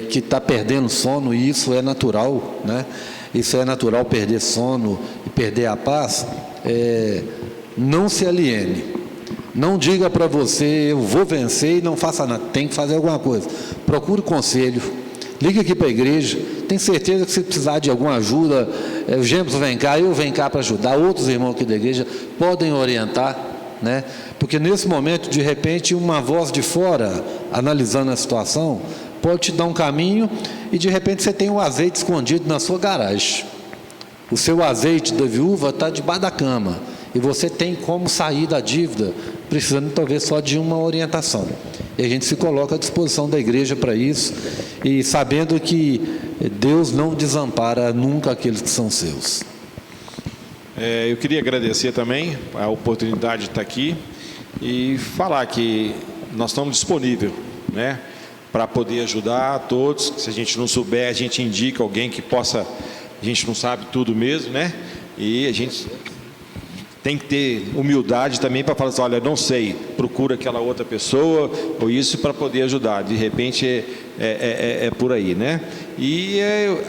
que está perdendo sono, e isso é natural, né? Isso é natural, perder sono e perder a paz. Não se aliene, não diga para você: eu vou vencer, e não faça nada. Tem que fazer alguma coisa. Procure conselho, ligue aqui para a igreja. Tenho certeza que se precisar de alguma ajuda, o Gêmeos vem cá, eu venho cá para ajudar. Outros irmãos aqui da igreja podem orientar, né? Porque nesse momento, de repente, uma voz de fora, analisando a situação, pode te dar um caminho, e de repente você tem um azeite escondido na sua garagem. O seu azeite da viúva está debaixo da cama, e você tem como sair da dívida, precisando talvez só de uma orientação. E a gente se coloca à disposição da igreja para isso, e sabendo que Deus não desampara nunca aqueles que são seus. Eu queria agradecer também a oportunidade de estar aqui e falar que nós estamos disponíveis, né, para poder ajudar a todos. Se a gente não souber, a gente indica alguém que possa. A gente não sabe tudo mesmo, né? E a gente tem que ter humildade também para falar assim: olha, não sei, procura aquela outra pessoa ou isso, para poder ajudar. De repente é por aí, né? E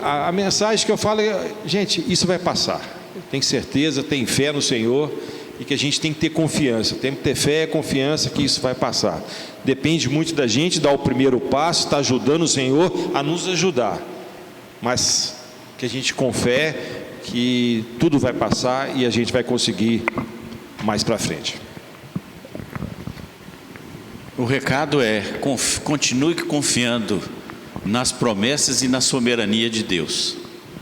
a mensagem que eu falo é: gente, isso vai passar. Tem certeza, tem fé no Senhor, e que a gente tem que ter confiança. Tem que ter fé e confiança que isso vai passar. Depende muito da gente dar o primeiro passo, estar ajudando o Senhor a nos ajudar. Mas que a gente com fé que tudo vai passar e a gente vai conseguir mais para frente. O recado é: continue confiando nas promessas e na soberania de Deus,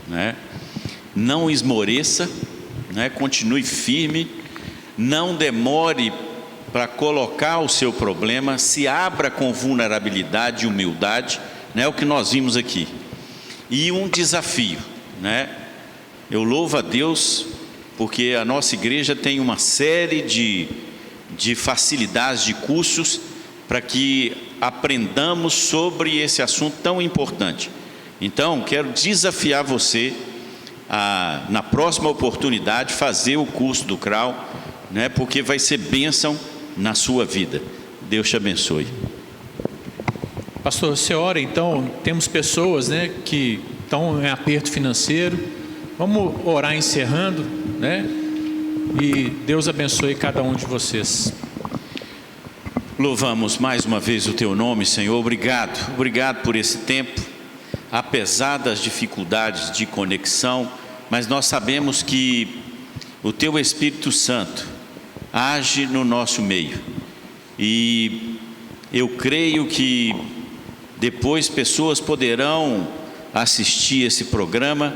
né? Não esmoreça, né? Continue firme, não demore para colocar o seu problema, se abra com vulnerabilidade e humildade, né? O que nós vimos aqui. E um desafio, né? Eu louvo a Deus porque a nossa igreja tem uma série de facilidades, de cursos, para que aprendamos sobre esse assunto tão importante. Então, quero desafiar você a, na próxima oportunidade, fazer o curso do CRAU, né? Porque vai ser bênção na sua vida. Deus te abençoe. Pastor, você ora então, temos pessoas, né, que estão em aperto financeiro. Vamos orar encerrando, né? E Deus abençoe cada um de vocês. Louvamos mais uma vez o teu nome, Senhor. Obrigado, obrigado por esse tempo, apesar das dificuldades de conexão, mas nós sabemos que o teu Espírito Santo age no nosso meio. E eu creio que depois pessoas poderão assistir esse programa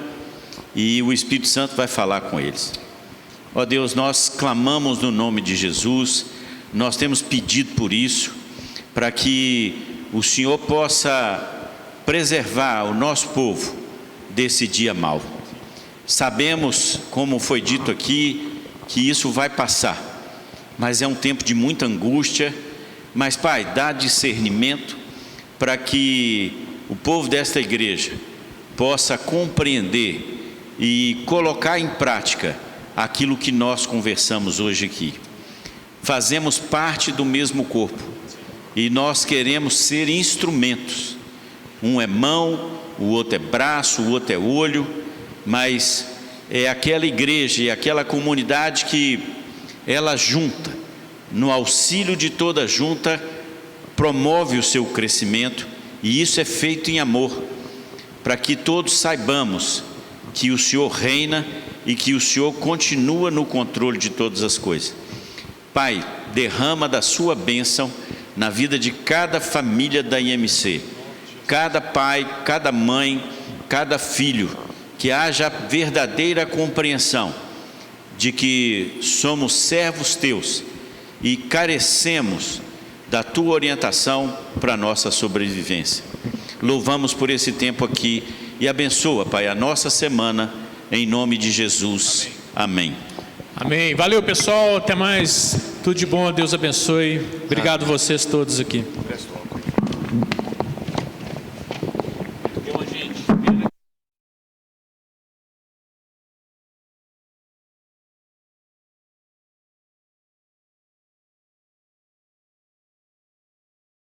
e o Espírito Santo vai falar com eles. Ó Deus, nós clamamos no nome de Jesus, nós temos pedido por isso, para que o Senhor possa preservar o nosso povo desse dia mau. Sabemos, como foi dito aqui, que isso vai passar, mas é um tempo de muita angústia. Mas, Pai, dá discernimento para que o povo desta igreja possa compreender e colocar em prática aquilo que nós conversamos hoje aqui. Fazemos parte do mesmo corpo e nós queremos ser instrumentos. Um é mão, o outro é braço, o outro é olho, mas é aquela igreja e aquela comunidade que ela junta, no auxílio de toda junta, promove o seu crescimento, e isso é feito em amor, para que todos saibamos que o Senhor reina e que o Senhor continua no controle de todas as coisas. Pai, derrama da sua bênção na vida de cada família da IMC, cada pai, cada mãe, cada filho, que haja verdadeira compreensão de que somos servos teus e carecemos da tua orientação para a nossa sobrevivência. Louvamos por esse tempo aqui e abençoa, Pai, a nossa semana, em nome de Jesus. Amém. Amém. Valeu, pessoal. Até mais. Tudo de bom. Deus abençoe. Obrigado vocês todos aqui.